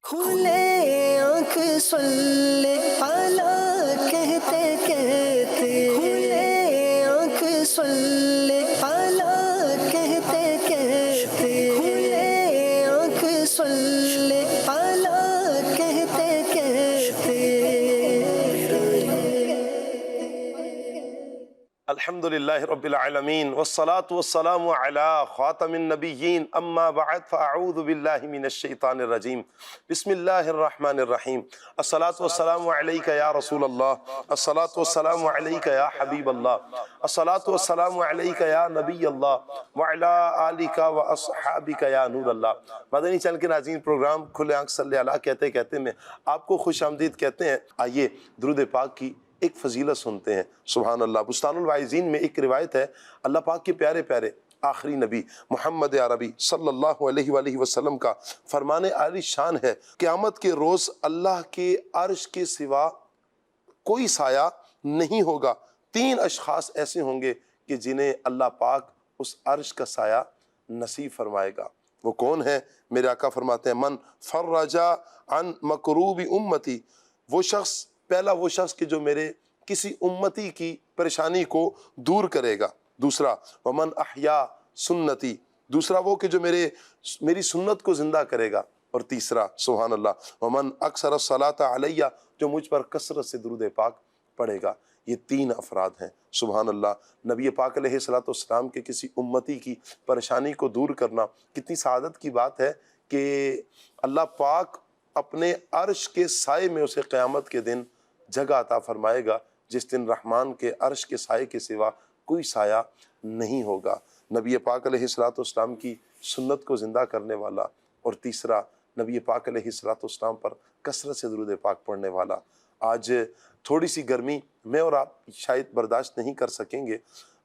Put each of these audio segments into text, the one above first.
کھلے آنکھ سن لے اعلیٰ کہتے کہتے، کھلے آنکھ سن لے اعلیٰ کہتے کہتے، کھلے آنکھ سن لے اعلیٰ کہتے کہتے۔ الحمد للہ رب العالمین والصلاة والسلام علی خاتم النبیین اما بعد فاعوذ باللہ من الشیطان الرجیم بسم اللہ الرحمن الرحیم الصلاة والسلام علیک یا رسول اللہ، الصلاة والسلام علیک یا حبیب اللہ، الصلاة والسلام علیک یا نبی اللہ وعلی آلک واصحابک یا نور اللہ۔ مدنی چینل کے ناظرین، پروگرام کھلے آنکھ صلی اللہ کہتے کہتے میں آپ کو خوش آمدید کہتے ہیں۔ آئیے درود پاک کی ایک فضیلت سنتے ہیں۔ سبحان اللہ۔ بستان الواعظین میں ایک روایت ہے، اللہ پاک کے پیارے پیارے آخری نبی محمد عربی صلی اللہ علیہ وآلہ وسلم کا فرمان عالی شان ہے، قیامت کے روز اللہ کے عرش کے سوا کوئی سایہ نہیں ہوگا۔ تین اشخاص ایسے ہوں گے کہ جنہیں اللہ پاک اس عرش کا سایہ نصیب فرمائے گا۔ وہ کون ہیں؟ میرے آقا فرماتے ہیں، من فرج عن مکروب امتی، وہ شخص، پہلا وہ شخص کہ جو میرے کسی امتی کی پریشانی کو دور کرے گا۔ دوسرا ومن احیا سنتی، دوسرا وہ کہ جو میری سنت کو زندہ کرے گا۔ اور تیسرا سبحان اللہ ومن اکثر الصلاۃ علیہ، جو مجھ پر کثرت سے درود پاک پڑھے گا۔ یہ تین افراد ہیں۔ سبحان اللہ۔ نبی پاک علیہ الصلوۃ والسلام کے کسی امتی کی پریشانی کو دور کرنا کتنی سعادت کی بات ہے کہ اللہ پاک اپنے عرش کے سائے میں اسے قیامت کے دن جگہ عطا فرمائے گا، جس دن رحمان کے عرش کے سائے کے سوا کوئی سایہ نہیں ہوگا۔ نبی پاک علیہ الصلوۃ والسلام کی سنت کو زندہ کرنے والا، اور تیسرا نبی پاک علیہ الصلوۃ والسلام پر کثرت سے درود پاک پڑھنے والا۔ آج تھوڑی سی گرمی میں اور آپ شاید برداشت نہیں کر سکیں گے،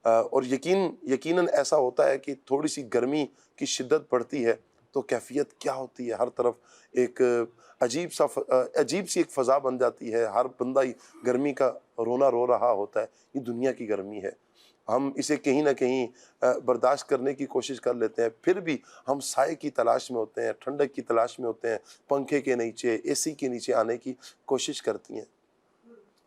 اور یقیناً ایسا ہوتا ہے کہ تھوڑی سی گرمی کی شدت بڑھتی ہے تو کیفیت کیا ہوتی ہے، ہر طرف ایک عجیب سی ایک فضا بن جاتی ہے، ہر بندہ ہی گرمی کا رونا رو رہا ہوتا ہے۔ یہ دنیا کی گرمی ہے، ہم اسے کہیں نہ کہیں برداشت کرنے کی کوشش کر لیتے ہیں، پھر بھی ہم سائے کی تلاش میں ہوتے ہیں، ٹھنڈک کی تلاش میں ہوتے ہیں، پنکھے کے نیچے، اے سی کے نیچے آنے کی کوشش کرتی ہیں۔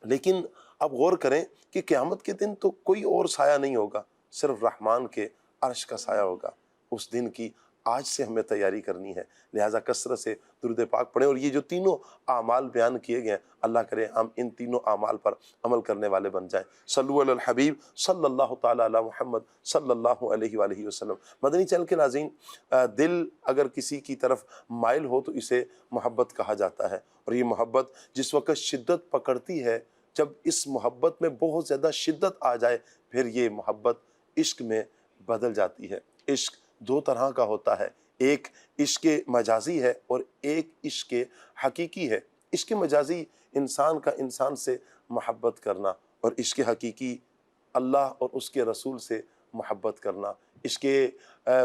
لیکن اب غور کریں کہ قیامت کے دن تو کوئی اور سایہ نہیں ہوگا، صرف رحمان کے عرش کا سایہ ہوگا۔ اس دن کی آج سے ہمیں تیاری کرنی ہے، لہٰذا کثرت سے درود پاک پڑھیں۔ اور یہ جو تینوں اعمال بیان کیے گئے ہیں، اللہ کرے ہم ان تینوں اعمال پر عمل کرنے والے بن جائیں۔ صلو علی الحبیب صلی اللہ تعالی علی محمد صلی اللہ علیہ وآلہ وسلم۔ مدنی چینل کے ناظرین، دل اگر کسی کی طرف مائل ہو تو اسے محبت کہا جاتا ہے، اور یہ محبت جس وقت شدت پکڑتی ہے، جب اس محبت میں بہت زیادہ شدت آ جائے، پھر یہ محبت عشق میں بدل جاتی ہے۔ عشق دو طرح کا ہوتا ہے، ایک عشق مجازی ہے اور ایک عشق حقیقی ہے۔ عشق مجازی انسان کا انسان سے محبت کرنا، اور عشق حقیقی اللہ اور اس کے رسول سے محبت کرنا۔ عشق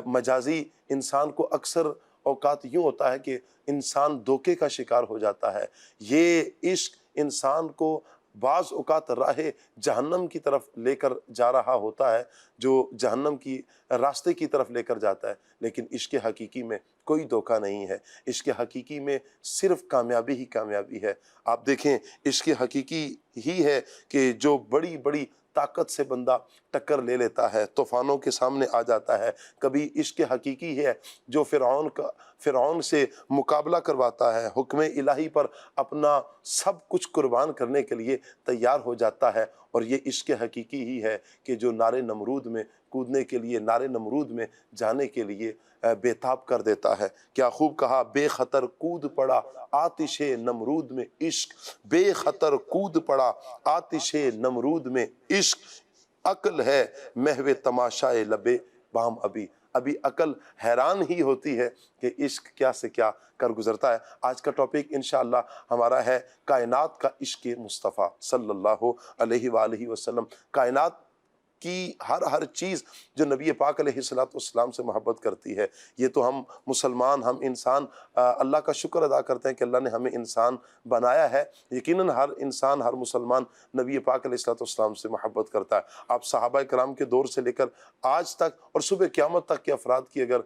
مجازی انسان کو اکثر اوقات یوں ہوتا ہے کہ انسان دھوکے کا شکار ہو جاتا ہے۔ یہ عشق انسان کو بعض اوقات راہ جہنم کی طرف لے کر جا رہا ہوتا ہے، جو جہنم کی راستے کی طرف لے کر جاتا ہے، لیکن عشق حقیقی میں کوئی دھوکہ نہیں ہے۔ عشق حقیقی میں صرف کامیابی ہی کامیابی ہے۔ آپ دیکھیں، عشق حقیقی ہی ہے کہ جو بڑی بڑی طاقت سے بندہ ٹکر لے لیتا ہے، طوفانوں کے سامنے آ جاتا ہے۔ کبھی عشق حقیقی ہے جو فرعون سے مقابلہ کرواتا ہے، حکم الہی پر اپنا سب کچھ قربان کرنے کے لیے تیار ہو جاتا ہے۔ اور یہ عشق حقیقی ہی ہے کہ جو نار نمرود میں کودنے کے لیے، نار نمرود میں جانے کے لیے بے تاب کر دیتا ہے۔ کیا خوب کہا، بے خطر کود پڑا آتش نمرود میں عشق، بے خطر کود پڑا آتش نمرود میں عشق، عقل ہے محو تماشائے لبے بام ابھی عقل حیران ہی ہوتی ہے کہ عشق کیا سے کیا کر گزرتا ہے۔ آج کا ٹاپک انشاءاللہ ہمارا ہے کائنات کا عشق مصطفیٰ صلی اللہ علیہ وآلہ وسلم۔ کائنات کی ہر چیز جو نبی پاک علیہ الصلوۃ والسلام سے محبت کرتی ہے. یہ تو ہم مسلمان، ہم انسان اللہ کا شکر ادا کرتے ہیں کہ اللہ نے ہمیں انسان بنایا ہے. یقیناً ہر انسان، ہر مسلمان نبی پاک علیہ الصلوۃ والسلام سے محبت کرتا ہے. آپ صحابہ کرام کے دور سے لے کر آج تک اور صبح قیامت تک کے افراد کی اگر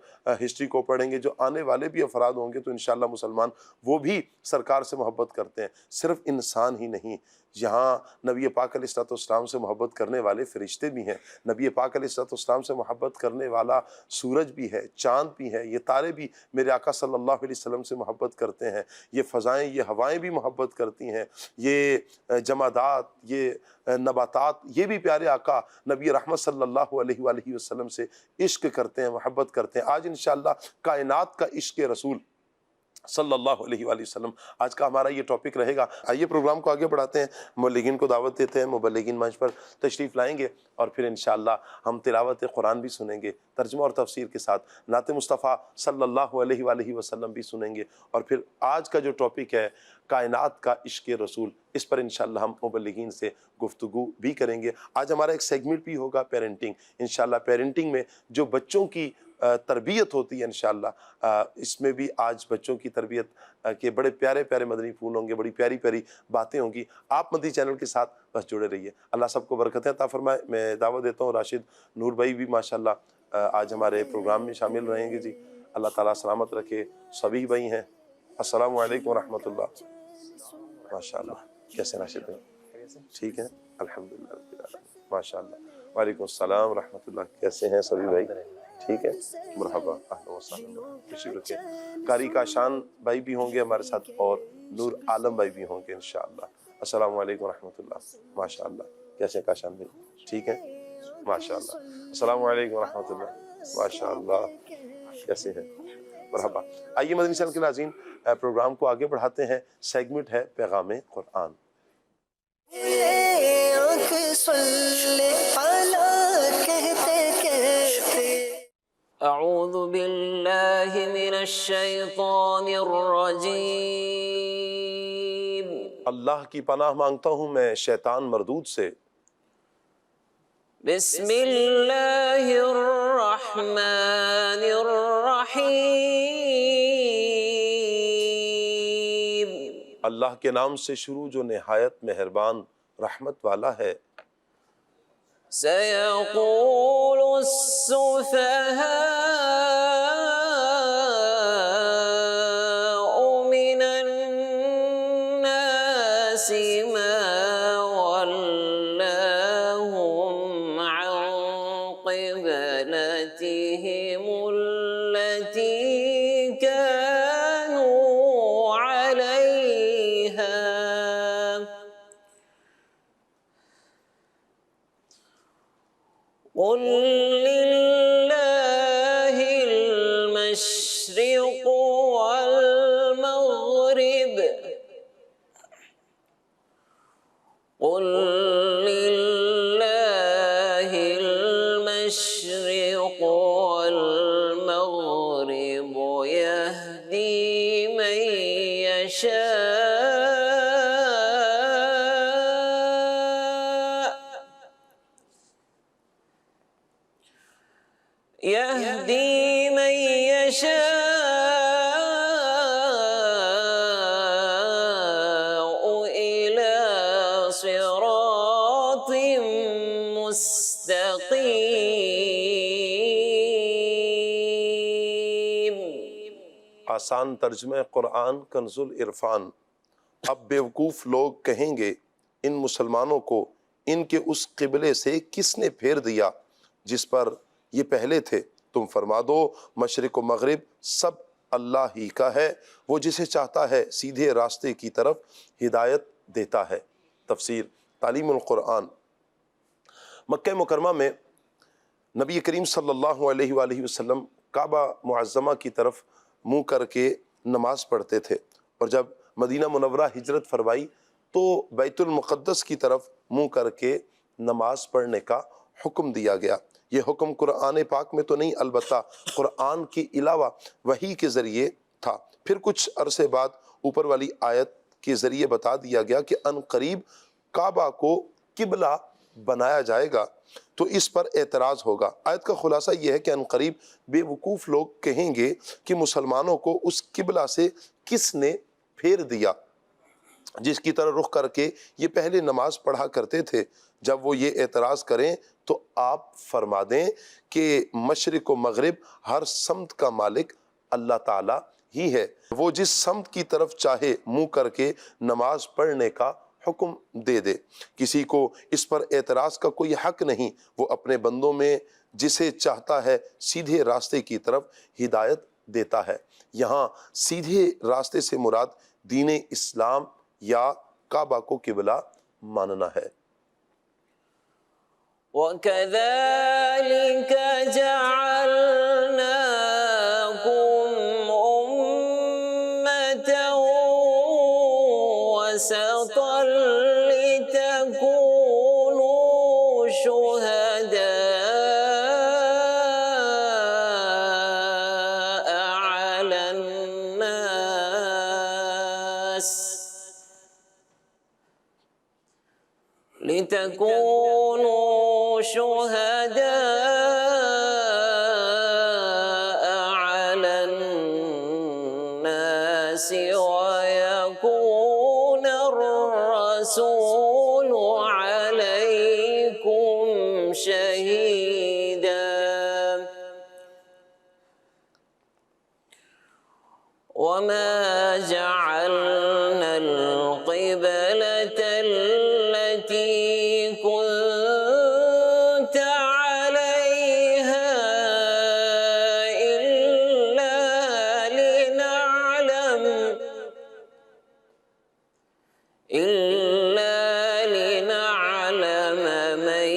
ہسٹری کو پڑھیں گے، جو آنے والے بھی افراد ہوں گے، تو انشاءاللہ مسلمان وہ بھی سرکار سے محبت کرتے ہیں. صرف انسان ہی نہیں، یہاں نبی پاک علیہ الصلوۃ والسلام سے محبت کرنے والے فرشتے بھی ہیں. نبی پاک علیہ الصلوۃ والسلام سے محبت کرنے والا سورج بھی ہے، چاند بھی ہے، یہ تارے بھی میرے آقا صلی اللہ علیہ وسلم سے محبت کرتے ہیں. یہ فضائیں، یہ ہوائیں بھی محبت کرتی ہیں. یہ جمادات، یہ نباتات، یہ بھی پیارے آقا نبی رحمت صلی اللہ علیہ وآلہ وسلم سے عشق کرتے ہیں، محبت کرتے ہیں. آج انشاءاللہ کائنات کا عشق رسول صلی اللہ علیہ وآلہ وسلم آج کا ہمارا یہ ٹاپک رہے گا. آئیے پروگرام کو آگے بڑھاتے ہیں، مبلغین کو دعوت دیتے ہیں. مبلغین منچ پر تشریف لائیں گے اور پھر انشاءاللہ ہم تلاوت قرآن بھی سنیں گے، ترجمہ اور تفسیر کے ساتھ نعت مصطفیٰ صلی اللہ علیہ وآلہ وسلم بھی سنیں گے. اور پھر آج کا جو ٹاپک ہے کائنات کا عشق رسول، اس پر انشاءاللہ ہم مبلغین سے گفتگو بھی کریں گے. آج ہمارا ایک سیگمنٹ بھی ہوگا پیرنٹنگ. انشاءاللہ پیرنٹنگ میں جو بچوں کی تربیت ہوتی ہے، انشاءاللہ اس میں بھی آج بچوں کی تربیت کے بڑے پیارے پیارے مدنی پھول ہوں گے، بڑی پیاری پیاری باتیں ہوں گی. آپ مدنی چینل کے ساتھ بس جڑے رہیے. اللہ سب کو برکتیں عطا فرمائے. میں دعوت دیتا ہوں راشد نور بھائی بھی ماشاءاللہ آج ہمارے پروگرام میں شامل رہیں گے. جی اللہ تعالیٰ سلامت رکھے. سبھی بھائی ہیں. السلام علیکم ورحمۃ اللہ. ماشاءاللہ. کیسے راشد بھائی؟ ٹھیک ہے الحمدللہ رب العالمین. ماشاءاللہ. وعلیکم السلام ورحمۃ اللہ. کیسے ہیں سبھی بھائی؟ ٹھیک ہے. مرحبا، اہلا وسہلا. تشریف رکھیں. قاری کاشان بھائی بھی ہوں گے ہمارے ساتھ اور نور عالم بھائی بھی ہوں گے انشاءاللہ. السلام علیکم ورحمۃ اللہ. ماشاءاللہ. کیسے ہیں کاشان بھائی؟ ٹھیک ہے ماشاءاللہ. السلام علیکم ورحمۃ اللہ. ماشاءاللہ. کیسے ہیں؟ مرحبا. آئیے مدنی چینل کے ناظرین پروگرام کو آگے بڑھاتے ہیں. سیگمنٹ ہے پیغام قرآن. اعوذ باللہ من الشیطان الرجیم. اللہ کی پناہ مانگتا ہوں میں شیطان مردود سے. بسم اللہ الرحمن الرحیم. اللہ کے نام سے شروع جو نہایت مہربان رحمت والا ہے. سيقول السفهاء من الناس ما ولاهم عن قبلتهم التي كانوا عليها. قل لله المشرق والمغرب. قل لله المشرق والمغرب يهدي من يشاء يهدي من يشاء إلى صراط مستقيم. آسان ترجمہ قرآن کنز العرفان. اب بیوقوف لوگ کہیں گے ان مسلمانوں کو ان کے اس قبلے سے کس نے پھیر دیا جس پر یہ پہلے تھے. تم فرما دو مشرق و مغرب سب اللہ ہی کا ہے، وہ جسے چاہتا ہے سیدھے راستے کی طرف ہدایت دیتا ہے. تفسیر تعلیم القرآن. مکہ مکرمہ میں نبی کریم صلی اللہ علیہ وآلہ وسلم کعبہ معظمہ کی طرف منہ کر کے نماز پڑھتے تھے، اور جب مدینہ منورہ ہجرت فرمائی تو بیت المقدس کی طرف منہ کر کے نماز پڑھنے کا حکم دیا گیا. یہ حکم قرآن پاک میں تو نہیں، البتہ قرآن کے علاوہ وحی کے ذریعے تھا. پھر کچھ عرصے بعد اوپر والی آیت کے ذریعے بتا دیا گیا کہ ان قریب کعبہ کو قبلہ بنایا جائے گا تو اس پر اعتراض ہوگا۔ آیت کا خلاصہ یہ ہے کہ عنقریب بے وقوف لوگ کہیں گے کہ مسلمانوں کو اس قبلہ سے کس نے پھیر دیا جس کی طرح رخ کر کے یہ پہلے نماز پڑھا کرتے تھے۔ جب وہ یہ اعتراض کریں تو آپ فرما دیں کہ مشرق و مغرب ہر سمت کا مالک اللہ تعالیٰ ہی ہے، وہ جس سمت کی طرف چاہے منہ کر کے نماز پڑھنے کا حکم دے دے، کسی کو اس پر اعتراض کا کوئی حق نہیں، وہ اپنے بندوں میں جسے چاہتا ہے سیدھے راستے کی طرف ہدایت دیتا ہے۔ یہاں سیدھے راستے سے مراد دین اسلام یا کعبہ کو قبلہ ماننا ہے۔ وَكَذَلِكَ جَعَلْنَاكُمْ أُمَّةً وَسَطًا لِتَكُونُوا شُهَدَاءَ عَلَى النَّاسِ وَيَكُونَ الرَّسُولُ عَلَيْكُمْ شَهِيدًا وَمَا جَعَلْنَا الْقِبْلَةَ التي كنت عليها إلا لنعلم من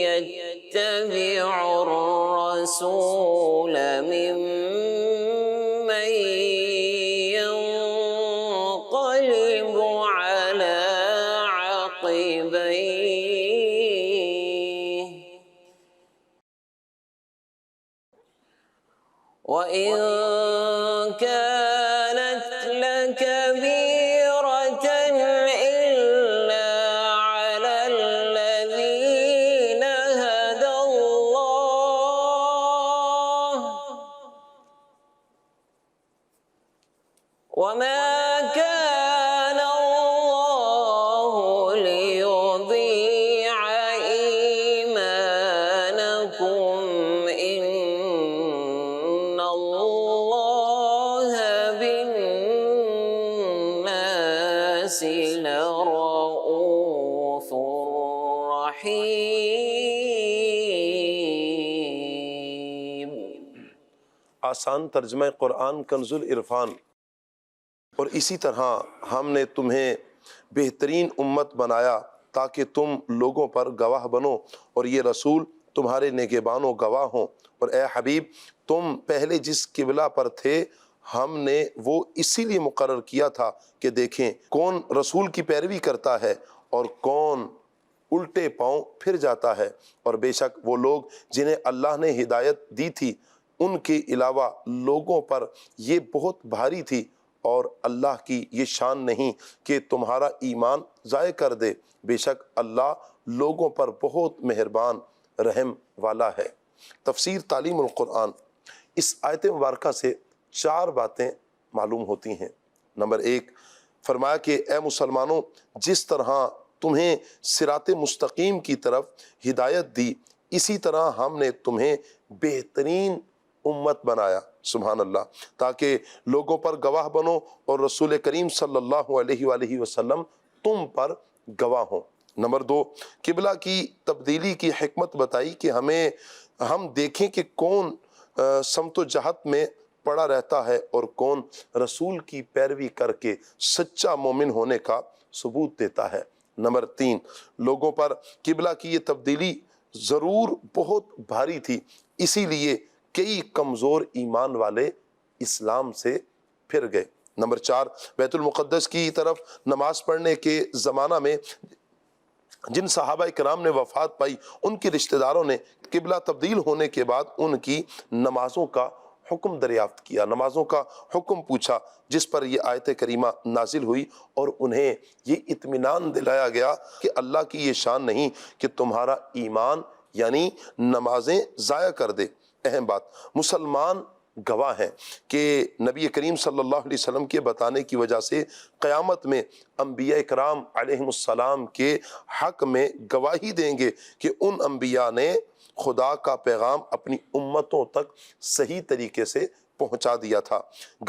يتبع الرسول ممن ينقلب على عقبيه وإن كانت لكبيرة إلا على الذين هدى الله وما كان الله ليضيع إيمانكم إن الله بالناس لرؤوف رحيم۔ آسان ترجمہ قرآن کنز العرفان۔ اور اسی طرح ہم نے تمہیں بہترین امت بنایا تاکہ تم لوگوں پر گواہ بنو اور یہ رسول تمہارے نگہبان و گواہ ہوں۔ اور اے حبیب تم پہلے جس قبلہ پر تھے ہم نے وہ اسی لیے مقرر کیا تھا کہ دیکھیں کون رسول کی پیروی کرتا ہے اور کون الٹے پاؤں پھر جاتا ہے۔ اور بے شک وہ لوگ جنہیں اللہ نے ہدایت دی تھی ان کے علاوہ لوگوں پر یہ بہت بھاری تھی، اور اللہ کی یہ شان نہیں کہ تمہارا ایمان ضائع کر دے، بے شک اللہ لوگوں پر بہت مہربان رحم والا ہے۔ تفسیر تعلیم القرآن۔ اس آیت مبارکہ سے 4 باتیں معلوم ہوتی ہیں۔ نمبر 1، فرمایا کہ اے مسلمانوں جس طرح تمہیں صراط مستقیم کی طرف ہدایت دی اسی طرح ہم نے تمہیں بہترین امت بنایا، سبحان اللہ، تاکہ لوگوں پر گواہ بنو اور رسول کریم صلی اللہ علیہ وآلہ وسلم تم پر گواہ ہوں۔ نمبر 2، قبلہ کی تبدیلی کی حکمت بتائی کہ ہم دیکھیں کہ کون سمت و جہت میں پڑا رہتا ہے اور کون رسول کی پیروی کر کے سچا مومن ہونے کا ثبوت دیتا ہے۔ نمبر 3، لوگوں پر قبلہ کی یہ تبدیلی ضرور بہت بھاری تھی، اسی لیے کئی کمزور ایمان والے اسلام سے پھر گئے۔ نمبر 4، بیت المقدس کی طرف نماز پڑھنے کے زمانہ میں جن صحابہ کرام نے وفات پائی ان کے رشتہ داروں نے قبلہ تبدیل ہونے کے بعد ان کی نمازوں کا حکم دریافت کیا، نمازوں کا حکم پوچھا، جس پر یہ آیت کریمہ نازل ہوئی، اور انہیں یہ اطمینان دلایا گیا کہ اللہ کی یہ شان نہیں کہ تمہارا ایمان یعنی نمازیں ضائع کر دے۔ اہم بات، مسلمان گواہ ہیں کہ نبی کریم صلی اللہ علیہ وسلم کے بتانے کی وجہ سے قیامت میں انبیاء اکرام علیہم السلام کے حق میں گواہی دیں گے کہ ان انبیاء نے خدا کا پیغام اپنی امتوں تک صحیح طریقے سے پہنچا دیا تھا۔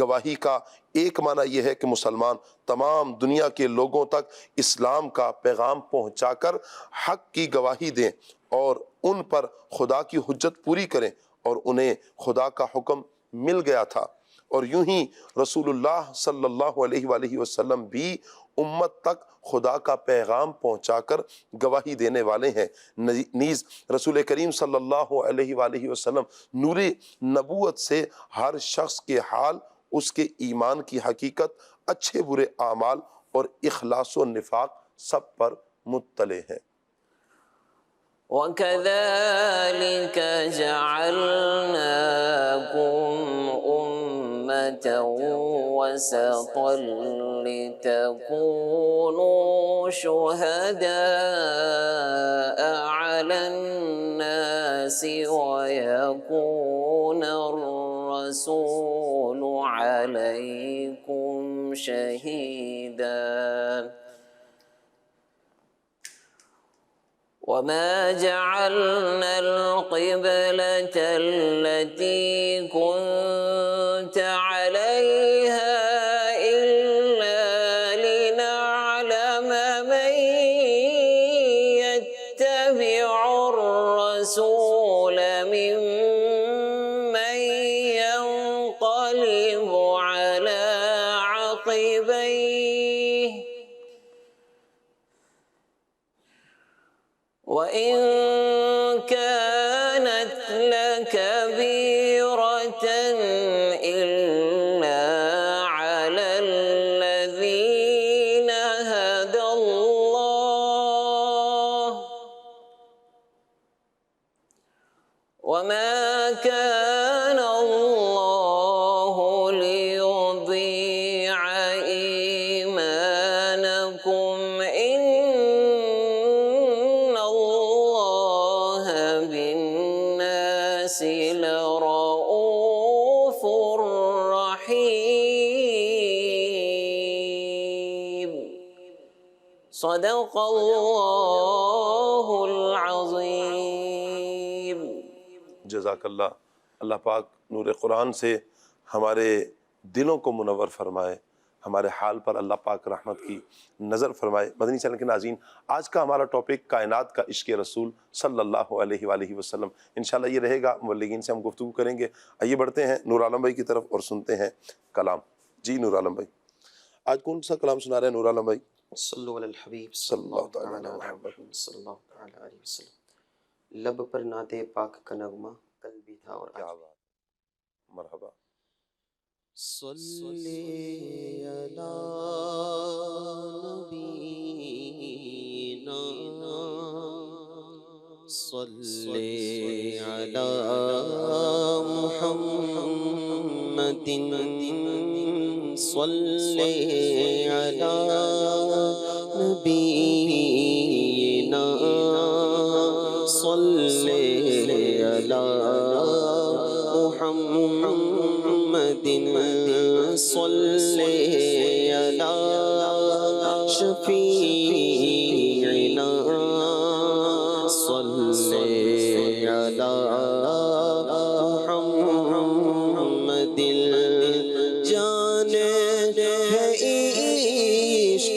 گواہی کا ایک معنی یہ ہے کہ مسلمان تمام دنیا کے لوگوں تک اسلام کا پیغام پہنچا کر حق کی گواہی دیں اور ان پر خدا کی حجت پوری کریں، اور انہیں خدا کا حکم مل گیا تھا، اور یوں ہی رسول اللہ صلی اللہ علیہ وآلہ وسلم بھی امت تک خدا کا پیغام پہنچا کر گواہی دینے والے ہیں۔ نیز رسول کریم صلی اللہ علیہ وآلہ وسلم نور نبوت سے ہر شخص کے حال، اس کے ایمان کی حقیقت، اچھے برے اعمال اور اخلاص و نفاق سب پر مطلع ہیں۔ وَكَذَلِكَ جَعَلْنَاكُمْ أُمَّةً وَسَطًا لِتَكُونُوا شُهَدَاءَ عَلَى النَّاسِ وَيَكُونَ الرَّسُولُ عَلَيْكُمْ شَهِيدًا وَمَا جَعَلْنَا الْقِبْلَةَ الَّتِي كُنْتَ عَلَيْهَا إِلَّا لِنَعْلَمَ مَنْ يَتَّبِعُ الرَّسُولَ مِمَّنْ يَنْقَلِبُ عَلَى عَقِبَيْهِ وَإِن كَانَتْ لَكَبِيرَةً إِلَّا عَلَى الَّذِينَ هَدَى اللَّهُ وَمَا كَانَ اللَّهُ لِيُضِيعَ إِيمَانَكُمْ إِنَّ اللَّهَ بِالنَّاسِ لَرَءُوفٌ رَحِيمٌ۔ صدق اللہ العظیم۔ جزاک اللہ۔ اللہ پاک نور قرآن سے ہمارے دلوں کو منور فرمائے، ہمارے حال پر اللہ پاک رحمت کی نظر فرمائے۔ مدنی چینل کے ناظرین، آج کا ہمارا ٹاپک کائنات کا عشق رسول صلی اللہ علیہ وآلہ وسلم انشاءاللہ یہ رہے گا۔ مبلغین سے ہم گفتگو کریں گے۔ آئیے بڑھتے ہیں نور عالم بھائی کی طرف اور سنتے ہیں کلام۔ جی نور عالم بھائی، آج کون سا کلام سنا رہے ہیں نور عالم بھائی؟ صلو علی الحبیب صلی اللہ تعالیٰ علیہ محمد صلی اللہ تعالیٰ علیہ وسلم۔ لب پر نعت پاک کا نغمہ کل بھی تھا اور کیا آج بات، مرحبا۔ صلی علی نبینا صلی علی محمد صلی علی نبینا صلی علی محمد صلی علی شفیعنا صلی علی محمد جان ہے عشق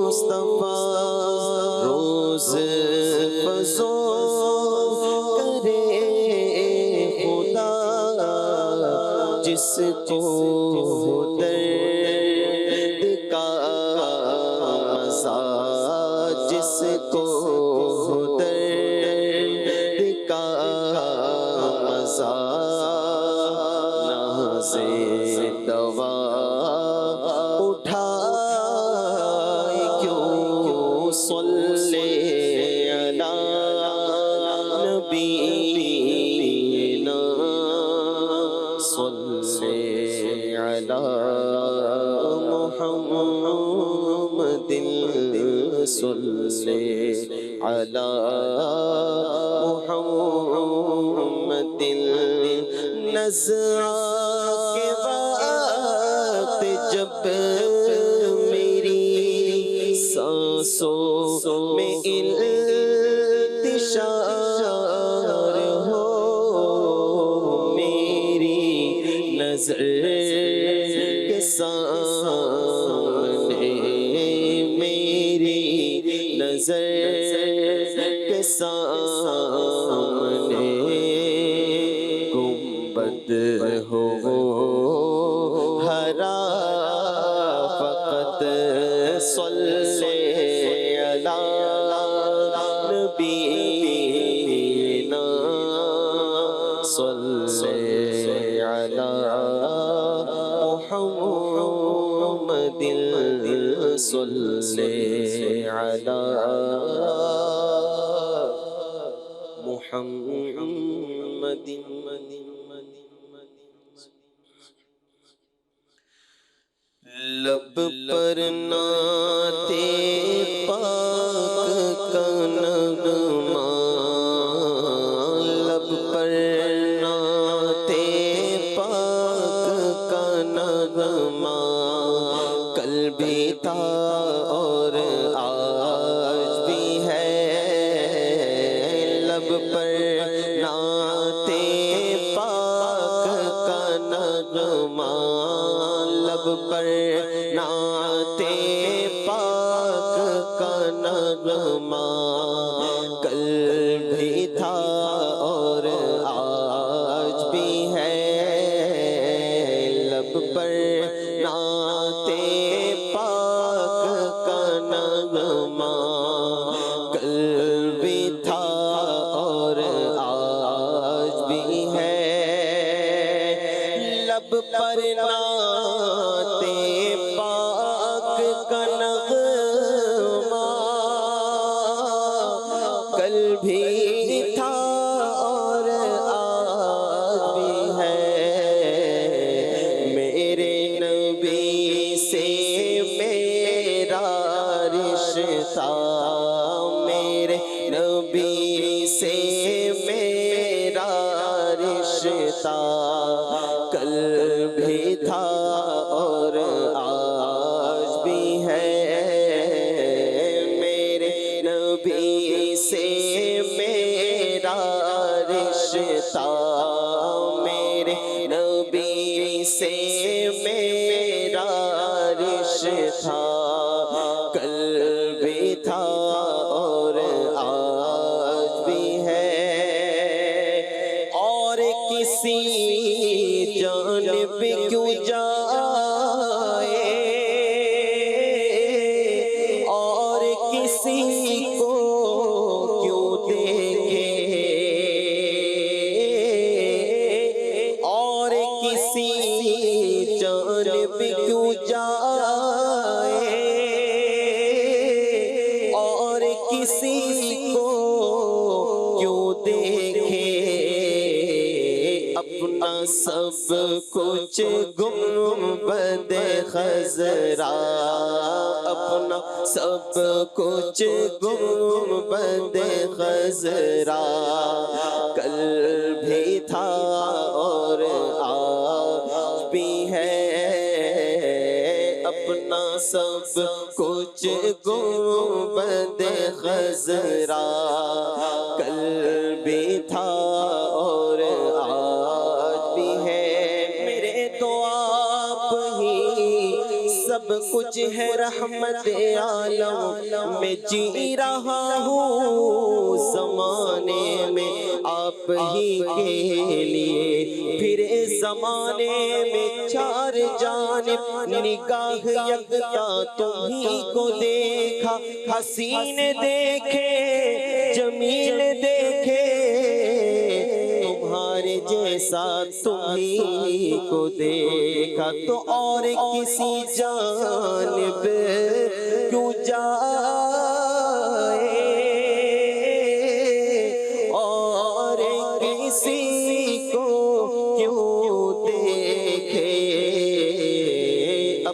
مصطفیٰ روز فزو کرے خدا جس کو درد کا مزہ، جس کو درد کا مزہ، ناز دوا اٹھائے کیوں صلی علی نبینا علی محمد صلی علی محمد نزع کے وقت جب میری سانسوں میں انتشار ہو میری نظر کے سامنے میری نظر کے سامنے گنبد ہو ہرا فقط صلی علی نبینا صلی علی محمد صلی علی محمد لب پر نعت پاک کا نغمہ لب پر نعت پاک کا نغمہ کل بھی تھا اور آج بھی ہے لب پر نعت پاک کا نغمہ لب پر نعت پاک کا نغمہ کل بھی تھا اور آج بھی ہے لب پر نعت پاک کا نغمہ کل بھی تھا اور آج بھی ہے لب پر نعت پاک کا نغمہ کل بھی تھا اور آج بھی ہے میرے نبی سے میرا رشتہ میرے نبی سے میرا رشتہ کل بھی تھا اور آج بھی ہے میرے نبی سے میرا رشتہ میرے نبی سے میرا رشتہ کل بھی تھا اور آج بھی ہے اور کسی جانب کیوں جائے اور کسی کو کیوں دیکھے اور کسی جانب کیوں جائے اور کسی کو کیوں دیکھے اپنا سب کچھ گنبد خضرا اپنا سب کچھ گنبد خضرا کل بھی تھا اور آج بھی ہے اپنا سب کچھ گنبد خضرا کل بھی تھا اور آج بھی ہے میرے تو آپ ہی سب کچھ ہے رحمت عالم میں جی رہا ہوں زمانے میں آپ ہی کے لیے پھر اس زمانے میں چار جانب نگاہ یکتا تمہیں کو دیکھا حسین دیکھے جمیل دیکھے تمہارے جیسا تمہیں کو دیکھا تو اور کسی جانب کیوں جائے اور کسی کو کیوں دیکھے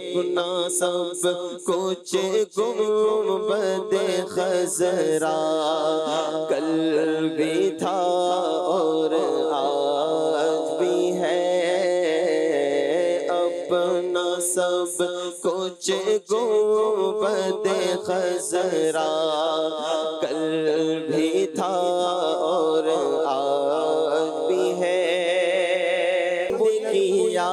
اپنا سب کچھ گنبد خضرا کل بھی تھا اور آج بھی ہے، اپنا سب کچھ گنبد خضرا کل بھی تھا اور آج بھی ہے۔ کیا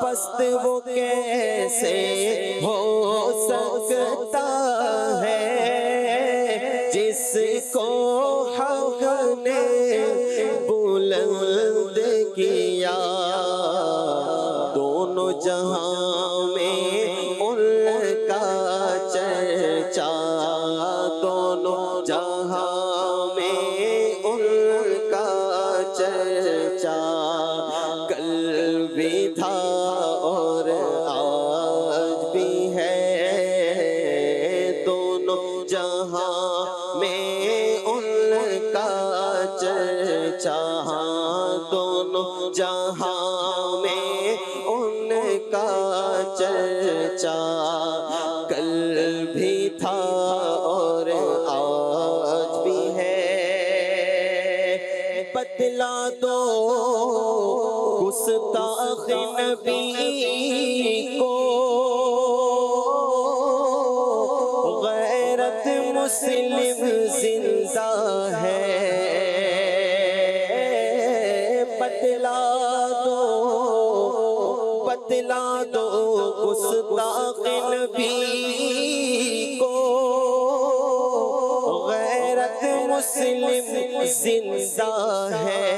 پست وہ کیسے ہو سکتا ہے جس کو حق نے بلند کیا، دونوں جہاں میں ان کا چرچا، دونوں جہاں میں ان کا چرچا کل بھی تھا اور آج بھی ہے، دونوں جہاں میں ان کا چرچا، دونوں جہاں میں ان کا چرچا کل بھی تھا اور آج بھی ہے۔ بتلا دو گستاخ نبی کو غیرت مسلم زندہ ہے، بتلا دو گستاخ نبی کو غیرت مسلم زندہ ہے،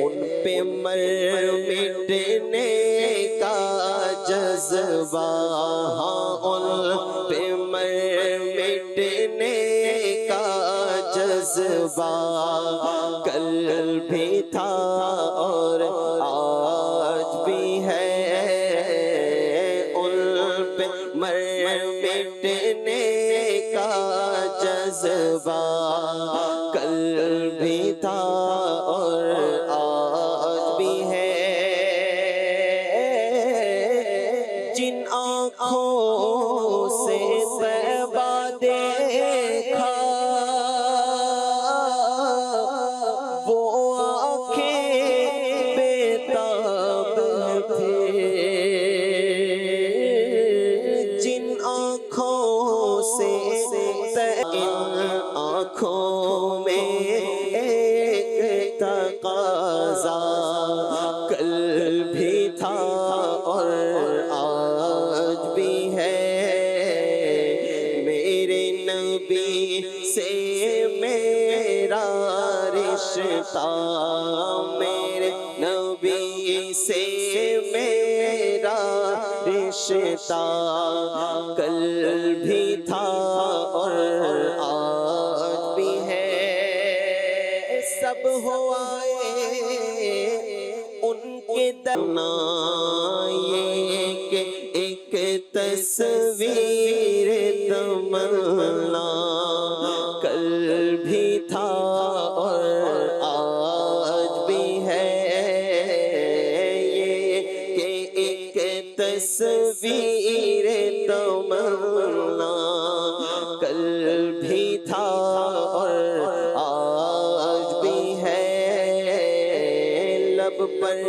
ان پہ مر مٹنے کا جذبہ، ہاں ان پہ مر مٹنے کا جذبہ کل بھی تھا اور آج بھی ہے، ان پہ مر مٹنے کا جذبہ کل بھی تھا اور آج بھی ہے۔ جن آنکھوں سے طیبہ دیکھا وہ آنکھیں بیتاب تھے، جن آنکھوں سے ان آنکھوں میں ایک تقاضا کل بھی تھا اور آج بھی ہے، میرے نبی سے میرا رشتہ، میرے نبی سے میرا رشتہ کل بھی تھا اور آج بھی ہے۔ سب ہو آئے ان کے درنا یہ کہ ایک تصویر تمنا کل بھی تھا اور آج بھی ہے، یہ کہ ایک تصویر تمنا کل بھی تھا اور آج بھی ہے، لب پر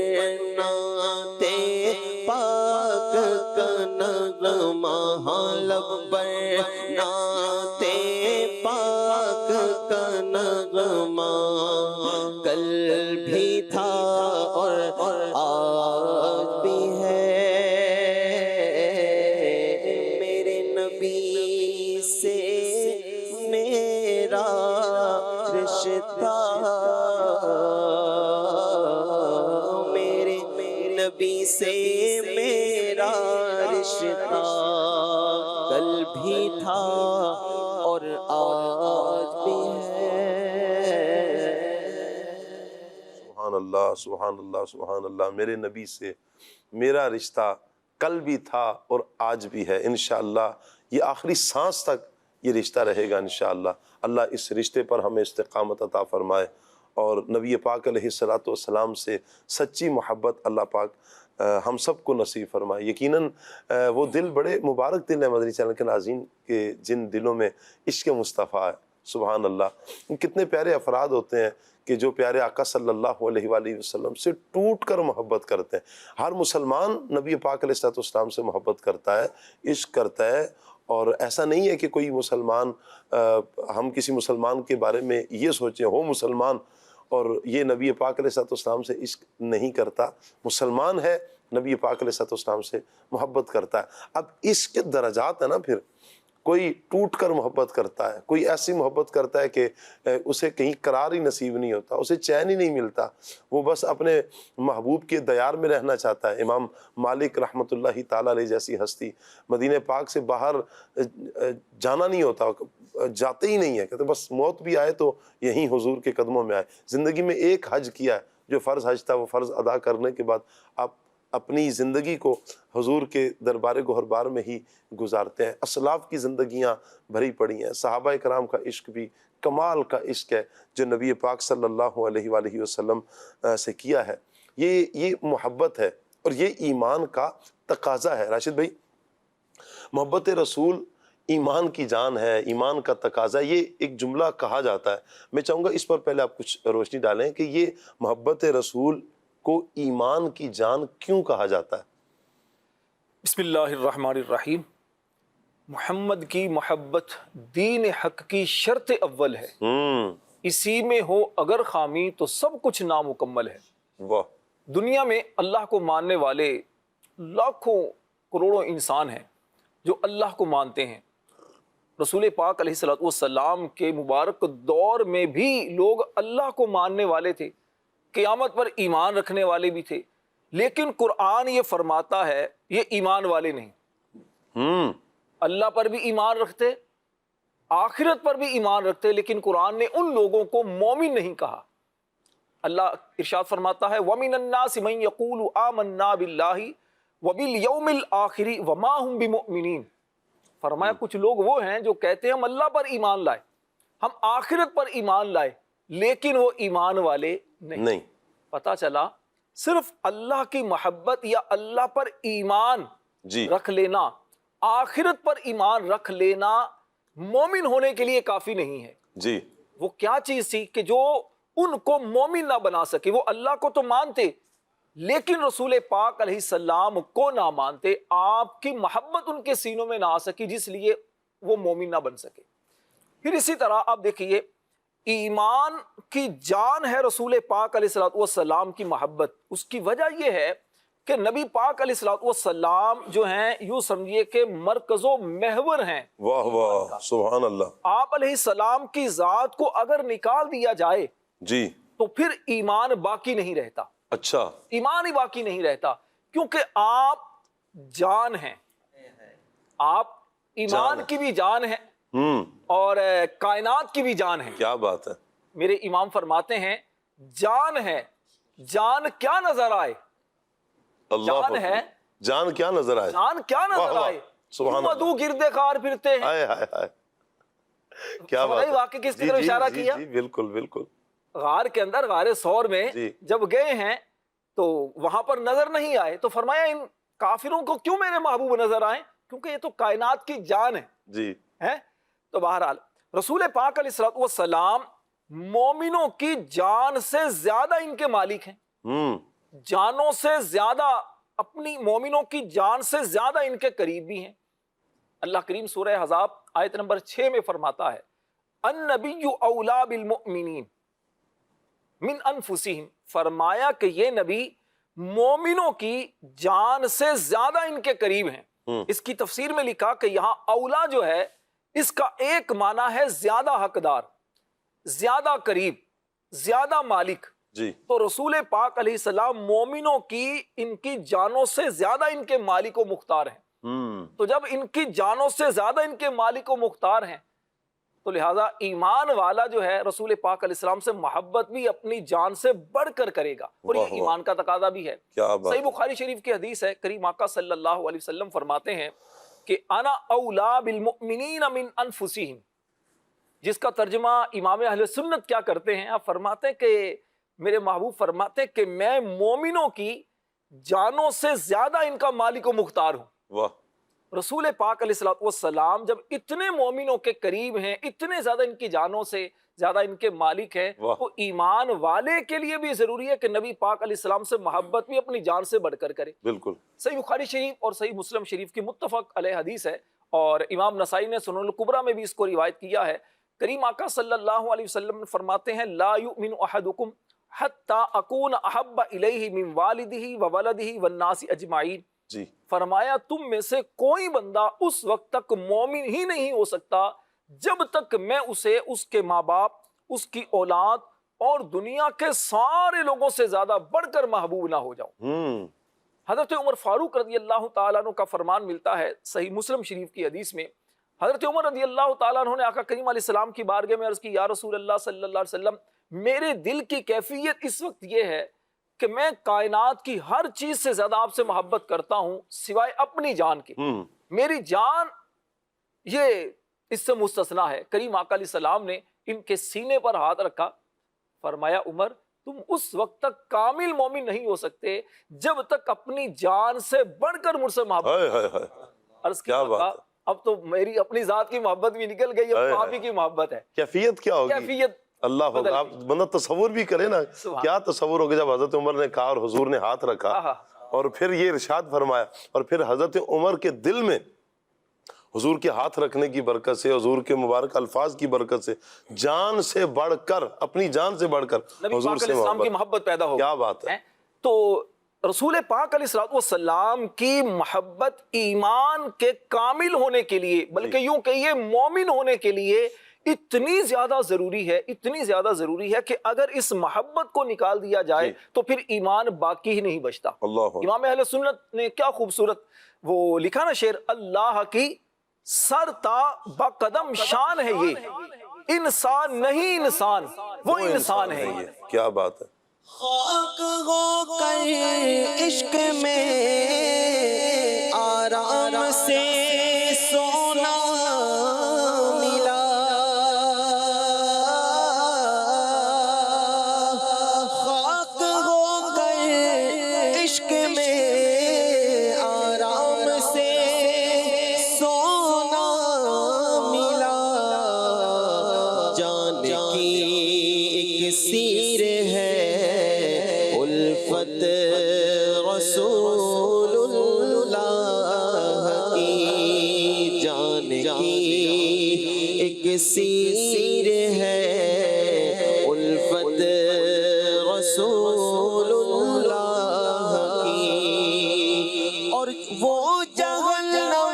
نعت پاک کا نغمہ، ہاں لب پر نعت پاک کا نغمہ کل بھی تھا اور آج بھی ہے، میرے نبی سے میرا رشتہ، میرے نبی سے میرا رشتہ کل بھی تھا اور آج بھی ہے۔ سبحان اللہ سبحان اللہ سبحان اللہ، میرے نبی سے میرا رشتہ کل بھی تھا اور آج بھی ہے، انشاءاللہ یہ آخری سانس تک یہ رشتہ رہے گا انشاءاللہ۔ اللہ اس رشتے پر ہمیں استقامت عطا فرمائے اور نبی پاک علیہ الصلوۃ والسلام سے سچی محبت اللہ پاک ہم سب کو نصیب فرمائے۔ یقیناً وہ دل بڑے مبارک دل ہیں مدنی چینل کے ناظرین کہ جن دلوں میں عشق مصطفیٰ ہے۔ سبحان اللہ، کتنے پیارے افراد ہوتے ہیں کہ جو پیارے آقا صلی اللہ علیہ وآلہ وسلم سے ٹوٹ کر محبت کرتے ہیں۔ ہر مسلمان نبی پاک علیہ الصلوۃ والسلام سے محبت کرتا ہے، عشق کرتا ہے، اور ایسا نہیں ہے کہ کوئی مسلمان ہم کسی مسلمان کے بارے میں یہ سوچیں ہو مسلمان اور یہ نبی پاک علیہ الصلوۃ والسلام سے عشق نہیں کرتا۔ مسلمان ہے، نبی پاک علیہ الصلوۃ والسلام سے محبت کرتا ہے۔ اب عشق کے درجات ہیں نا، پھر کوئی ٹوٹ کر محبت کرتا ہے، کوئی ایسی محبت کرتا ہے کہ اسے کہیں قرار ہی نصیب نہیں ہوتا، اسے چین ہی نہیں ملتا، وہ بس اپنے محبوب کے دیار میں رہنا چاہتا ہے۔ امام مالک رحمۃ اللہ تعالیٰ علیہ جیسی ہستی مدینہ پاک سے باہر جانا نہیں ہوتا، جاتے ہی نہیں ہے، کہتے بس موت بھی آئے تو یہیں حضور کے قدموں میں آئے۔ زندگی میں ایک حج کیا ہے، جو فرض حج تھا وہ فرض ادا کرنے کے بعد آپ اپنی زندگی کو حضور کے دربار گہربار میں ہی گزارتے ہیں۔ اسلاف کی زندگیاں بھری پڑی ہیں، صحابہ کرام کا عشق بھی کمال کا عشق ہے جو نبی پاک صلی اللہ علیہ وآلہ وسلم سے کیا ہے۔ یہ محبت ہے اور یہ ایمان کا تقاضا ہے۔ راشد بھائی، محبت رسول ایمان کی جان ہے، ایمان کا تقاضا، یہ ایک جملہ کہا جاتا ہے۔ میں چاہوں گا اس پر پہلے آپ کچھ روشنی ڈالیں کہ یہ محبت رسول کو ایمان کی جان کیوں کہا جاتا ہے؟ بسم اللہ الرحمن الرحیم۔ محمد کی محبت دین حق کی شرط اول ہے، اسی میں ہو اگر خامی تو سب کچھ نامکمل ہے۔ واہ! دنیا میں اللہ کو ماننے والے لاکھوں کروڑوں انسان ہیں جو اللہ کو مانتے ہیں۔ رسول پاک علیہ الصلوۃ والسلام کے مبارک دور میں بھی لوگ اللہ کو ماننے والے تھے، قیامت پر ایمان رکھنے والے بھی تھے، لیکن قرآن یہ فرماتا ہے یہ ایمان والے نہیں۔ اللہ پر بھی ایمان رکھتے، آخرت پر بھی ایمان رکھتے، لیکن قرآن نے ان لوگوں کو مومن نہیں کہا۔ اللہ ارشاد فرماتا ہے وَمِنَ النَّاسِ مَن يَقُولُ آمَنَّا بِاللَّهِ وَبِالْيَوْمِ الْآخِرِ وَمَا هُمْ بِمُؤْمِنِينَ۔ فرمایا کچھ لوگ وہ ہیں جو کہتے ہیں ہم اللہ پر ایمان لائے، ہم آخرت پر ایمان لائے، لیکن وہ ایمان والے نہیں۔ پتہ چلا صرف اللہ کی محبت یا اللہ پر ایمان رکھ لینا، آخرت پر ایمان رکھ لینا مومن ہونے کے لیے کافی نہیں ہے۔ جی، وہ کیا چیز تھی کہ جو ان کو مومن نہ بنا سکے؟ وہ اللہ کو تو مانتے لیکن رسول پاک علیہ السلام کو نہ مانتے، آپ کی محبت ان کے سینوں میں نہ آ سکی، جس لیے وہ مومن نہ بن سکے۔ پھر اسی طرح آپ دیکھیے ایمان کی جان ہے رسول پاک علیہ الصلوۃ والسلام کی محبت۔ اس کی وجہ یہ ہے کہ نبی پاک علیہ الصلوۃ والسلام جو ہیں یوں سمجھیے کہ مرکز و محور ہیں۔ واہ واہ، سبحان اللہ۔ آپ علیہ السلام کی ذات کو اگر نکال دیا جائے جی تو پھر ایمان باقی نہیں رہتا۔ اچھا، ایمان ہی باقی نہیں رہتا، کیونکہ آپ جان ہیں، آپ ایمان کی بھی جان ہیں اور کائنات کی بھی جان ہے۔ کیا بات ہے! میرے امام فرماتے ہیں جان ہے، جان کیا نظر آئے، جان ہے، جان کیا نظر آئے، جان کیا نظر آئے، سبحان مدعو گردے خار پھرتے ہیں۔ ہائے ہائے ہائے، کیا بات ہے! واقعی کس کی طرف اشارہ کیا؟ جی بالکل بالکل۔ غار کے اندر، غار ثور میں جب گئے ہیں تو وہاں پر نظر نہیں آئے، تو فرمایا ان کافروں کو کیوں میرے محبوب نظر آئے؟ کیونکہ یہ تو کائنات کی جان ہے۔ جی تو بہرحال رسول پاک علیہ الصلوۃ والسلام مومنوں کی جان سے زیادہ ان کے مالک ہیں، جانوں سے زیادہ، اپنی مومنوں کی جان سے زیادہ ان کے قریب بھی ہیں۔ اللہ کریم سورہ احزاب آیت نمبر 6 میں فرماتا ہے النبی اولا بالمؤمنین من انفسہم، فرمایا کہ یہ نبی مومنوں کی جان سے زیادہ ان کے قریب ہیں۔ اس کی تفسیر میں لکھا کہ یہاں اولا جو ہے اس کا ایک معنی ہے زیادہ حقدار، زیادہ قریب، زیادہ مالک۔ جی، تو رسول پاک علیہ السلام مومنوں کی ان کی جانوں سے زیادہ ان کے مالک و مختار ہیں۔ تو جب ان کی جانوں سے زیادہ ان کے مالک و مختار ہیں تو لہٰذا ایمان والا جو ہے رسول پاک علیہ السلام سے محبت بھی اپنی جان سے بڑھ کر کرے گا، اور یہ ایمان کا تقاضا بھی ہے۔ صحیح بخاری شریف کی حدیث ہے، کریم آقا صلی اللہ علیہ وسلم فرماتے ہیں کہ انا اولا بالمؤمنین من انفسہم، جس کا ترجمہ امام اہل سنت کیا کرتے ہیں؟ آپ فرماتے ہیں کہ میرے محبوب فرماتے ہیں کہ میں مومنوں کی جانوں سے زیادہ ان کا مالک و مختار ہوں. واہ. رسول پاک علیہ الصلوۃ والسلام جب اتنے مومنوں کے قریب ہیں، اتنے زیادہ ان کی جانوں سے زیادہ ان کے مالک ہیں، واہ. تو ایمان والے کے لیے بھی ضروری ہے کہ نبی پاک علیہ السلام سے محبت بھی اپنی جان سے بڑھ کر کرے. بالکل. صحیح بخاری شریف اور صحیح مسلم شریف کی متفق علیہ حدیث ہے، اور امام نسائی نے سنن الکبریٰ میں بھی اس کو روایت کیا ہے. کریم آقا صلی اللہ علیہ وسلم فرماتے ہیں لا یؤمن احدکم حتی اکون احب الیہ من والدہ وولدہ والناس اجمعین. جی. فرمایا تم میں سے کوئی بندہ اس وقت تک مومن ہی نہیں ہو سکتا جب تک میں اسے اس کے ماں باپ، اس کی اولاد اور دنیا کے سارے لوگوں سے زیادہ بڑھ کر محبوب نہ ہو جاؤں. حضرت عمر فاروق رضی اللہ تعالیٰ عنہ کا فرمان ملتا ہے صحیح مسلم شریف کی حدیث میں. حضرت عمر رضی اللہ تعالیٰ عنہ نے آقا کریم علیہ السلام کی بارگاہ میں عرض کی یا رسول اللہ صلی اللہ علیہ وسلم میرے دل کی کیفیت اس وقت یہ ہے کہ میں کائنات کی ہر چیز سے زیادہ آپ سے محبت کرتا ہوں سوائے اپنی جان کے. میری جان یہ اس سے مستثنا ہے. کریم آقا علیہ السلام نے ان کے سینے پر ہاتھ رکھا، فرمایا عمر تم اس وقت تک کامل مومن نہیں ہو سکتے جب تک اپنی جان سے بڑھ کر مجھ سے محبت. عرض کی اب تو میری اپنی ذات کی محبت بھی نکل گئی، اب آپ ہی کی محبت ہے. کیفیت کیا ہوگی؟ کیفیت اللہ ہوگا. آپ بندہ تصور بھی کرے نا، کیا تصور ہوگا جب حضرت عمر نے کہا اور حضور نے ہاتھ رکھا اور پھر یہ ارشاد فرمایا، اور پھر حضرت عمر کے دل میں حضور کے ہاتھ رکھنے کی برکت سے، حضور کے مبارک الفاظ کی برکت سے جان سے بڑھ کر، اپنی جان سے بڑھ کر حضور سے محبت پیدا ہو. کیا بات ہے. تو رسول پاک علیہ السلام کی محبت ایمان کے کامل ہونے کے لیے، بلکہ یوں کہیے مومن ہونے کے لیے اتنی زیادہ ضروری ہے، اتنی زیادہ ضروری ہے کہ اگر اس محبت کو نکال دیا جائے تو پھر ایمان باقی ہی نہیں بچتا. امام اہل سنت نے کیا خوبصورت وہ لکھا نا شعر، اللہ کی سر تا با قدم شان ہے یہ انسان نہیں انسان وہ انسان ہے یہ. کیا بات ہے. خاک ہو کر عشق میں آرام سے سونا ملا، خاک ہو کر عشق میں آرام سے سونا ملا، جان کی ایک سیر ہے الفت رسول اللہ کی، جان کی ایک سیر ہے الفت رسول اللہ کی، اور وہ جہنم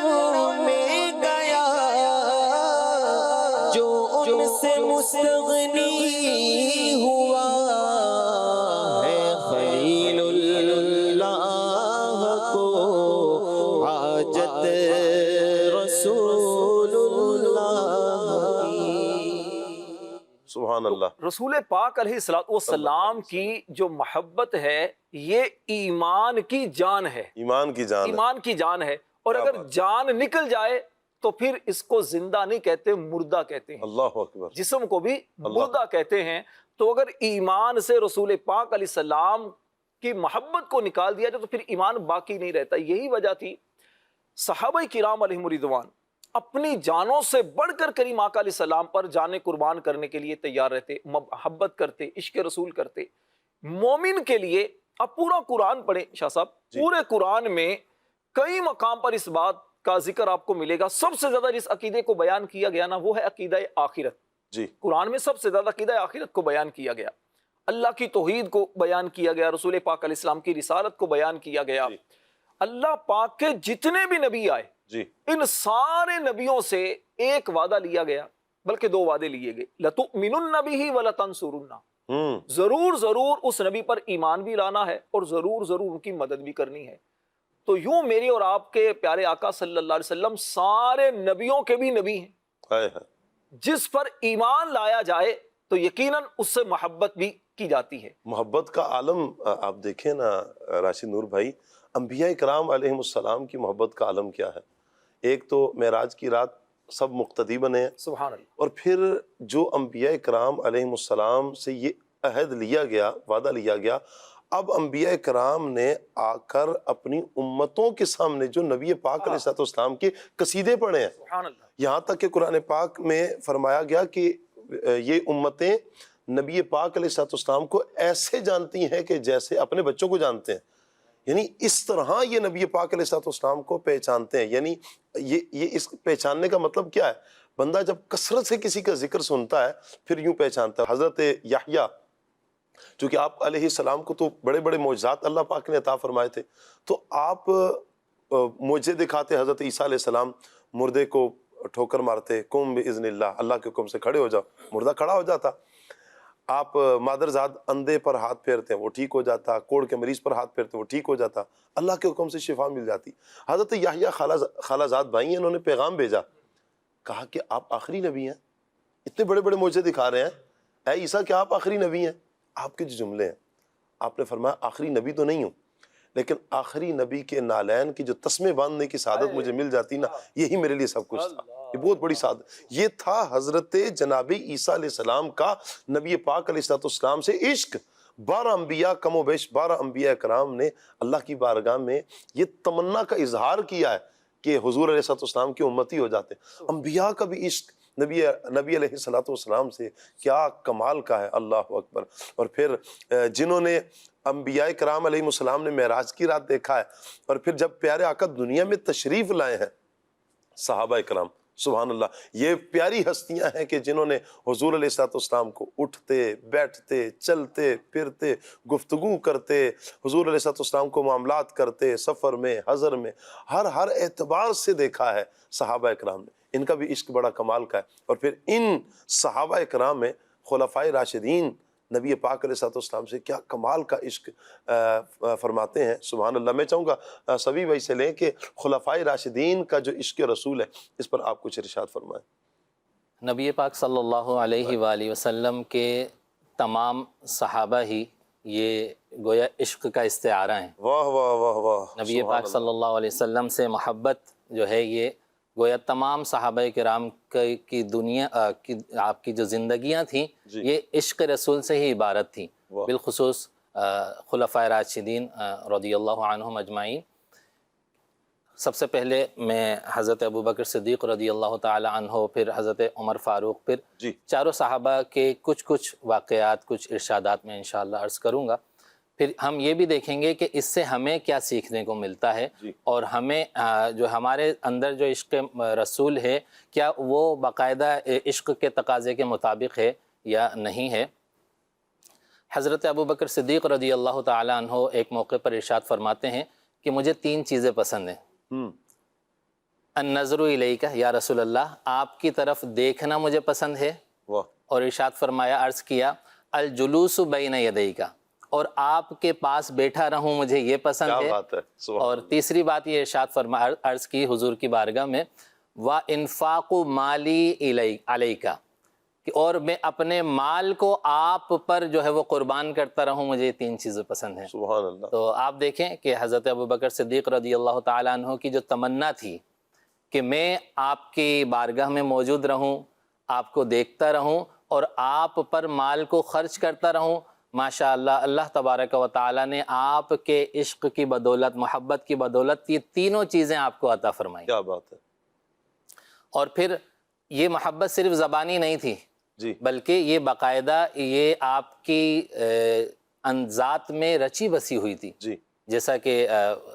میں گیا جو ان سے مستغنی ہوا ہے، خلیل اللہ کو حاجت رسول اللہ کی. سبحان اللہ. رسول پاک علیہ السلام کی جو محبت ہے یہ ایمان کی جان ہے. ایمان کی جان. ایمان کی جان ہے، اور اگر جان نکل جائے تو پھر اس کو زندہ نہیں کہتے، مردہ کہتے ہیں. اللہ اکبر. جسم کو بھی مردہ کہتے ہیں. تو اگر ایمان سے رسول پاک علیہ السلام کی محبت کو نکال دیا جائے تو پھر ایمان باقی نہیں رہتا. یہی وجہ تھی صحابہ کرام علیہم الرضوان اپنی جانوں سے بڑھ کر کریم آقا علیہ السلام پر جانیں قربان کرنے کے لیے تیار رہتے، محبت کرتے، عشق رسول کرتے. مومن کے لیے اب پورا قرآن پڑھیں شاہ صاحب، پورے قرآن میں کئی مقام پر اس بات کا ذکر آپ کو ملے گا. سب سے زیادہ جس عقیدے کو بیان کیا گیا نا وہ ہے عقیدہ آخرت. جی. قرآن میں سب سے زیادہ عقیدہ آخرت کو بیان کیا گیا، اللہ کی توحید کو بیان کیا گیا، رسول پاک علیہ السلام کی رسالت کو بیان کیا گیا. اللہ پاک کے جتنے بھی نبی آئے ان سارے نبیوں سے ایک وعدہ لیا گیا، بلکہ دو وعدے لیے گئے، لَتُؤْمِنُنَّ بِهِ وَلَتَنْصُرُنَّ. ضرور اس نبی پر ایمان بھی لانا ہے اور ضرور ان کی مدد بھی کرنی ہے. تو یوں میرے اور آپ کے پیارے آقا صلی اللہ علیہ وسلم سارے نبیوں کے بھی نبی ہیں. جس پر ایمان لایا جائے تو یقیناً اس سے محبت بھی کی جاتی ہے. محبت کا عالم آپ دیکھیں نا راشد نور بھائی، انبیاء کرام علیہم السلام کی محبت کا عالم کیا ہے. ایک تو معراج کی رات سب مقتدی بنے ہیں. سبحان اللہ. اور پھر جو انبیاء کرام علیہم السلام سے یہ عہد لیا گیا، وعدہ لیا گیا، اب انبیاء کرام نے آ کر اپنی امتوں کے سامنے جو نبی پاک علیہ السلام کے قصیدے پڑھے ہیں. سبحان اللہ. یہاں تک کہ قرآن پاک میں فرمایا گیا کہ یہ امتیں نبی پاک علیہ السلام کو ایسے جانتی ہیں کہ جیسے اپنے بچوں کو جانتے ہیں. یعنی اس طرح یہ نبی پاک علیہ السلام کو پہچانتے ہیں. یعنی یہ اس پہچاننے کا مطلب کیا ہے؟ بندہ جب کثرت سے کسی کا ذکر سنتا ہے پھر یوں پہچانتا ہے. حضرت یحییٰ، چونکہ آپ علیہ السلام کو تو بڑے بڑے معجزات اللہ پاک نے عطا فرمائے تھے، تو آپ معجزے دکھاتے. حضرت عیسیٰ علیہ السلام مردے کو ٹھوکر مارتے، قم باذن اللہ، اللہ کے حکم سے کھڑے ہو جاؤ، مردہ کھڑا ہو جاتا. آپ مادرزاد اندھے پر ہاتھ پھیرتے ہیں وہ ٹھیک ہو جاتا، کوڑ کے مریض پر ہاتھ پھیرتے ہیں وہ ٹھیک ہو جاتا، اللہ کے حکم سے شفا مل جاتی. حضرت یحییٰ خالہ زاد بھائی ہیں، انہوں نے پیغام بھیجا، کہا کہ آپ آخری نبی ہیں، اتنے بڑے بڑے معجزے دکھا رہے ہیں، اے عیسیٰ کیا آپ آخری نبی ہیں؟ آپ کے جو جملے ہیں، آپ نے فرمایا آخری نبی تو نہیں ہوں، لیکن آخری نبی کے نالین کی جو تسمے باندھنے کی سعادت مجھے مل جاتی نا، یہی میرے لیے سب کچھ تھا. یہ بہت بڑی سعادت. یہ تھا حضرت جناب عیسیٰ علیہ السلام کا نبی پاک علیہ السلام سے عشق. 12 انبیاء، کم و بیش 12 انبیاء کرام نے اللہ کی بارگاہ میں یہ تمنا کا اظہار کیا ہے کہ حضور علیہ السلام کی امتی ہو جاتے. انبیاء کا بھی عشق نبی علیہ السلام سے کیا کمال کا ہے. اللہ اکبر. اور پھر جنہوں نے انبیاء کرام علیہ السلام نے معراج کی رات دیکھا ہے، اور پھر جب پیارے آقا دنیا میں تشریف لائے ہیں، صحابہ کرام، سبحان اللہ، یہ پیاری ہستیاں ہیں کہ جنہوں نے حضور علیہ السلام کو اٹھتے بیٹھتے چلتے پھرتے گفتگو کرتے، حضور علیہ السلام کو معاملات کرتے، سفر میں حضر میں ہر اعتبار سے دیکھا ہے صحابہ کرام نے. ان کا بھی عشق بڑا کمال کا ہے. اور پھر ان صحابہ کرام میں خلفائے راشدین نبی پاک علیہ السلام سے کیا کمال کا عشق فرماتے ہیں. سبحان اللہ. میں چاہوں گا سبھی بھائی سے لیں کہ خلفائے راشدین کا جو عشق رسول ہے اس پر آپ کچھ ارشاد فرمائیں. نبی پاک صلی اللہ علیہ وآلہ وسلم کے تمام صحابہ ہی یہ گویا عشق کا استعارہ ہیں. واہ واہ واہ واہ. نبی پاک صلی اللہ علیہ وسلم سے محبت جو ہے یہ گویا تمام صحابہ کرام کی دنیا کی آپ کی جو زندگیاں تھیں یہ عشق رسول سے ہی عبارت تھیں. بالخصوص خلفائے راشدین رضی اللہ عنہم اجمعین. سب سے پہلے میں حضرت ابوبکر صدیق رضی اللہ تعالی عنہ، پھر حضرت عمر فاروق، پھر چاروں صحابہ کے کچھ واقعات، کچھ ارشادات میں انشاءاللہ عرض کروں گا. پھر ہم یہ بھی دیکھیں گے کہ اس سے ہمیں کیا سیکھنے کو ملتا ہے، اور ہمیں جو ہمارے اندر جو عشق رسول ہے کیا وہ باقاعدہ عشق کے تقاضے کے مطابق ہے یا نہیں ہے. حضرت ابوبکر صدیق رضی اللہ تعالی عنہ ایک موقع پر ارشاد فرماتے ہیں کہ مجھے 3 چیزیں پسند ہیں. النظر الیک، یا رسول اللہ آپ کی طرف دیکھنا مجھے پسند ہے. اور ارشاد فرمایا، عرض کیا، الجلوس بین یدیک، اور آپ کے پاس بیٹھا رہوں مجھے یہ پسند ہے. اور تیسری بات یہ ارشاد فرمایا، عرض کی حضور کی بارگاہ میں، وَإِنفَاقُ مَالِي عَلَيْكَ، اور میں اپنے مال کو آپ پر جو ہے وہ قربان کرتا رہوں، مجھے یہ 3 چیزیں پسند ہیں. سبحان اللہ. تو آپ دیکھیں کہ حضرت ابوبکر صدیق رضی اللہ تعالیٰ عنہ کی جو تمنا تھی کہ میں آپ کی بارگاہ میں موجود رہوں، آپ کو دیکھتا رہوں اور آپ پر مال کو خرچ کرتا رہوں، ماشاءاللہ اللہ تبارک و تعالیٰ نے آپ کے عشق کی بدولت، محبت کی بدولت یہ تینوں چیزیں آپ کو عطا فرمائی. کیا بات ہے. اور پھر یہ محبت صرف زبانی نہیں تھی، بلکہ یہ باقاعدہ یہ آپ کی ذات میں رچی بسی ہوئی تھی. جیسا کہ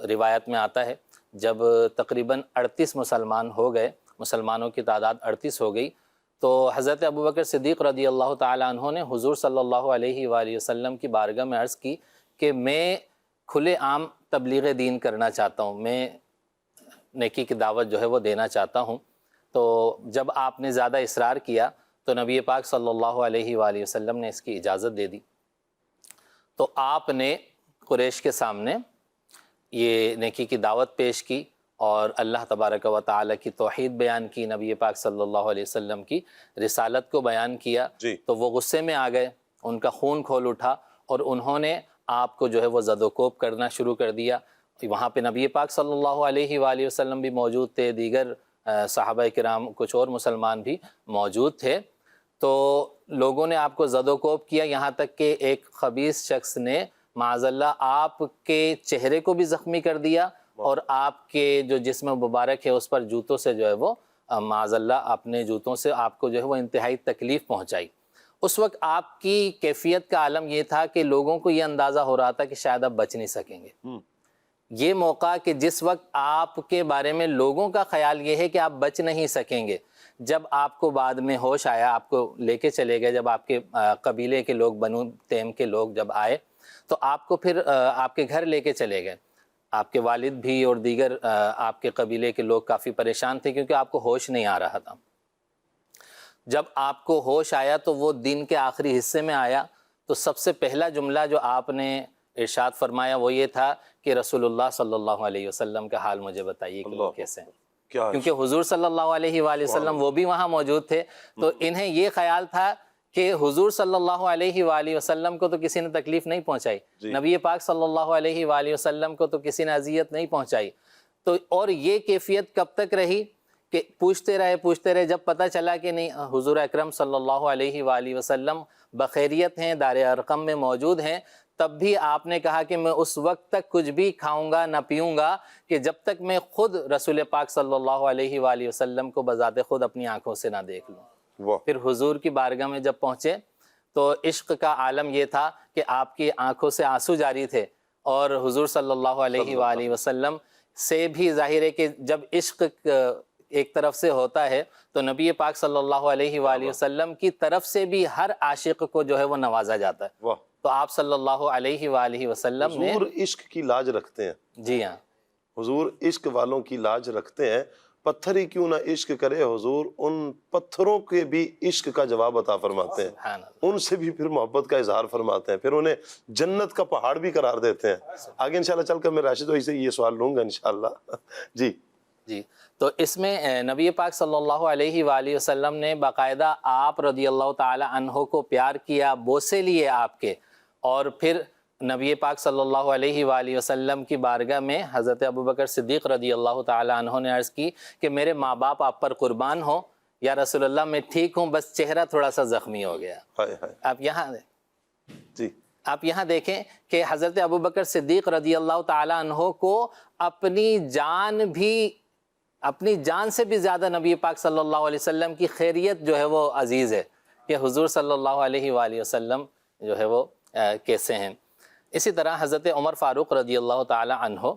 روایت میں آتا ہے جب تقریباً 38 مسلمان ہو گئے، مسلمانوں کی تعداد 38 ہو گئی، تو حضرت ابوبکر صدیق رضی اللہ تعالیٰ عنہ نے حضور صلی اللہ علیہ وآلہ وسلم کی بارگاہ میں عرض کی کہ میں کھلے عام تبلیغ دین کرنا چاہتا ہوں، میں نیکی کی دعوت جو ہے وہ دینا چاہتا ہوں. تو جب آپ نے زیادہ اصرار کیا تو نبی پاک صلی اللہ علیہ وآلہ وسلم نے اس کی اجازت دے دی. تو آپ نے قریش کے سامنے یہ نیکی کی دعوت پیش کی اور اللہ تبارک و تعالیٰ کی توحید بیان کی، نبی پاک صلی اللہ علیہ وسلم کی رسالت کو بیان کیا. تو وہ غصے میں آ گئے، ان کا خون کھول اٹھا اور انہوں نے آپ کو جو ہے وہ زد و کوب کرنا شروع کر دیا. وہاں پہ نبی پاک صلی اللہ علیہ وآلہ وسلم بھی موجود تھے، دیگر صحابہ کرام کچھ اور مسلمان بھی موجود تھے، تو لوگوں نے آپ کو زد و کوب کیا، یہاں تک کہ ایک خبیث شخص نے معاذ اللہ آپ کے چہرے کو بھی زخمی کر دیا اور آپ کے جو جسم مبارک ہے اس پر جوتوں سے جو ہے وہ معاذ اللہ اپنے جوتوں سے آپ کو جو ہے وہ انتہائی تکلیف پہنچائی۔ اس وقت آپ کی کیفیت کا عالم یہ تھا کہ لوگوں کو یہ اندازہ ہو رہا تھا کہ شاید آپ بچ نہیں سکیں گے۔ یہ موقع کہ جس وقت آپ کے بارے میں لوگوں کا خیال یہ ہے کہ آپ بچ نہیں سکیں گے، جب آپ کو بعد میں ہوش آیا، آپ کو لے کے چلے گئے، جب آپ کے قبیلے کے لوگ، بنو تیم کے لوگ جب آئے تو آپ کو پھر آپ کے گھر لے کے چلے گئے۔ آپ کے والد بھی اور دیگر آپ کے قبیلے کے لوگ کافی پریشان تھے کیونکہ آپ کو ہوش نہیں آ رہا تھا۔ جب آپ کو ہوش آیا تو وہ دن کے آخری حصے میں آیا، تو سب سے پہلا جملہ جو آپ نے ارشاد فرمایا وہ یہ تھا کہ رسول اللہ صلی اللہ علیہ وسلم کا حال مجھے بتائیے کہ وہ کیسے ہیں، کیونکہ حضور صلی اللہ علیہ وآلہ وسلم وہ بھی وہاں موجود تھے، تو انہیں یہ خیال تھا کہ حضور صلی اللہ علیہ وآلہ وسلم کو تو کسی نے تکلیف نہیں پہنچائی، نبی پاک صلی اللہ علیہ وآلہ وسلم کو تو کسی نے اذیت نہیں پہنچائی، تو اور یہ کیفیت کب تک رہی کہ پوچھتے رہے، جب پتہ چلا کہ نہیں حضور اکرم صلی اللہ علیہ وآلہ وسلم بخیریت ہیں، دار ارقم میں موجود ہیں، تب بھی آپ نے کہا کہ میں اس وقت تک کچھ بھی کھاؤں گا نہ پیوں گا کہ جب تک میں خود رسول پاک صلی اللہ علیہ وآلہ وسلم کو بذات خود اپنی آنکھوں سے نہ دیکھ لوں۔ پھر حضور کی بارگاہ میں جب پہنچے تو عشق کا عالم یہ تھا کہ آپ کی آنکھوں سے آنسو جاری تھے، اور حضور صلی اللہ علیہ وآلہ وسلم سے بھی ظاہر ہے کہ جب عشق ایک طرف سے ہوتا ہے تو نبی پاک صلی اللہ علیہ وآلہ وسلم کی طرف سے بھی ہر عاشق کو جو ہے وہ نوازا جاتا ہے، تو آپ صلی اللہ علیہ وآلہ وسلم نے حضور عشق کی لاج رکھتے ہیں۔ جی ہاں، حضور عشق والوں کی لاج رکھتے ہیں، پتھر ہی کیوں نہ عشق کرے حضور ان پتھروں کے بھی عشق کا جواب عطا فرماتے ہیں، سبحان اللہ۔ ان سے بھی پھر محبت کا اظہار فرماتے ہیں، پھر انہیں جنت کا پہاڑ بھی قرار دیتے ہیں۔ آگے انشاءاللہ چل کر میں راشد بھائی سے یہ سوال لوں گا انشاءاللہ۔ جی تو اس میں نبی پاک صلی اللہ علیہ وآلہ وسلم نے باقاعدہ آپ رضی اللہ تعالی عنہ کو پیار کیا، بوسے لیے آپ کے، اور پھر نبی پاک صلی اللہ علیہ وآلہ وسلم کی بارگاہ میں حضرت ابوبکر صدیق رضی اللہ تعالی عنہ نے عرض کی کہ میرے ماں باپ آپ پر قربان ہوں یا رسول اللہ، میں ٹھیک ہوں، بس چہرہ تھوڑا سا زخمی ہو گیا۔ آپ یہاں دیکھیں کہ حضرت ابوبکر صدیق رضی اللہ تعالی عنہ کو اپنی جان سے بھی زیادہ نبی پاک صلی اللہ علیہ وسلم کی خیریت جو ہے وہ عزیز ہے کہ حضور صلی اللہ علیہ وآلہ وسلم جو ہے وہ کیسے ہیں۔ اسی طرح حضرت عمر فاروق رضی اللہ تعالی عنہ،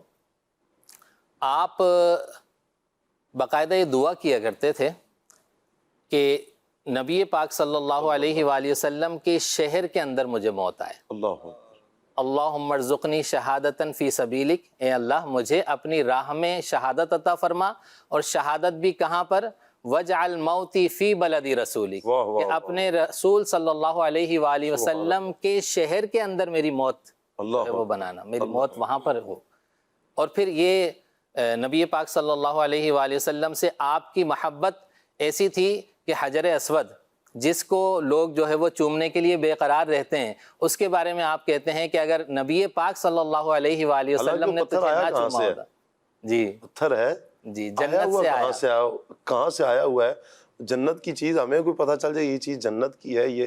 آپ باقاعدہ یہ دعا کیا کرتے تھے کہ نبی پاک صلی اللہ علیہ وآلہ وسلم کے شہر کے اندر مجھے موت آئے، اللہم ارزقنی شہادتاً فی سبیلک، اے اللہ مجھے اپنی راہ میں شہادت عطا فرما، اور شہادت بھی کہاں پر؟ وجعل موتی فی بلدی رسولک، کہ اپنے رسول صلی اللہ علیہ وآلہ وسلم کے شہر کے اندر میری موت وہ بنانا، میری موت وہاں پر ہو۔ اور پھر یہ نبی پاک صلی اللہ علیہ وآلہ وسلم سے آپ کی محبت ایسی تھی کہ حجر اسود جس کو لوگ جو ہے وہ چومنے کے لیے بے قرار رہتے ہیں، اس کے بارے میں آپ کہتے ہیں کہ اگر نبی پاک صلی اللہ علیہ وآلہ وسلم نے تجھے نہ چوما ہوتا، جی پتھر ہے، جی جنت سے آیا، کہاں سے آیا ہوا ہے؟ جنت کی چیز ہمیں کوئی پتہ چل جائے یہ چیز جنت کی ہے، یہ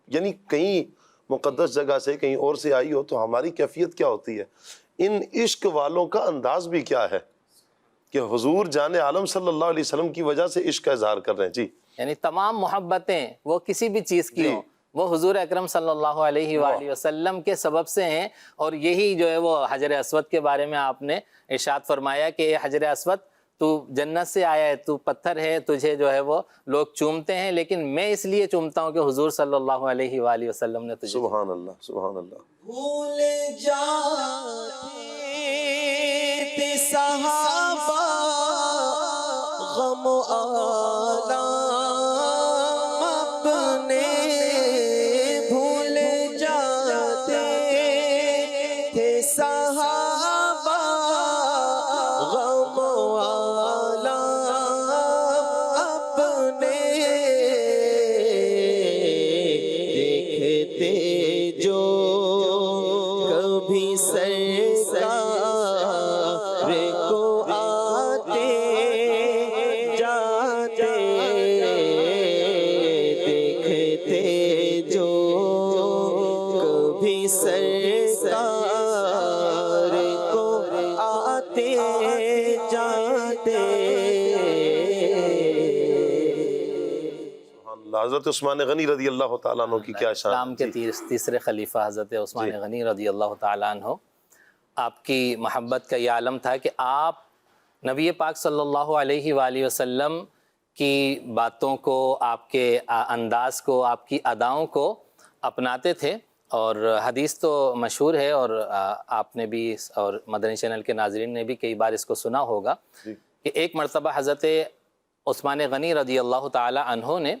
یعنی کہیں مقدس جگہ سے کہیں اور سے آئی ہو تو ہماری کیفیت کیا ہوتی ہے؟ ان عشق والوں کا انداز بھی کیا ہے کہ حضور جان عالم صلی اللہ علیہ وسلم کی وجہ سے عشق کا اظہار کر رہے ہیں۔ جی یعنی تمام محبتیں وہ کسی بھی چیز کی ہوں، وہ حضور اکرم صلی اللہ علیہ وآلہ وسلم کے سبب سے ہیں، اور یہی جو ہے وہ حجر اسود کے بارے میں آپ نے ارشاد فرمایا کہ اے حجر اسود، تو جنت سے آیا ہے، تو پتھر ہے، تجھے جو ہے وہ لوگ چومتے ہیں، لیکن میں اس لیے چومتا ہوں کہ حضور صلی اللہ علیہ وآلہ وسلم نے تجھے۔ سبحان اللہ، سبحان اللہ۔ بھول جاتے تھے صحابہ غم و آلام اپنے، بھول جاتے تھے صحابہ غم و آلام اپنے، دیکھتے جو کبھی سرکار کو آتے جا حضرت عثمان غنی رضی اللہ تعالیٰ عنہ کی کیا شان؟ اسلام کے تیسرے خلیفہ حضرت عثمان غنی رضی اللہ تعالیٰ عنہ، آپ کی محبت کا یہ عالم تھا کہ آپ نبی پاک صلی اللہ علیہ وآلہ وسلم کی باتوں کو، آپ کے انداز کو، آپ کی اداؤں کو اپناتے تھے. اور حدیث تو مشہور ہے، اور آپ نے بھی اور مدنی چینل کے ناظرین نے بھی کئی بار اس کو سنا ہوگا کہ ایک مرتبہ حضرت عثمان غنی رضی اللہ تعالی عنہ نے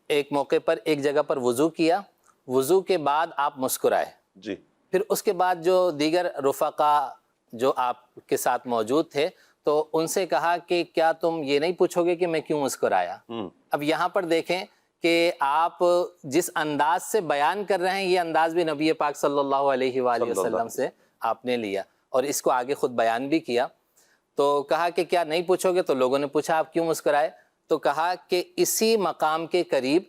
ایک موقع پر ایک جگہ پر وضو کیا. وضو کے بعد آپ مسکرائے. جی. پھر اس کے بعد جو دیگر رفقا جو آپ کے ساتھ موجود تھے تو ان سے کہا کہ کیا تم یہ نہیں پوچھو گے کہ میں کیوں مسکرایا؟ اب یہاں پر دیکھیں کہ آپ جس انداز سے بیان کر رہے ہیں یہ انداز بھی نبی پاک صلی اللہ علیہ وآلہ وسلم سے آپ نے لیا اور اس کو آگے خود بیان بھی کیا. تو کہا کہ کیا نہیں پوچھو گے؟ تو لوگوں نے پوچھا آپ کیوں مسکرائے؟ تو کہا کہ اسی مقام کے قریب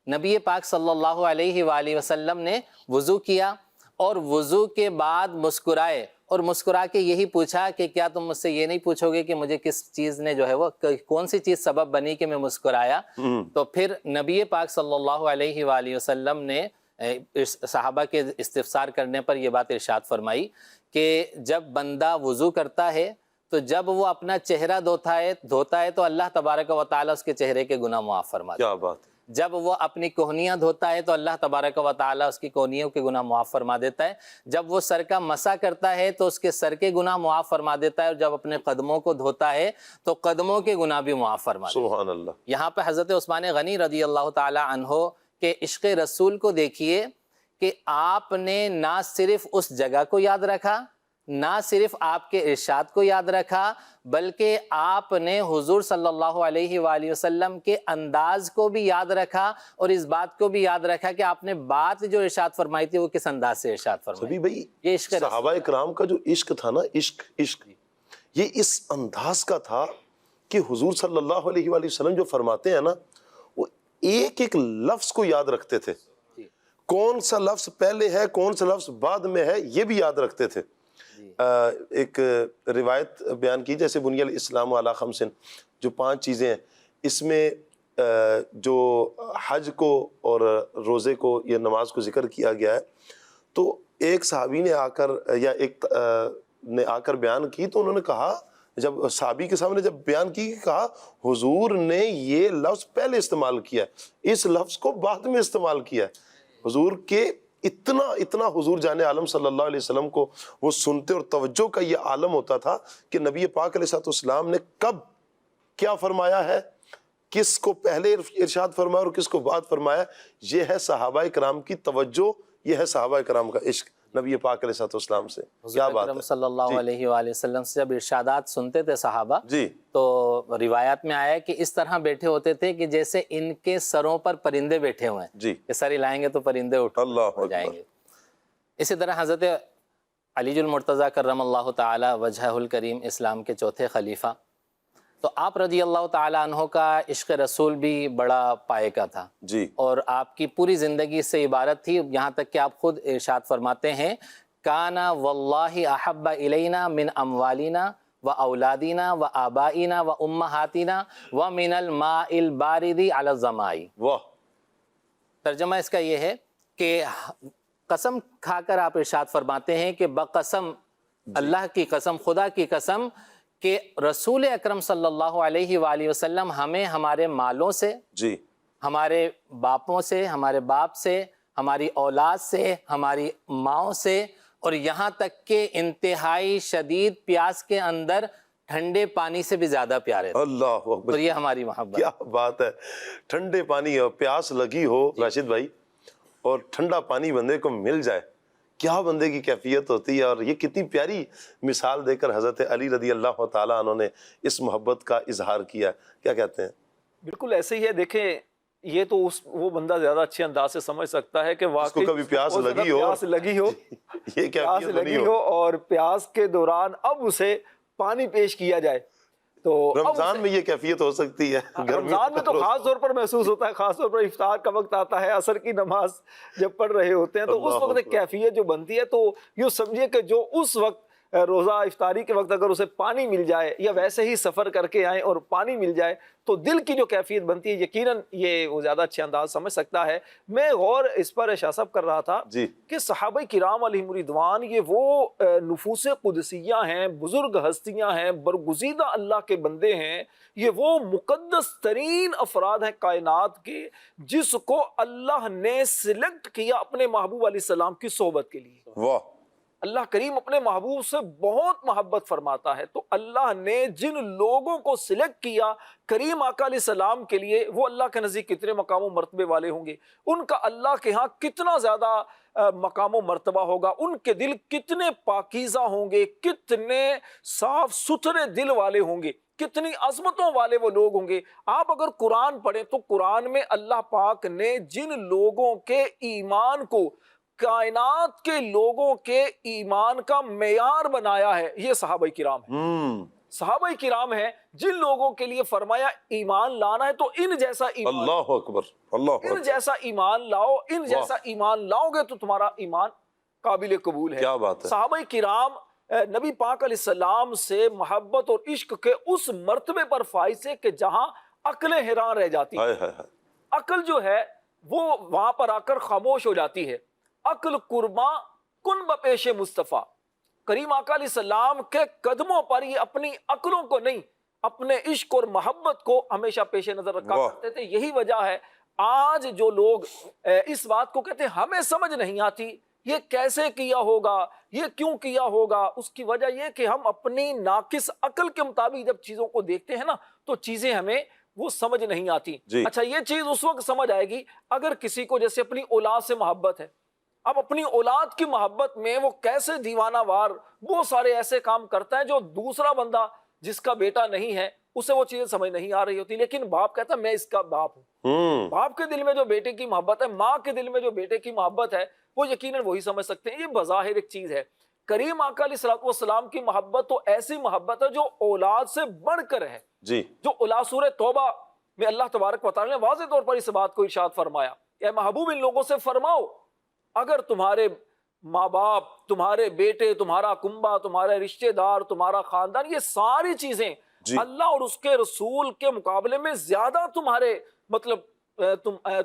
نبی پاک صلی اللہ علیہ وآلہ وسلم نے وضو کیا اور وضو کے بعد مسکرائے اور مسکرا کے یہی پوچھا کہ کیا تم مجھ سے یہ نہیں پوچھو گے کہ مجھے کس چیز نے جو ہے وہ کون سی چیز سبب بنی کہ میں مسکرایا؟ تو پھر نبی پاک صلی اللہ علیہ وآلہ وسلم نے صحابہ کے استفسار کرنے پر یہ بات ارشاد فرمائی کہ جب بندہ وضو کرتا ہے تو جب وہ اپنا چہرہ دھوتا ہے تو اللہ تبارک و تعالیٰ اس کے چہرے کے گناہ معاف فرماتا ہے. کیا بات! جب وہ اپنی کوہنیاں دھوتا ہے تو اللہ تبارک و تعالیٰ اس کی کوہنیوں کے گناہ معاف فرما دیتا ہے. جب وہ سر کا مسح کرتا ہے تو اس کے سر کے گناہ معاف فرما دیتا ہے، اور جب اپنے قدموں کو دھوتا ہے تو قدموں کے گناہ بھی معاف فرما دیتا ہے. سبحان اللہ. یہاں پہ حضرت عثمان غنی رضی اللہ تعالی عنہ کے عشق رسول کو دیکھیے کہ آپ نے نہ صرف اس جگہ کو یاد رکھا، نہ صرف آپ کے ارشاد کو یاد رکھا، بلکہ آپ نے حضور صلی اللہ علیہ وآلہ وسلم کے انداز کو بھی یاد رکھا اور اس بات کو بھی یاد رکھا کہ آپ نے بات جو ارشاد فرمائی تھی وہ کس انداز سے ارشاد فرمائی. سبھی بھائی یہ عشق صحابہ اکرام کا جو عشق تھا نا، عشق یہ اس انداز کا تھا کہ حضور صلی اللہ علیہ وآلہ وسلم جو فرماتے ہیں نا، وہ ایک ایک لفظ کو یاد رکھتے تھے. کون سا لفظ پہلے ہے، کون سا لفظ بعد میں ہے، یہ بھی یاد رکھتے تھے. ایک روایت بیان کی جیسے بنی الاسلام علی خمسن، جو 5 چیزیں ہیں، اس میں جو حج کو اور روزے کو یا نماز کو ذکر کیا گیا ہے. تو ایک صحابی نے آ کر یا ایک نے آ کر بیان کی تو انہوں نے کہا، جب صحابی کے سامنے جب بیان کی، کہا حضور نے یہ لفظ پہلے استعمال کیا ہے، اس لفظ کو بعد میں استعمال کیا ہے. حضور کے اتنا حضور جان عالم صلی اللہ علیہ وسلم کو وہ سنتے اور توجہ کا یہ عالم ہوتا تھا کہ نبی پاک علیہ السلام نے کب کیا فرمایا ہے، کس کو پہلے ارشاد فرمایا اور کس کو بعد فرمایا. یہ ہے صحابہ کرام کی توجہ، یہ ہے صحابہ کرام کا عشق نبی پاک علیہ السلام سے. کیا بات ہے. صلی اللہ علیہ وآلہ وسلم سے جب ارشادات سنتے تھے صحابہ جی تو روایات میں آیا کہ اس طرح بیٹھے ہوتے تھے کہ جیسے ان کے سروں پر پرندے بیٹھے ہوئے ہیں. جی. کہ سر ہلائیں گے تو پرندے اٹھ جائیں گے. اسی طرح حضرت علی المرتضیٰ کرم اللہ تعالی وجہہ الکریم، اسلام کے 4تھے خلیفہ، تو آپ رضی اللہ تعالیٰ عنہ کا عشق رسول بھی بڑا پائے کا تھا. جی. اور آپ کی پوری زندگی سے عبارت تھی، یہاں تک کہ آپ خود ارشاد فرماتے ہیں کانا واللہ احب الینا من اموالنا و اولادنا و آبائنا و امہاتنا و من الماء البارد علی الظمائی. واہ. ترجمہ اس کا یہ ہے کہ قسم کھا کر آپ ارشاد فرماتے ہیں کہ بقسم اللہ کی قسم، خدا کی قسم، کہ رسول اکرم صلی اللہ علیہ وآلہ وسلم ہمیں ہمارے مالوں سے، جی، ہمارے باپوں سے، ہمارے باپ سے، ہماری اولاد سے، ہماری ماؤں سے، اور یہاں تک کہ انتہائی شدید پیاس کے اندر ٹھنڈے پانی سے بھی زیادہ پیارے تھے. اللہ اکبر. اور یہ ہماری محبت. کیا بات ہے. ٹھنڈے پانی ہو، پیاس لگی ہو راشد بھائی، اور ٹھنڈا پانی بندے کو مل جائے، کیا بندے کی کیفیت ہوتی ہے. اور یہ کتنی پیاری مثال دے کر حضرت علی رضی اللہ تعالیٰ عنہ نے اس محبت کا اظہار کیا. کیا کہتے ہیں؟ بالکل ایسے ہی ہے. دیکھیں یہ تو وہ بندہ زیادہ اچھے انداز سے سمجھ سکتا ہے کہ واقعی کبھی پیاس لگی ہو، یہ پیاس لگی ہو اور پیاس کے دوران اب اسے پانی پیش کیا جائے. تو رمضان میں یہ کیفیت ہو سکتی ہے. رمضان میں تو خاص طور پر محسوس ہوتا ہے، خاص طور پر افطار کا وقت آتا ہے، عصر کی نماز جب پڑھ رہے ہوتے ہیں تو اس وقت ایک کیفیت جو بنتی ہے، تو یوں سمجھیے کہ جو اس وقت روزہ افطاری کے وقت اگر اسے پانی مل جائے یا ویسے ہی سفر کر کے آئیں اور پانی مل جائے تو دل کی جو کیفیت بنتی ہے یقیناً یہ وہ زیادہ اچھے انداز سمجھ سکتا ہے۔ میں غور اس پر شاہ صاحب کر رہا تھا کہ صحابہ کرام علیہم رضوان یہ وہ نفوس قدسیہ ہیں، بزرگ ہستیاں ہیں، برگزیدہ اللہ کے بندے ہیں، یہ وہ مقدس ترین افراد ہیں کائنات کے جس کو اللہ نے سلیکٹ کیا اپنے محبوب علیہ السلام کی صحبت کے لیے۔ واہ، اللہ کریم اپنے محبوب سے بہت محبت فرماتا ہے، تو اللہ نے جن لوگوں کو سلیکٹ کیا کریم آقا علیہ السلام کے لیے، وہ اللہ کے نزدیک کتنے مقام و مرتبے والے ہوں گے، ان کا اللہ کے ہاں کتنا زیادہ مقام و مرتبہ ہوگا، ان کے دل کتنے پاکیزہ ہوں گے، کتنے صاف ستھرے دل والے ہوں گے، کتنی عظمتوں والے وہ لوگ ہوں گے۔ آپ اگر قرآن پڑھیں تو قرآن میں اللہ پاک نے جن لوگوں کے ایمان کو کائنات کے لوگوں کے ایمان کا معیار بنایا ہے، یہ صحابہ کرام ہیں۔ صحابہ کرام ہیں جن لوگوں کے لیے فرمایا ایمان لانا ہے تو ان جیسا ایمان، اللہ اکبر، اللہ ان اکبر، جیسا ایمان لاؤ، ان جیسا ایمان لاؤ گے تو تمہارا ایمان قابل قبول ہے۔ کیا بات ہے۔ صحابہ کرام نبی پاک علیہ السلام سے محبت اور عشق کے اس مرتبے پر فائز سے کہ جہاں عقلیں حیران رہ جاتی ہیں۔ عقل جو ہے وہ وہاں پر آ کر خاموش ہو جاتی ہے۔ عقل قرباں کن بپیش مصطفیٰ، کریم آقا علیہ السلام کے قدموں پر یہ اپنی عقلوں کو نہیں، اپنے عشق اور محبت کو ہمیشہ پیش نظر رکھا کرتے تھے۔ یہی وجہ ہے آج جو لوگ اس بات کو کہتے ہیں ہمیں سمجھ نہیں آتی، یہ کیسے کیا ہوگا، یہ کیوں کیا ہوگا، اس کی وجہ یہ کہ ہم اپنی ناقص عقل کے مطابق جب چیزوں کو دیکھتے ہیں نا تو چیزیں ہمیں وہ سمجھ نہیں آتی۔ اچھا، یہ چیز اس وقت سمجھ آئے گی اگر کسی کو جیسے اپنی اولاد سے محبت ہے، اب اپنی اولاد کی محبت میں وہ کیسے دیوانہ وار وہ سارے ایسے کام کرتا ہے جو دوسرا بندہ جس کا بیٹا نہیں ہے اسے وہ چیزیں سمجھ نہیں آ رہی ہوتی، لیکن باپ کہتا ہے میں اس کا باپ ہوں۔ باپ کے دل میں جو بیٹے کی محبت ہے، ماں کے دل میں جو بیٹے کی محبت ہے، وہ یقیناً وہی سمجھ سکتے ہیں۔ یہ بظاہر ایک چیز ہے۔ کریم آقا علیہ السلام کی محبت تو ایسی محبت ہے جو اولاد سے بڑھ کر ہے، جو اولاد سورہ توبہ میں اللہ تبارک و تعالی نے واضح طور پر اس بات کو ارشاد فرمایا، اے محبوب ان لوگوں سے فرماؤ اگر تمہارے ماں باپ، تمہارے بیٹے، تمہارا کنبہ، تمہارے رشتہ دار، تمہارا خاندان، یہ ساری چیزیں اللہ اور اس کے رسول کے مقابلے میں زیادہ تمہارے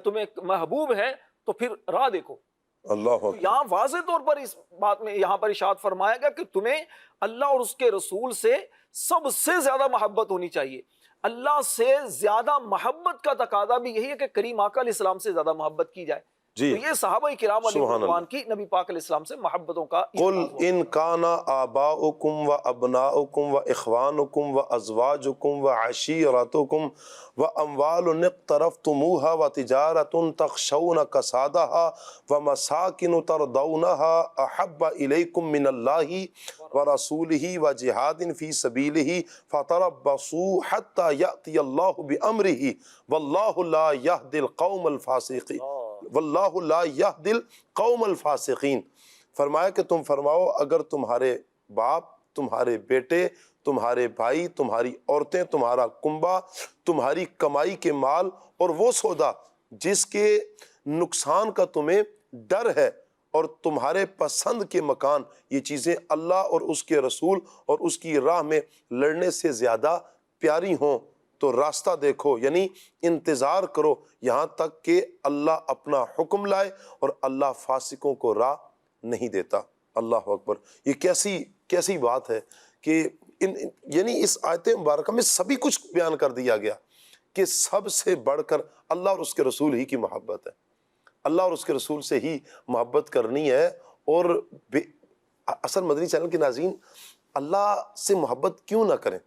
تمہیں محبوب ہیں تو پھر راہ دیکھو۔ اللہ یہاں واضح طور پر اس بات میں یہاں پر ارشاد فرمایا گیا کہ تمہیں اللہ اور اس کے رسول سے سب سے زیادہ محبت ہونی چاہیے۔ اللہ سے زیادہ محبت کا تقاضا بھی یہی ہے کہ کریم آقا علیہ السلام سے زیادہ محبت کی جائے۔ تو یہ صحابہ کرام علیہ الرضوان کی نبی پاک علیہ السلام سے محبتوں کا قل ان کان آباؤکم و ابناؤکم و اخوانکم و ازواجکم و عشیرتکم و اموال اقترفتموها و تجارت تخشون کسادها و مساکن ترضونها احب الیکم من اللہ و رسولہ و جہاد فی سبیلہ فتربصوا حتی یأتی اللہ بامرہ واللہ لا یہدی القوم الفاسقین، واللہ لا یہدی القوم الفاسقین۔ فرمایا کہ تم فرماؤ اگر تمہارے باپ، تمہارے بیٹے، تمہارے بھائی، تمہاری عورتیں، تمہارا کنبہ، تمہاری کمائی کے مال اور وہ سودا جس کے نقصان کا تمہیں ڈر ہے اور تمہارے پسند کے مکان، یہ چیزیں اللہ اور اس کے رسول اور اس کی راہ میں لڑنے سے زیادہ پیاری ہوں تو راستہ دیکھو، یعنی انتظار کرو یہاں تک کہ اللہ اپنا حکم لائے، اور اللہ فاسقوں کو راہ نہیں دیتا۔ اللہ اکبر۔ یہ کیسی بات ہے کہ یعنی اس آیت مبارکہ میں سبھی کچھ بیان کر دیا گیا کہ سب سے بڑھ کر اللہ اور اس کے رسول ہی کی محبت ہے، اللہ اور اس کے رسول سے ہی محبت کرنی ہے۔ اور اصل مدنی چینل کے ناظرین، اللہ سے محبت کیوں نہ کریں،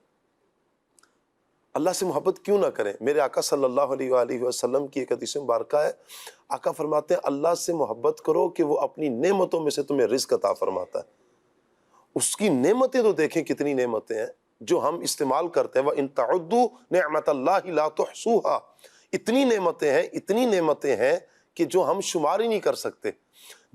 اللہ سے محبت کیوں نہ کریں؟ میرے آقا صلی اللہ علیہ وآلہ وسلم کی ایک حدیث مبارکہ ہے، آقا فرماتے ہیں اللہ سے محبت کرو کہ وہ اپنی نعمتوں میں سے تمہیں رزق عطا فرماتا ہے۔ اس کی نعمتیں تو دیکھیں کتنی نعمتیں ہیں جو ہم استعمال کرتے ہیں، وَإِن تَعُدُّوا نِعْمَةَ اللَّهِ لَا تُحْصُوهَا، اتنی نعمتیں ہیں کہ جو ہم شمار ہی نہیں کر سکتے،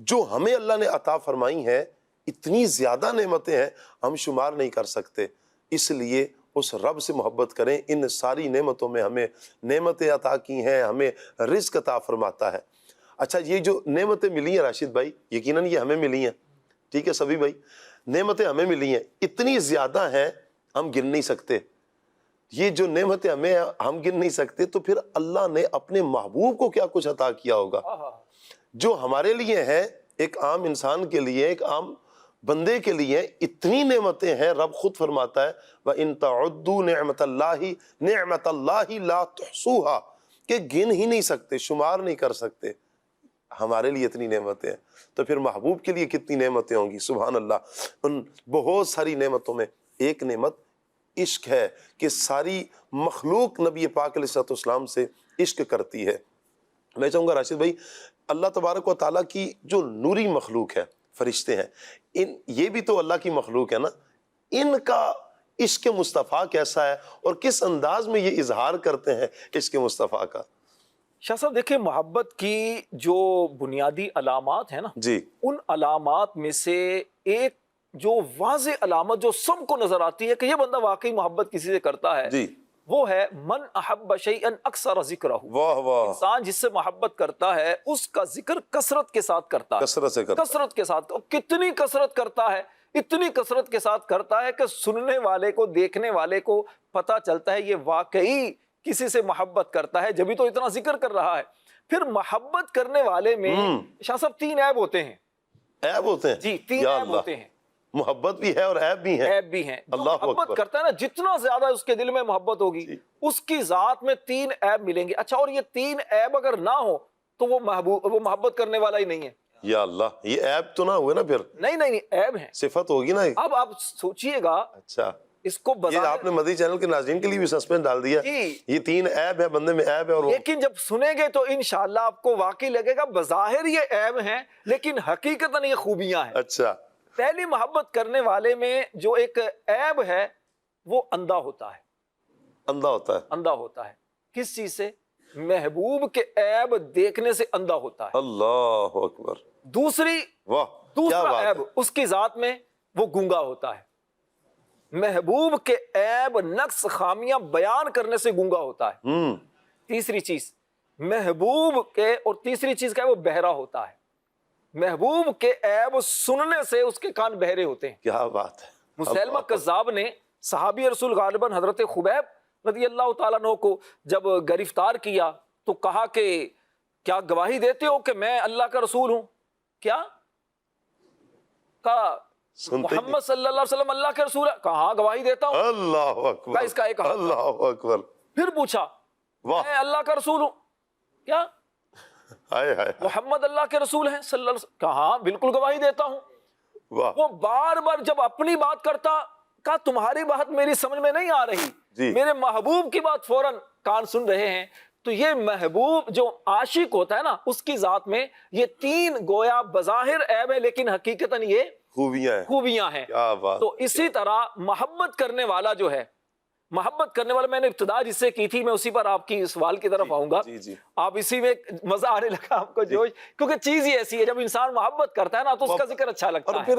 جو ہمیں اللہ نے عطا فرمائی ہیں، اتنی زیادہ نعمتیں ہیں ہم شمار نہیں کر سکتے۔ اس لیے اس رب سے محبت کریں، ان ساری نعمتوں میں ہمیں نعمتیں عطا کی ہیں، ہمیں رزق عطا فرماتا ہے۔ اچھا، یہ جو نعمتیں ملی ہیں راشد بھائی، یقیناً یہ ہمیں ملی ہیں، ٹھیک ہے سبھی بھائی، نعمتیں ہمیں ملی ہیں اتنی زیادہ ہیں ہم گن نہیں سکتے. یہ جو نعمتیں ہمیں ہم گن نہیں سکتے, تو پھر اللہ نے اپنے محبوب کو کیا کچھ عطا کیا ہوگا جو ہمارے لیے ہے, ایک عام انسان کے لیے, ایک عام بندے کے لیے اتنی نعمتیں ہیں. رب خود فرماتا ہے وَإِن تَعُدُّوا نِعْمَةَ اللَّهِ لَا تُحْصُوهَا, کہ گن ہی نہیں سکتے, شمار نہیں کر سکتے. ہمارے لیے اتنی نعمتیں ہیں, تو پھر محبوب کے لیے کتنی نعمتیں ہوں گی. سبحان اللہ. ان بہت ساری نعمتوں میں ایک نعمت عشق ہے کہ ساری مخلوق نبی پاک علیہ السلام سے عشق کرتی ہے. میں چاہوں گا راشد بھائی, اللہ تبارک و تعالیٰ کی جو نوری مخلوق ہے, فرشتے ہیں, یہ بھی تو اللہ کی مخلوق ہے نا, ان کا عشق مصطفیٰ کیسا ہے اور کس انداز میں یہ اظہار کرتے ہیں عشق مصطفیٰ کا؟ شاہ صاحب دیکھیں, محبت کی جو بنیادی علامات ہیں نا, جی, ان علامات میں سے ایک جو واضح علامت جو سب کو نظر آتی ہے کہ یہ بندہ واقعی محبت کسی سے کرتا ہے, جی, وہ ہے من احب شیئا اکثر ذکرہ. واہ واہ, انسان جس سے محبت کرتا ہے اس کا ذکر کثرت کے ساتھ کرتا ہے, کثرت کے ساتھ. کتنی کثرت کرتا ہے, اتنی کثرت کے ساتھ کرتا ہے کہ سننے والے کو, دیکھنے والے کو پتا چلتا ہے یہ واقعی کسی سے محبت کرتا ہے, جبھی تو اتنا ذکر کر رہا ہے. پھر محبت کرنے والے میں شاہ صاحب 3 عیب ہوتے ہیں. عیب ہوتے ہیں؟ جی, 3 عیب ہوتے ہیں. محبت بھی ہے اور عیب بھی ہے. عیب بھی ہیں. اللہ محبت کرتا ہے نا, جتنا زیادہ اس کے دل میں محبت ہوگی اس کی ذات میں 3 عیب ملیں گے. اچھا, اور یہ 3 عیب اگر نہ ہو تو وہ محبت کرنے والا ہی نہیں ہے. یا اللہ, یہ عیب تو نہ ہوئے نا پھر؟ نہیں, عیب ہیں, صفت ہوگی نا. اب آپ سوچئے گا. اچھا, اس کو یہ آپ نے مدنی چینل کے ناظرین کے لیے بھی سسپینس ڈال دیا. یہ 3 عیب ہے بندے میں, عیب ہے. اور لیکن جب سنیں گے تو انشاءاللہ آپ کو واقعی لگے گا بظاہر یہ عیب ہیں لیکن حقیقتاً یہ خوبیاں ہیں. اچھا, پہلی محبت کرنے والے میں جو ایک عیب ہے وہ اندھا ہوتا ہے. اندھا ہوتا ہے؟ اندھا ہوتا ہے کس چیز سے؟ محبوب کے عیب دیکھنے سے اندھا ہوتا ہے. اللہ اکبر. دوسرا عیب اس کی ذات میں, وہ گونگا ہوتا ہے. محبوب کے عیب, نقص, خامیاں بیان کرنے سے گونگا ہوتا ہے. تیسری چیز محبوب کے, اور تیسری چیز کیا ہے, وہ بہرا ہوتا ہے. محبوب کے عیب سننے سے اس کے کان بہرے ہوتے ہیں. کیا بات ہے. مسیلمہ کذاب نے صحابی رسول غالباً حضرت خبیب رضی اللہ تعالیٰ عنہ کو جب گرفتار کیا تو کہا کہ کیا گواہی دیتے ہو کہ میں اللہ کا رسول ہوں؟ کیا کہا محمد صلی اللہ علیہ وسلم اللہ کے رسول ہے؟ کہا گواہی دیتا ہوں. اللہ اکبر. اس کا ایک اللہ اکبر. پھر پوچھا میں اللہ کا رسول ہوں کیا؟ محمد اللہ کے رسول ہیں صلی اللہ علیہ وسلم؟ کہا بالکل گواہی دیتا ہوں. وہ بار بار جب اپنی بات کرتا, کہا تمہاری بات میری سمجھ میں نہیں آ رہی, میرے محبوب کی بات فوراً کان سن رہے ہیں. تو یہ محبوب جو عاشق ہوتا ہے نا, اس کی ذات میں یہ 3 گویا بظاہر عیب ہے لیکن حقیقتاً یہ خوبیاں ہیں. تو اسی طرح محبت کرنے والا جو ہے, محبت کرنے والا, میں نے ابتدا جس سے کی تھی, میں اسی پر آپ کی سوال کی طرف آؤں گا. آپ اسی میں مزہ آنے لگا آپ کو جوش, کیونکہ چیز ہی ایسی ہے جب انسان محبت کرتا ہے نا تو اس کا ذکر اچھا لگتا ہے. اور پھر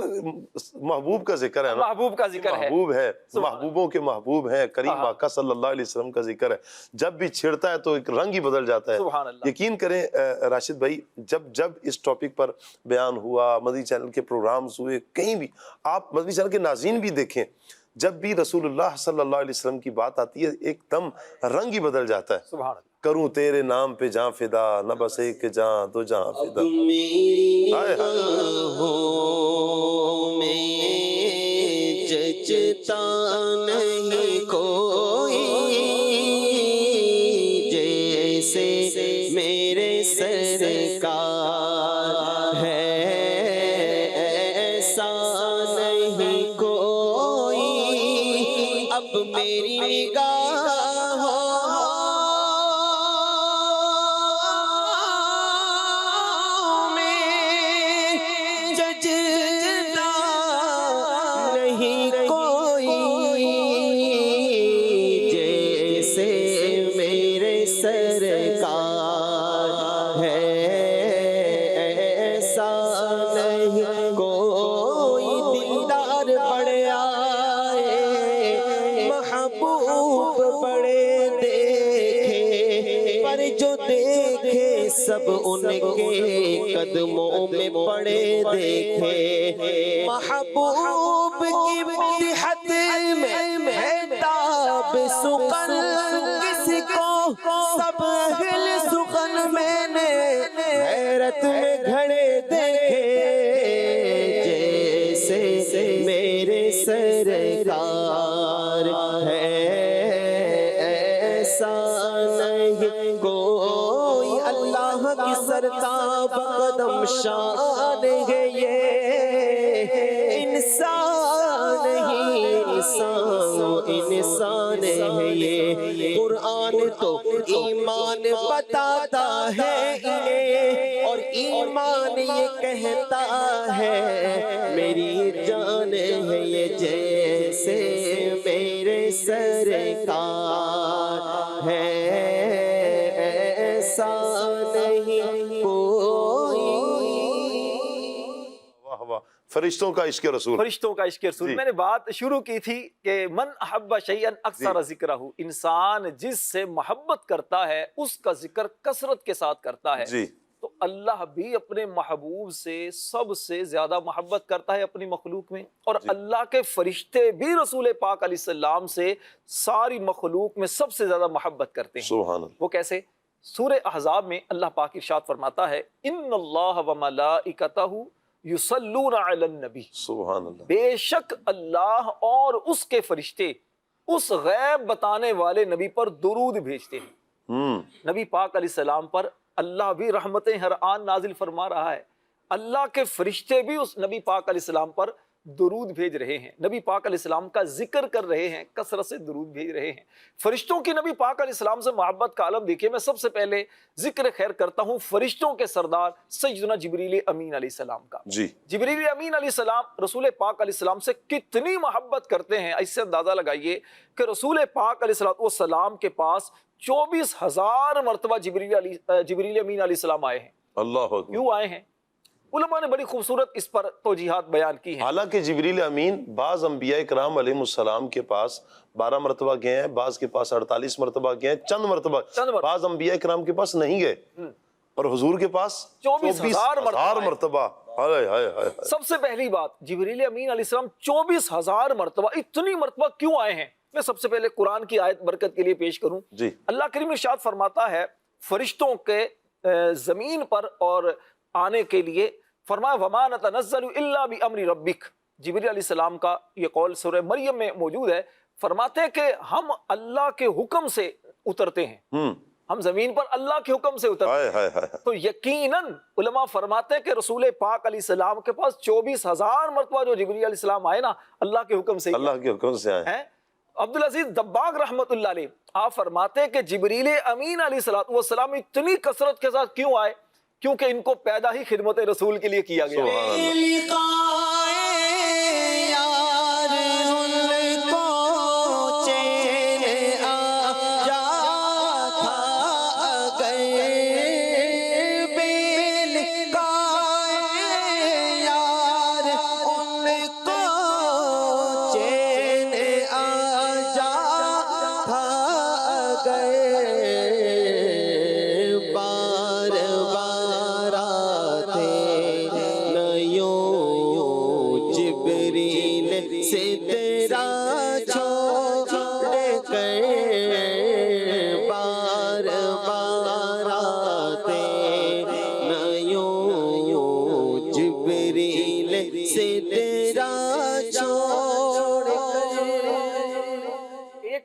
محبوب کا ذکر ہے نا, محبوب کا ذکر ہے, محبوب ہے, محبوبوں کے محبوب ہیں, کریم آقا صلی اللہ علیہ وسلم کا ذکر ہے. جب بھی چھڑتا ہے تو ایک رنگ ہی بدل جاتا ہے. سبحان اللہ. یقین کریں راشد بھائی, جب اس ٹاپک پر بیان ہوا, مدنی چینل کے پروگرامز ہوئے, کہیں بھی آپ مدنی چینل کے ناظرین بھی دیکھیں, جب بھی رسول اللہ صلی اللہ علیہ وسلم کی بات آتی ہے ایک دم رنگ ہی بدل جاتا ہے. سبحان اللہ. کروں تیرے نام پہ جاں فدا, نہ بس ایک جاں دو جہاں فدا. جچتا نہیں کوئی جیسے میرے سرکار ہے, ایسا نہیں کوئی. اب میری نگاہوں میں ججتا نہیں کوئی جیسے میرے سرکار ہے, ایسا نہیں کوئی. دلدار بڑے آئے, محبوب بڑے دیکھے, پر جو دیکھے سب سب ان کے قدموں میں پڑے دیکھے، محبوب کی مدحت میں ہے تاب سخن، کسی کو سب اہل سخن میں نے حیرت میں کھڑے دیکھے، جیسے میرے سرکار ہے ایسا نہیں کوئی، اللہ کی سرتاب قدم شان ہے یہ، انسان ہی انسان ہے یہ، قرآن تو ایمان بتاتا ہے انہیں، اور ایمان یہ کہتا ہے میری جان ہے یہ، جیسے میرے سرکار ہے ایسا نہیں کوئی۔ واہ واہ، فرشتوں کا عشق رسول، فرشتوں کا عشق رسول۔ میں نے بات شروع کی تھی کہ من احب شیئا اکثر ذکرہ، انسان جس سے محبت کرتا ہے اس کا ذکر کثرت کے ساتھ کرتا ہے، تو اللہ بھی اپنے محبوب سے سب سے زیادہ محبت کرتا ہے اپنی مخلوق میں، اور اللہ کے فرشتے بھی رسول پاک علیہ السلام سے ساری مخلوق میں سب سے زیادہ محبت کرتے ہیں۔ سبحان اللہ۔ وہ کیسے؟ سورہ احزاب میں اللہ پاک ارشاد فرماتا ہے ان اللہ و ملائکتہ یصلون علی النبی، سبحان اللہ، بے شک اللہ اور اس کے فرشتے اس غیب بتانے والے نبی پر درود بھیجتے ہیں۔ نبی پاک علیہ السلام پر اللہ بھی رحمتیں ہر آن نازل فرما رہا ہے، اللہ کے فرشتے بھی اس نبی پاک علیہ السلام پر درود بھیج رہے ہیں، نبی پاک علیہ السلام کا ذکر کر رہے ہیں، کثرت سے درود بھیج رہے ہیں۔ فرشتوں کی نبی پاک علیہ السلام سے محبت کا عالم دیکھیے، میں سب سے پہلے ذکر خیر کرتا ہوں فرشتوں کے سردار سیدنا جبریل امین علیہ السلام کا۔ جبریل امین علیہ السلام رسول پاک علیہ السلام سے کتنی محبت کرتے ہیں، اس سے اندازہ لگائیے کہ رسول پاک علیہ السلام کے پاس 24,000 مرتبہ جبریل امین علیہ السلام آئے ہیں۔ اللہ اکبر۔ کیوں آئے ہیں؟ علماء نے بڑی خوبصورت اس پر توجیحات بیان کی ہیں۔ حالانکہ جبریل امین بعض انبیاء کرام علیہ السلام کے پاس 12 مرتبہ گئے ہیں، بعض کے پاس 48 مرتبہ گئے ہیں، چند مرتبہ بعض انبیاء کرام کے پاس نہیں گئے، اور حضور کے پاس 24,000 مرتبہ۔ سب سے پہلی بات، جبریل امین علیہ السلام 24,000 مرتبہ، اتنی مرتبہ کیوں آئے ہیں؟ میں سب سے پہلے قرآن کی آیت برکت کے لیے پیش کروں۔ اللہ کریم ارشاد فرماتا ہے فرشتوں کے زمین پر اور آنے کے لیے، فرمایا وَمَا نَتَنَزَّلُ إِلَّا بِأَمْرِ رَبِّكَ۔ جبریل علیہ السلام کا یہ قول سورہ مریم میں موجود ہے، فرماتے ہیں کہ ہم اللہ کے حکم سے اترتے ہیں، ہم زمین پر اللہ کے حکم سے اترتے ہیں۔ تو یقیناً علماء فرماتے ہیں کہ رسول پاک علیہ السلام کے پاس 24,000 مرتبہ جو جبریل علیہ السلام آئے نا، اللہ کے حکم سے، اللہ کے حکم سے آئے ہیں۔ عبدالعزیز دباغ رحمت اللہ علیہ آپ فرماتے ہیں کہ جبریل امین علیہ السلام اتنی کثرت کے ساتھ کیوں آئے؟ کیونکہ ان کو پیدا ہی خدمت رسول کے لیے کیا گیا۔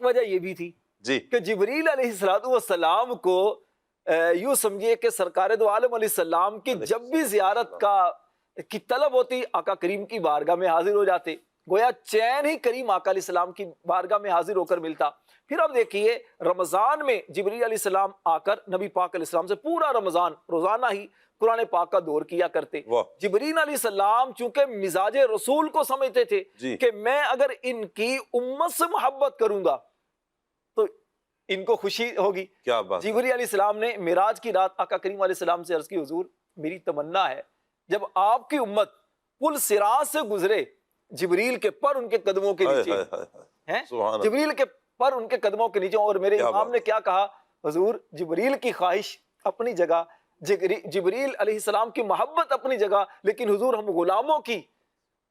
وجہ یہ بھی تھی کہ جبریل علیہ السلام کو یوں سمجھیے کہ سرکار دو عالم علیہ السلام کی جب بھی زیارت کی طلب ہوتی آقا کریم کی بارگاہ میں حاضر ہو جاتے، گویا چین ہی کریم آقا علیہ السلام کی بارگاہ میں حاضر ہو کر ملتا۔ پھر اب دیکھیے رمضان میں جبریل علیہ السلام آ کر نبی پاک علیہ السلام سے پورا رمضان روزانہ ہی قرآن پاک کا دور کیا کرتے۔ جبریل علیہ السلام چونکہ مزاج رسول کو سمجھتے تھے کہ میں اگر ان کی امت سے محبت کروں گا تو ان کو خوشی ہوگی۔ جبریل علیہ السلام نے معراج کی رات آقا کریم علیہ السلام سے عرض کی، حضور میری تمنا ہے جب آپ کی امت پل صراط سے گزرے جبریل کے پر ان کے قدموں کے نیچے ہیں، جبریل کے پر ان کے قدموں کے نیچے، اور میرے امام نے کیا کہا، حضور جبریل کی خواہش اپنی جگہ، جبریل علیہ السلام کی محبت اپنی جگہ، لیکن حضور ہم غلاموں کی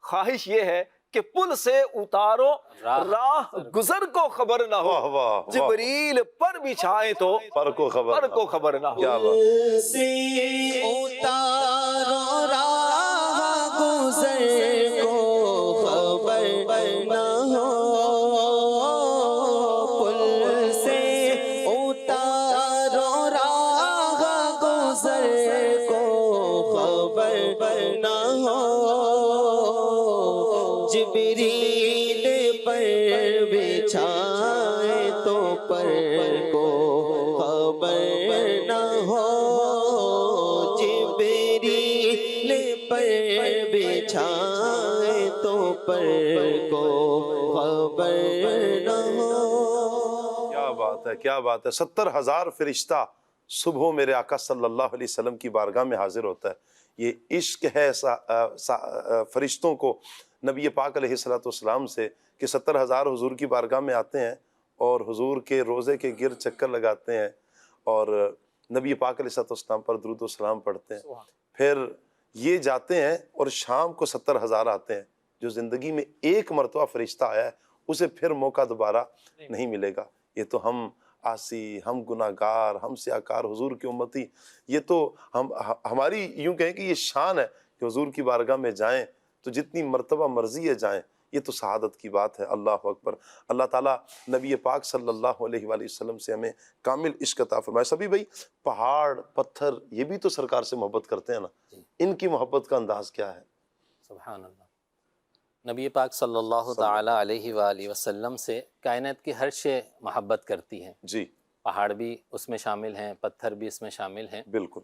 خواہش یہ ہے کہ پل سے اتارو راہ گزر کو خبر نہ ہو، واہ واہ، جبریل پر بچھائے تو پر کو خبر نہ ہو۔ کیا بات، سے اتارو راہ گزر کو خبر نہ ہو، پل سے اتارو راہ گزر کو خبر نہ ہو، جبریل پر بچھائے تو پر کو خبر نہ ہو، جبریل پر بچھائے تو پر کو خبر نہ ہو۔ کیا بات ہے، کیا بات ہے۔ 70,000 فرشتہ صبح میرے آقا صلی اللہ علیہ وسلم کی بارگاہ میں حاضر ہوتا ہے۔ یہ عشق ہے فرشتوں کو نبی پاک علیہ السلام سے کہ 70,000 حضور کی بارگاہ میں آتے ہیں اور حضور کے روزے کے گرد چکر لگاتے ہیں اور نبی پاک علیہ السلام پر درود و سلام پڑھتے ہیں۔ پھر یہ جاتے ہیں اور شام کو 70,000 آتے ہیں۔ جو زندگی میں ایک مرتبہ فرشتہ آیا ہے اسے پھر موقع دوبارہ نہیں ملے گا۔ یہ تو ہم عاصی، ہم گناہگار، ہم سیاکار حضور کی امتی، یہ تو ہماری یوں کہیں کہ یہ شان ہے کہ حضور کی بارگاہ میں جائیں تو جتنی مرتبہ مرضی ہے جائیں، یہ تو سعادت کی بات ہے۔ اللہ اکبر۔ اللہ تعالیٰ نبی پاک صلی اللہ علیہ وآلہ وسلم سے ہمیں کامل عشق عطا فرمائے۔ سبھی بھائی، پہاڑ پتھر یہ بھی تو سرکار سے محبت کرتے ہیں نا، ان کی محبت کا انداز کیا ہے؟ سبحان اللہ۔ نبی پاک صلی اللہ تعالی علیہ وآلہ وسلم سے کائنات کی ہر شے محبت کرتی ہے۔ جی، پہاڑ بھی اس میں شامل ہیں، پتھر بھی اس میں شامل ہیں۔ بالکل۔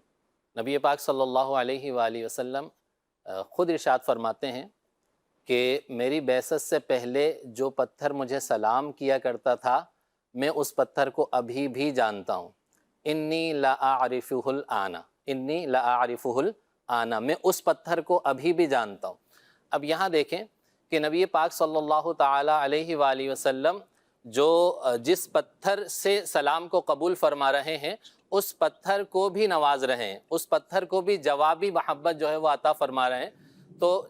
نبی پاک صلی اللہ علیہ وآلہ وسلم خود ارشاد فرماتے ہیں کہ میری بعثت سے پہلے جو پتھر مجھے سلام کیا کرتا تھا میں اس پتھر کو ابھی بھی جانتا ہوں۔ انی لا اعرفہ الآن، انی لا اعرفہ الآن، میں اس پتھر کو ابھی بھی جانتا ہوں۔ اب یہاں دیکھیں کہ نبی پاک صلی اللہ تعالی علیہ وآلہ وسلم جس پتھر سے سلام کو قبول فرما رہے ہیں اس پتھر کو بھی نواز رہے ہیں، اس پتھر کو بھی جوابی محبت جو ہے وہ عطا فرما رہے ہیں۔ تو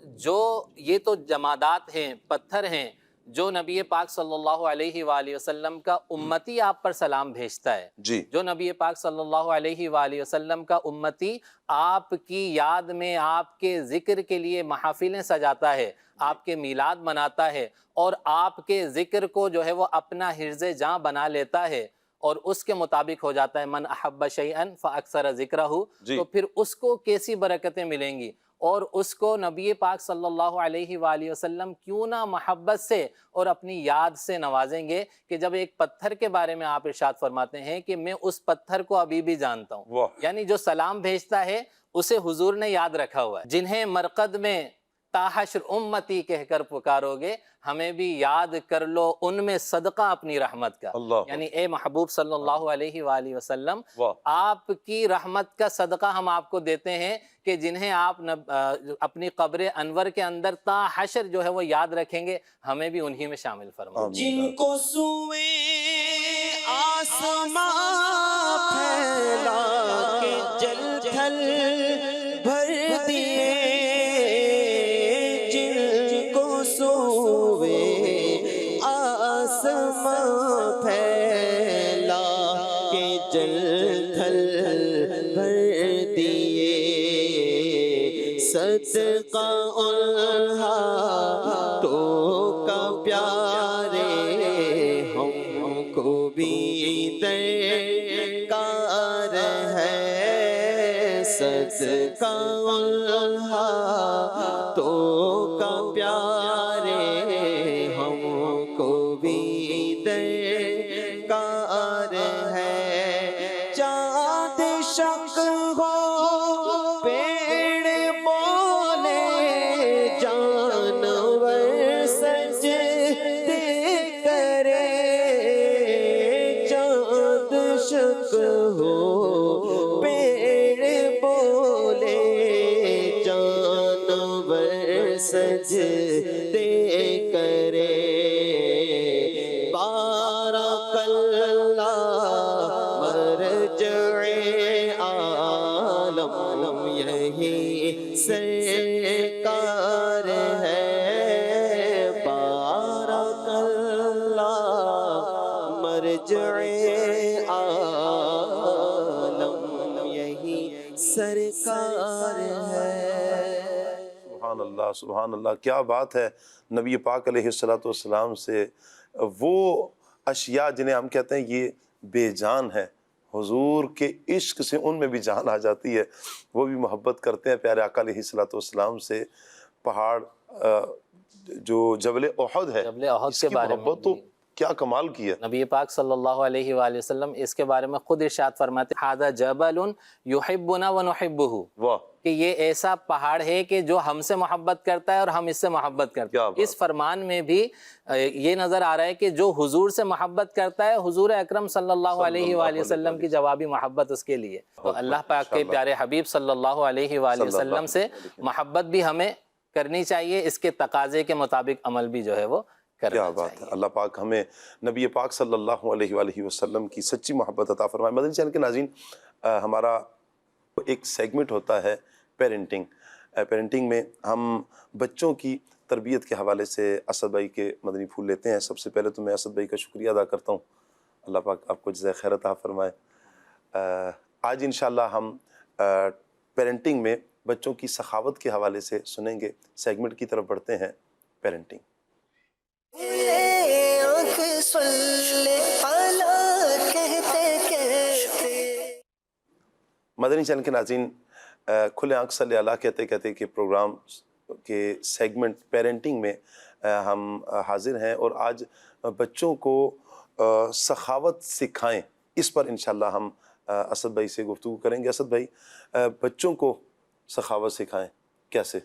یہ تو جمادات ہیں، پتھر ہیں، جو نبی پاک صلی اللہ علیہ وآلہ وسلم کا امتی آپ پر سلام بھیجتا ہے۔ جی، جو نبی پاک صلی اللہ علیہ وآلہ وسلم کا امتی آپ کی یاد میں آپ کے ذکر کے لیے محافلیں سجاتا ہے، آپ کے میلاد مناتا ہے اور آپ کے ذکر کو جو ہے وہ اپنا حرز جاں بنا لیتا ہے اور اس کے مطابق ہو جاتا ہے۔ من احب شیئا فاکثر ذکرہ، تو پھر اس کو کیسی برکتیں ملیں گی، اور اس کو نبی پاک صلی اللہ علیہ وآلہ وسلم کیوں نہ محبت سے اور اپنی یاد سے نوازیں گے کہ جب ایک پتھر کے بارے میں آپ ارشاد فرماتے ہیں کہ میں اس پتھر کو ابھی بھی جانتا ہوں، یعنی جو سلام بھیجتا ہے اسے حضور نے یاد رکھا ہوا ہے۔ جنہیں مرقد میں تاحشر امتی کہہ کر پکارو گے، ہمیں بھی یاد کر لو ان میں صدقہ اپنی رحمت کا۔ یعنی اے محبوب صلی اللہ علیہ وآلہ وسلم، آپ کی رحمت کا صدقہ ہم آپ کو دیتے ہیں کہ جنہیں آپ اپنی قبر انور کے اندر تا حشر جو ہے وہ یاد رکھیں گے، ہمیں بھی انہی میں شامل فرمائیں۔ جن کو سوئے آسماں پھیلا کے جل تھل بھر دیے، جن کو سوئے آسماں پھیلا کے جل تھل بھر دیے، صدقہ ان ہاتھوں کا پیارے ہم کو بھی درکار ہے، صدقہ ان ہاتھوں کا پیارے ہم کو بھی درکار ہے۔ چاند شک ہو پیڑ بولے جانور سجدے کرے، چاند شک ہو پیڑ بولے جانور سجدے کرے، مرجع عالم یہی سرکار ہے۔ سبحان اللہ، کیا بات ہے۔ نبی پاک علیہ الصلوۃ والسلام سے وہ اشیاء جنہیں ہم کہتے ہیں یہ بے جان ہے، حضور کے عشق سے ان میں بھی جان آ جاتی ہے۔ وہ بھی محبت کرتے ہیں پیارے آقا علیہ الصلوۃ والسلام سے۔ پہاڑ جو جبل احد ہے، جبل احد اس کے کی بارے میں محبت تو کیا کمال کی ہے۔ نبی پاک صلی اللہ علیہ وآلہ وسلم اس کے بارے میں خود ارشاد فرماتے ہیں ھذا جبل یحبنا ونحبہ، واہ، کہ یہ ایسا پہاڑ ہے کہ جو ہم سے محبت کرتا ہے اور ہم اس سے محبت کرتے کیا ہیں۔ بات۔ اس فرمان میں بھی یہ نظر آ رہا ہے کہ جو حضور سے محبت کرتا ہے، حضور اکرم صلی اللہ علیہ وآلہ وسلم کی جوابی محبت اس کے لیے۔ تو اللہ پاک کے پیارے حبیب صلی اللہ علیہ وآلہ وسلم سے محبت بھی ہمیں کرنی چاہیے، اس کے تقاضے کے مطابق عمل بھی جو ہے وہ کیا کرنا بات ہے۔ چاہیے۔ اللہ پاک ہمیں نبی پاک صلی اللہ علیہ وآلہ وسلم کی سچی محبت عطا فرمائے۔ مدنی چینل کے ناظرین، ہمارا ایک سیگمنٹ ہوتا ہے پیرنٹنگ۔ پیرنٹنگ میں ہم بچوں کی تربیت کے حوالے سے اسد بھائی کے مدنی پھول لیتے ہیں۔ سب سے پہلے تو میں اسد بھائی کا شکریہ ادا کرتا ہوں، اللہ پاک آپ کو جزائے خیر عطا فرمائے۔ آج انشاءاللہ ہم پیرنٹنگ میں بچوں کی سخاوت کے حوالے سے سنیں گے۔ سیگمنٹ کی طرف بڑھتے ہیں، پیرنٹنگ۔ مدنی چینل کے ناظرین، کھلے آنکھ صلی اللہ کہتے کہتے کہ پروگرام کے سیگمنٹ پیرنٹنگ میں ہم حاضر ہیں، اور آج بچوں کو سخاوت سکھائیں، اس پر انشاءاللہ ہم اسد بھائی سے گفتگو کریں گے۔ اسد بھائی، بچوں کو سخاوت سکھائیں کیسے؟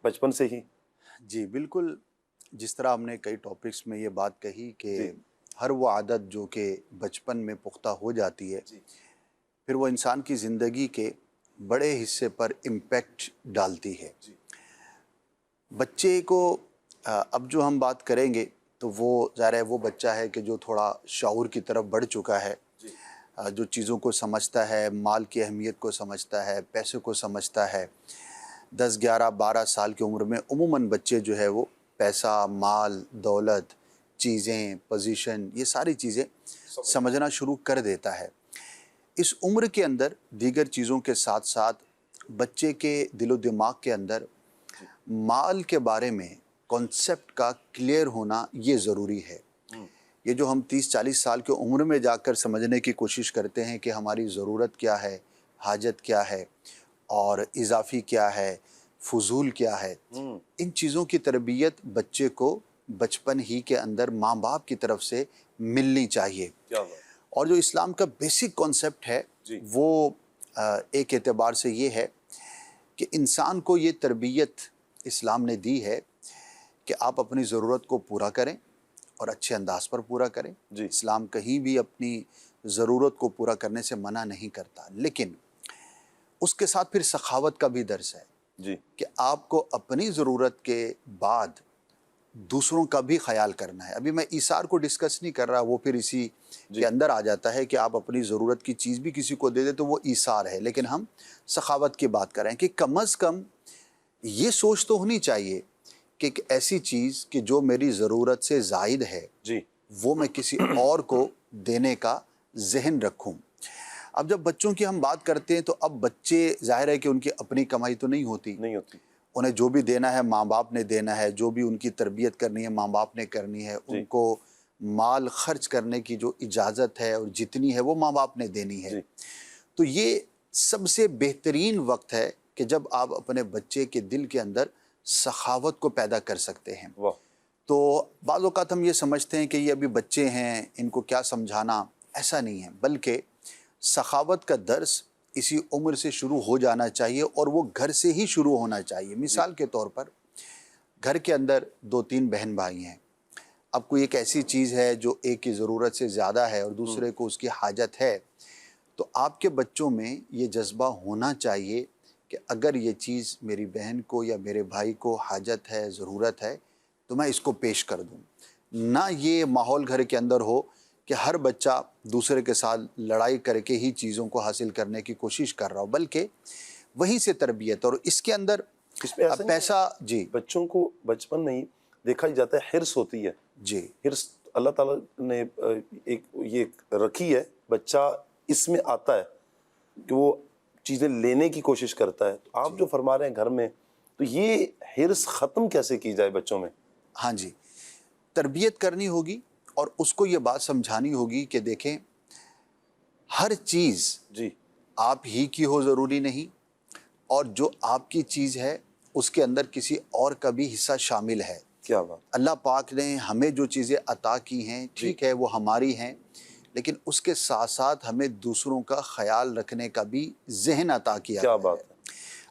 بچپن سے ہی؟ جی بالکل، جس طرح ہم نے کئی ٹاپکس میں یہ بات کہی کہ ہر وہ عادت جو کہ بچپن میں پختہ ہو جاتی ہے، پھر وہ انسان کی زندگی کے بڑے حصے پر امپیکٹ ڈالتی ہے۔ بچے کو اب جو ہم بات کریں گے تو وہ ظاہر ہے وہ بچہ ہے کہ جو تھوڑا شعور کی طرف بڑھ چکا ہے، جو چیزوں کو سمجھتا ہے، مال کی اہمیت کو سمجھتا ہے، پیسے کو سمجھتا ہے۔ 10 11 12 سال کی عمر میں عموماً بچے جو ہے وہ پیسہ، مال، دولت، چیزیں، پوزیشن، یہ ساری چیزیں سمجھنا شروع کر دیتا ہے۔ اس عمر کے اندر دیگر چیزوں کے ساتھ ساتھ بچے کے دل و دماغ کے اندر مال کے بارے میں کانسیپٹ کا کلیئر ہونا یہ ضروری ہے۔ یہ جو ہم 30 40 سال کی عمر میں جا کر سمجھنے کی کوشش کرتے ہیں کہ ہماری ضرورت کیا ہے، حاجت کیا ہے، اور اضافی کیا ہے، فضول کیا ہے، ان چیزوں کی تربیت بچے کو بچپن ہی کے اندر ماں باپ کی طرف سے ملنی چاہیے۔ اور جو اسلام کا بیسک کانسیپٹ ہے وہ ایک اعتبار سے یہ ہے کہ انسان کو یہ تربیت اسلام نے دی ہے کہ آپ اپنی ضرورت کو پورا کریں اور اچھے انداز پر پورا کریں۔ اسلام کہیں بھی اپنی ضرورت کو پورا کرنے سے منع نہیں کرتا، لیکن اس کے ساتھ پھر سخاوت کا بھی درس ہے کہ آپ کو اپنی ضرورت کے بعد دوسروں کا بھی خیال کرنا ہے۔ ابھی میں ایثار کو ڈسکس نہیں کر رہا، وہ پھر اسی کے اندر آ جاتا ہے کہ آپ اپنی ضرورت کی چیز بھی کسی کو دے دیں تو وہ ایثار ہے، لیکن ہم سخاوت کی بات کریں کہ کم از کم یہ سوچ تو ہونی چاہیے کہ ایک ایسی چیز کہ جو میری ضرورت سے زائد ہے وہ میں کسی اور کو دینے کا ذہن رکھوں۔ اب جب بچوں کی ہم بات کرتے ہیں تو اب بچے ظاہر ہے کہ ان کی اپنی کمائی تو نہیں ہوتی، انہیں جو بھی دینا ہے ماں باپ نے دینا ہے، جو بھی ان کی تربیت کرنی ہے ماں باپ نے کرنی ہے، ان کو مال خرچ کرنے کی جو اجازت ہے اور جتنی ہے وہ ماں باپ نے دینی ہے۔ تو یہ سب سے بہترین وقت ہے کہ جب آپ اپنے بچے کے دل کے اندر سخاوت کو پیدا کر سکتے ہیں۔ تو بعض اوقات ہم یہ سمجھتے ہیں کہ یہ ابھی بچے ہیں، ان کو کیا سمجھانا، ایسا نہیں ہے، بلکہ سخاوت کا درس اسی عمر سے شروع ہو جانا چاہیے اور وہ گھر سے ہی شروع ہونا چاہیے۔ مثال کے طور پر گھر کے اندر 2 3 بہن بھائی ہیں، اب کوئی ایک ایسی چیز ہے جو ایک کی ضرورت سے زیادہ ہے اور دوسرے کو اس کی حاجت ہے، تو آپ کے بچوں میں یہ جذبہ ہونا چاہیے کہ اگر یہ چیز میری بہن کو یا میرے بھائی کو حاجت ہے، ضرورت ہے، تو میں اس کو پیش کر دوں۔ نہ یہ ماحول گھر کے اندر ہو کہ ہر بچہ دوسرے کے ساتھ لڑائی کر کے ہی چیزوں کو حاصل کرنے کی کوشش کر رہا ہو، بلکہ وہیں سے تربیت۔ اور اس کے اندر پیسہ، بچوں کو بچپن میں ہی دیکھا جاتا ہے حرص ہوتی ہے، حرص اللہ تعالیٰ نے ایک یہ رکھی ہے، بچہ اس میں آتا ہے کہ وہ چیزیں لینے کی کوشش کرتا ہے. تو آپ جو فرما رہے ہیں گھر میں، تو یہ حرص ختم کیسے کی جائے بچوں میں؟ ہاں جی، تربیت کرنی ہوگی اور اس کو یہ بات سمجھانی ہوگی کہ دیکھیں ہر چیز جی آپ ہی کی ہو ضروری نہیں، اور جو آپ کی چیز ہے اس کے اندر کسی اور کا بھی حصہ شامل ہے. کیا بات. اللہ پاک نے ہمیں جو چیزیں عطا کی ہیں ٹھیک ہے وہ ہماری ہیں، لیکن اس کے ساتھ ساتھ ہمیں دوسروں کا خیال رکھنے کا بھی ذہن عطا کیا کیا ہے. بات ہے.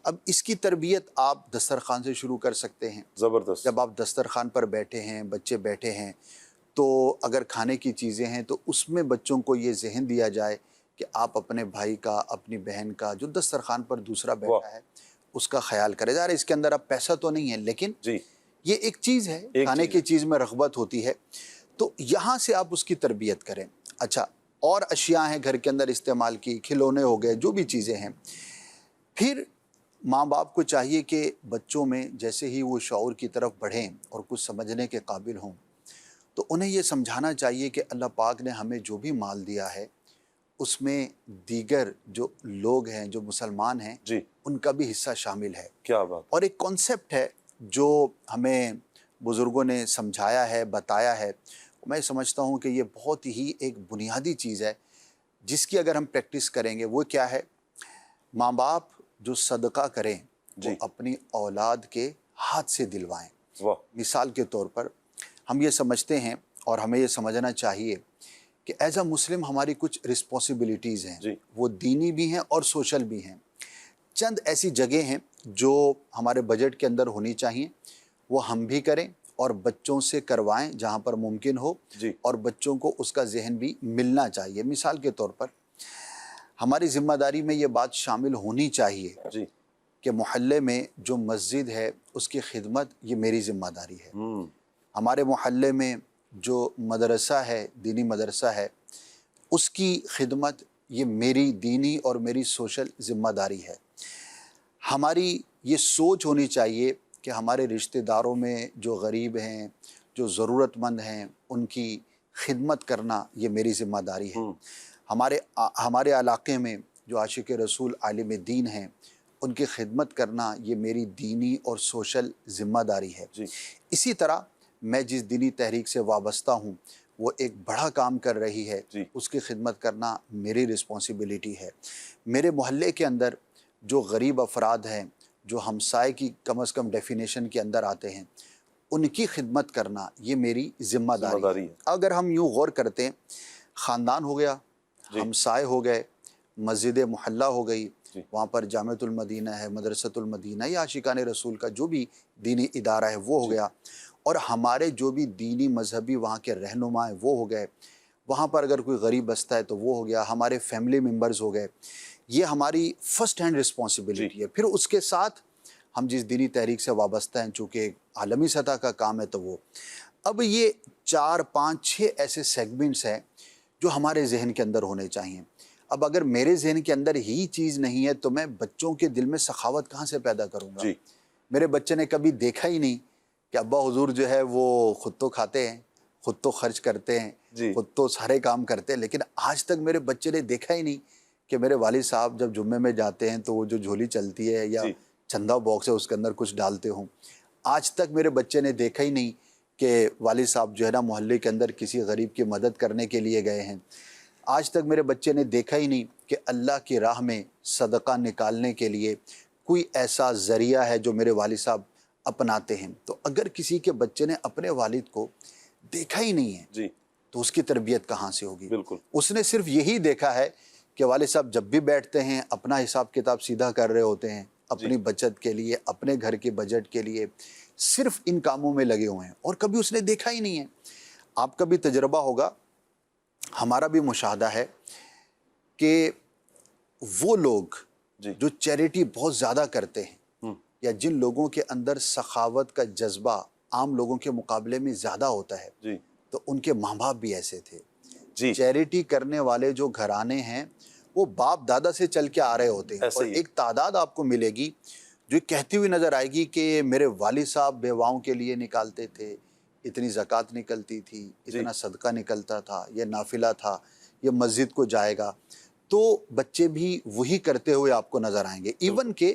اب اس کی تربیت آپ دسترخوان سے شروع کر سکتے ہیں. زبردست. جب آپ دسترخوان پر بیٹھے ہیں، بچے بیٹھے ہیں، تو اگر کھانے کی چیزیں ہیں تو اس میں بچوں کو یہ ذہن دیا جائے کہ آپ اپنے بھائی کا، اپنی بہن کا جو دسترخوان پر دوسرا بیٹھا ہے اس کا خیال کرے. ظاہر اس کے اندر اب پیسہ تو نہیں ہے، لیکن جی یہ ایک چیز ہے، کھانے کی چیز میں رغبت ہوتی ہے، تو یہاں سے آپ اس کی تربیت کریں. اچھا، اور اشیاء ہیں گھر کے اندر استعمال کی، کھلونے ہو گئے، جو بھی چیزیں ہیں. پھر ماں باپ کو چاہیے کہ بچوں میں جیسے ہی وہ شعور کی طرف بڑھیں اور کچھ سمجھنے کے قابل ہوں تو انہیں یہ سمجھانا چاہیے کہ اللہ پاک نے ہمیں جو بھی مال دیا ہے اس میں دیگر جو لوگ ہیں، جو مسلمان ہیں، جی ان کا بھی حصہ شامل ہے. کیا بات. اور ایک کانسیپٹ ہے جو ہمیں بزرگوں نے سمجھایا ہے، بتایا ہے. میں سمجھتا ہوں کہ یہ بہت ہی ایک بنیادی چیز ہے جس کی اگر ہم پریکٹس کریں گے. وہ کیا ہے؟ ماں باپ جو صدقہ کریں وہ اپنی اولاد کے ہاتھ سے دلوائیں. مثال کے طور پر ہم یہ سمجھتے ہیں اور ہمیں یہ سمجھنا چاہیے کہ ایز اے مسلم ہماری کچھ رسپانسبلٹیز ہیں، وہ دینی بھی ہیں اور سوشل بھی ہیں. چند ایسی جگہیں ہیں جو ہمارے بجٹ کے اندر ہونی چاہیے، وہ ہم بھی کریں اور بچوں سے کروائیں جہاں پر ممکن ہو، اور بچوں کو اس کا ذہن بھی ملنا چاہیے. مثال کے طور پر ہماری ذمہ داری میں یہ بات شامل ہونی چاہیے کہ محلے میں جو مسجد ہے اس کی خدمت یہ میری ذمہ داری ہے. ہمارے محلے میں جو مدرسہ ہے، دینی مدرسہ ہے، اس کی خدمت یہ میری دینی اور میری سوشل ذمہ داری ہے. ہماری یہ سوچ ہونی چاہیے کہ ہمارے رشتہ داروں میں جو غریب ہیں، جو ضرورت مند ہیں، ان کی خدمت کرنا یہ میری ذمہ داری ہے. ہمارے علاقے میں جو عاشق رسول عالم دین ہیں ان کی خدمت کرنا یہ میری دینی اور سوشل ذمہ داری ہے. اسی طرح میں جس دینی تحریک سے وابستہ ہوں وہ ایک بڑا کام کر رہی ہے، اس کی خدمت کرنا میری رسپانسبلٹی ہے. میرے محلے کے اندر جو غریب افراد ہیں، جو ہمسائے کی کم از کم ڈیفینیشن کے اندر آتے ہیں، ان کی خدمت کرنا یہ میری ذمہ داری ہے. اگر ہم یوں غور کرتے ہیں، خاندان ہو گیا، ہمسائے ہو گئے، مسجد محلہ ہو گئی، وہاں پر جامعۃ المدینہ ہے، مدرسۃ المدینہ یا عاشقان رسول کا جو بھی دینی ادارہ ہے وہ ہو گیا، اور ہمارے جو بھی دینی مذہبی وہاں کے رہنما ہیں وہ ہو گئے. وہاں پر اگر کوئی غریب بستا ہے تو وہ ہو گیا، ہمارے فیملی ممبرز ہو گئے. یہ ہماری فرسٹ ہینڈ رسپانسبلٹی ہے. پھر اس کے ساتھ ہم جس دینی تحریک سے وابستہ ہیں، چونکہ عالمی سطح کا کام ہے تو وہ اب یہ 4 5 6 ایسے سیگمنٹس ہیں جو ہمارے ذہن کے اندر ہونے چاہیے. اب اگر میرے ذہن کے اندر ہی چیز نہیں ہے تو میں بچوں کے دل میں سخاوت کہاں سے پیدا کروں گا؟ میرے بچے نے کبھی دیکھا ہی نہیں کہ ابا حضور جو ہے وہ خود تو کھاتے ہیں، خود تو خرچ کرتے ہیں، خود تو سارے کام کرتے ہیں، لیکن آج تک میرے بچے نے دیکھا ہی نہیں کہ میرے والد صاحب جب جمعے میں جاتے ہیں تو وہ جو جھولی چلتی ہے یا چندہ باکس ہے اس کے اندر کچھ ڈالتے ہوں. آج تک میرے بچے نے دیکھا ہی نہیں کہ والد صاحب جو ہے نا محلے کے اندر کسی غریب کی مدد کرنے کے لیے گئے ہیں. آج تک میرے بچے نے دیکھا ہی نہیں کہ اللہ کی راہ میں صدقہ نکالنے کے لیے کوئی ایسا ذریعہ ہے جو میرے والد صاحب اپناتے ہیں. تو اگر کسی کے بچے نے اپنے والد کو دیکھا ہی نہیں ہے تو اس کی تربیت کہاں سے ہوگی؟ اس نے صرف یہی دیکھا ہے کہ والد صاحب جب بھی بیٹھتے ہیں اپنا حساب کتاب سیدھا کر رہے ہوتے ہیں، اپنی بچت کے لیے، اپنے گھر کے بجٹ کے لیے صرف ان کاموں میں لگے ہوئے ہیں، اور کبھی اس نے دیکھا ہی نہیں ہے. آپ کا بھی تجربہ ہوگا، ہمارا بھی مشاہدہ ہے کہ وہ لوگ جو چیریٹی بہت زیادہ کرتے ہیں یا جن لوگوں کے اندر سخاوت کا جذبہ عام لوگوں کے مقابلے میں زیادہ ہوتا ہے، تو ان کے ماں باپ بھی ایسے تھے. چیریٹی کرنے والے جو گھرانے ہیں وہ باپ دادا سے چل کے آ رہے ہوتے ہیں، اور ایک تعداد آپ کو ملے گی جو کہتی ہوئی نظر آئے گی کہ میرے والد صاحب بیواؤں کے لیے نکالتے تھے، اتنی زکوٰۃ نکلتی تھی، اتنا صدقہ نکلتا تھا، یہ نافلہ تھا، یہ مسجد کو جائے گا، تو بچے بھی وہی کرتے ہوئے آپ کو نظر آئیں گے. ایون کہ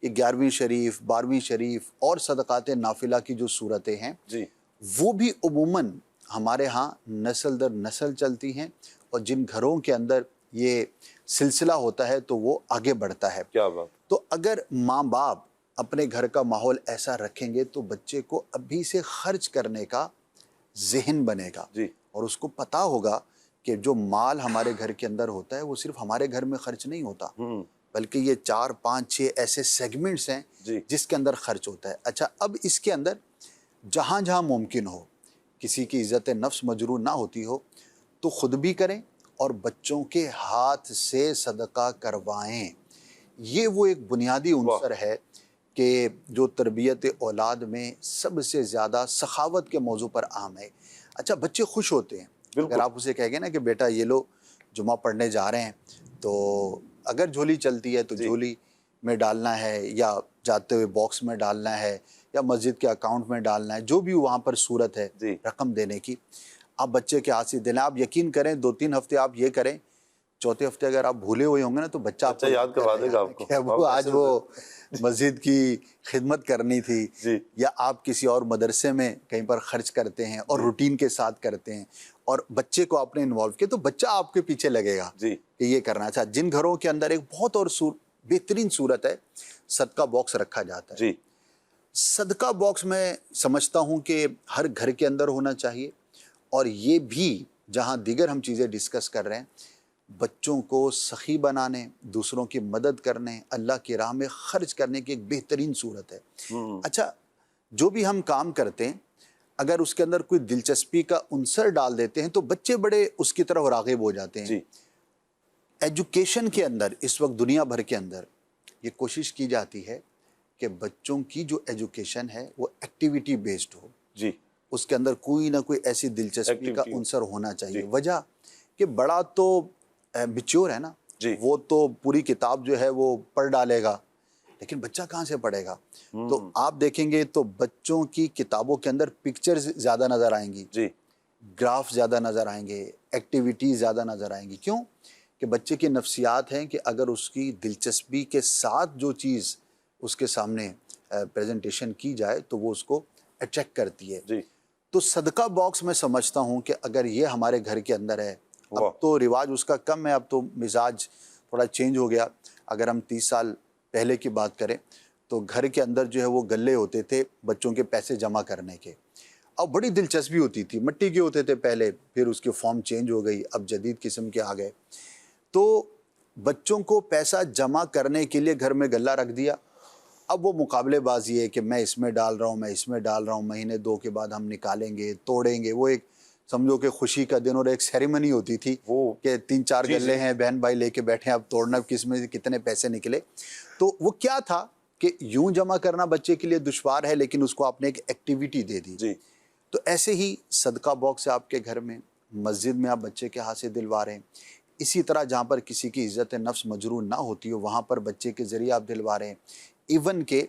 11ویں شریف، 12ویں شریف اور صدقات نافلہ کی جو صورتیں ہیں وہ بھی عموماً ہمارے ہاں نسل در نسل چلتی ہیں، اور جن گھروں کے اندر یہ سلسلہ ہوتا ہے تو وہ آگے بڑھتا ہے. کیا بات. تو اگر ماں باپ اپنے گھر کا ماحول ایسا رکھیں گے تو بچے کو ابھی سے خرچ کرنے کا ذہن بنے گا، اور اس کو پتہ ہوگا کہ جو مال ہمارے گھر کے اندر ہوتا ہے وہ صرف ہمارے گھر میں خرچ نہیں ہوتا، بلکہ یہ 4 5 6 ایسے سیگمنٹس ہیں جس کے اندر خرچ ہوتا ہے. اچھا، اب اس کے اندر جہاں جہاں ممکن ہو، کسی کی عزت نفس مجروح نہ ہوتی ہو، تو خود بھی کریں اور بچوں کے ہاتھ سے صدقہ کروائیں. یہ وہ ایک بنیادی عنصر ہے کہ جو تربیت اولاد میں سب سے زیادہ سخاوت کے موضوع پر عام ہے. اچھا، بچے خوش ہوتے ہیں اگر آپ اسے کہیں گے نا کہ بیٹا یہ لو جمعہ پڑھنے جا رہے ہیں، تو اگر جھولی چلتی ہے تو جھولی میں ڈالنا ہے، یا جاتے ہوئے باکس میں ڈالنا ہے، یا مسجد کے اکاؤنٹ میں ڈالنا ہے، جو بھی وہاں پر صورت ہے رقم دینے کی، آپ بچے کے ہاتھ سے دیں. آپ یقین کریں 2-3 ہفتے آپ یہ کریں، چوتھے ہفتے اگر آپ بھولے ہوئے ہوں گے نا تو بچہ آپ کو یاد کروا دے گا آپ کو کہ آج وہ مسجد کی خدمت کرنی تھی، یا آپ کسی اور مدرسے میں کہیں پر خرچ کرتے ہیں اور روٹین کے ساتھ کرتے ہیں، اور بچے کو آپ نے انوالو کیا تو بچہ آپ کے پیچھے لگے گا کہ یہ کرنا. اچھا، جن گھروں کے اندر ایک بہت اور بہترین صورت ہے، صدقہ باکس رکھا جاتا ہے. صدقہ باکس میں سمجھتا ہوں کہ ہر گھر کے اندر ہونا چاہیے، اور یہ بھی جہاں دیگر ہم چیزیں ڈسکس کر رہے ہیں، بچوں کو سخی بنانے، دوسروں کی مدد کرنے، اللہ کی راہ میں خرچ کرنے کی ایک بہترین صورت ہے. اچھا، جو بھی ہم کام کرتے ہیں اگر اس کے اندر کوئی دلچسپی کا عنصر ڈال دیتے ہیں تو بچے بڑے اس کی طرف راغب ہو جاتے ہیں. ایجوکیشن کے اندر اس وقت دنیا بھر کے اندر یہ کوشش کی جاتی ہے کہ بچوں کی جو ایجوکیشن ہے وہ ایکٹیویٹی بیسڈ ہو. اس کے اندر کوئی نہ کوئی ایسی دلچسپی کا عنصر ہونا چاہیے. وجہ کہ بڑا تو میچور ہے نا، وہ تو پوری کتاب جو ہے وہ پڑھ ڈالے گا، لیکن بچہ کہاں سے پڑھے گا؟ تو آپ دیکھیں گے تو بچوں کی کتابوں کے اندر پکچرز زیادہ نظر آئیں گی، گراف زیادہ نظر آئیں گے، ایکٹیویٹیز زیادہ نظر آئیں گی. کیوں کہ بچے کی نفسیات ہیں کہ اگر اس کی دلچسپی کے ساتھ جو چیز اس کے سامنے پریزنٹیشن کی جائے تو وہ اس کو اٹریکٹ کرتی ہے. تو صدقہ باکس میں سمجھتا ہوں کہ اگر یہ ہمارے گھر کے اندر ہے، اب تو رواج اس کا کم ہے، اب تو مزاج تھوڑا چینج ہو گیا. اگر ہم 30 سال پہلے کی بات کریں تو گھر کے اندر جو ہے وہ گلے ہوتے تھے بچوں کے پیسے جمع کرنے کے، اب بڑی دلچسپی ہوتی تھی. مٹی کے ہوتے تھے پہلے، پھر اس کی فارم چینج ہو گئی، اب جدید قسم کے آ گئے. تو بچوں کو پیسہ جمع کرنے کے لیے گھر میں غلہ رکھ دیا. اب وہ مقابلے بازی ہے کہ میں اس میں ڈال رہا ہوں، میں اس میں ڈال رہا ہوں، مہینے 2 کے بعد ہم نکالیں گے، توڑیں گے. وہ ایک سمجھو کہ خوشی کا دن اور ایک سیریمنی ہوتی تھی کہ 3-4 گلے ہیں، بہن بھائی لے کے بیٹھے ہیں، اب توڑنا کس میں کتنے پیسے نکلے. تو وہ کیا تھا کہ یوں جمع کرنا بچے کے لیے دشوار ہے، لیکن اس کو آپ نے ایک ایکٹیویٹی دے دی. تو ایسے ہی صدقہ باکس آپ کے گھر میں، مسجد میں آپ بچے کے ہاتھ سے دلوا رہے ہیں. اسی طرح جہاں پر کسی کی عزت نفس مجروح نہ ہوتی ہو وہاں پر بچے کے ذریعے آپ دلوا رہے ہیں. ایون کہ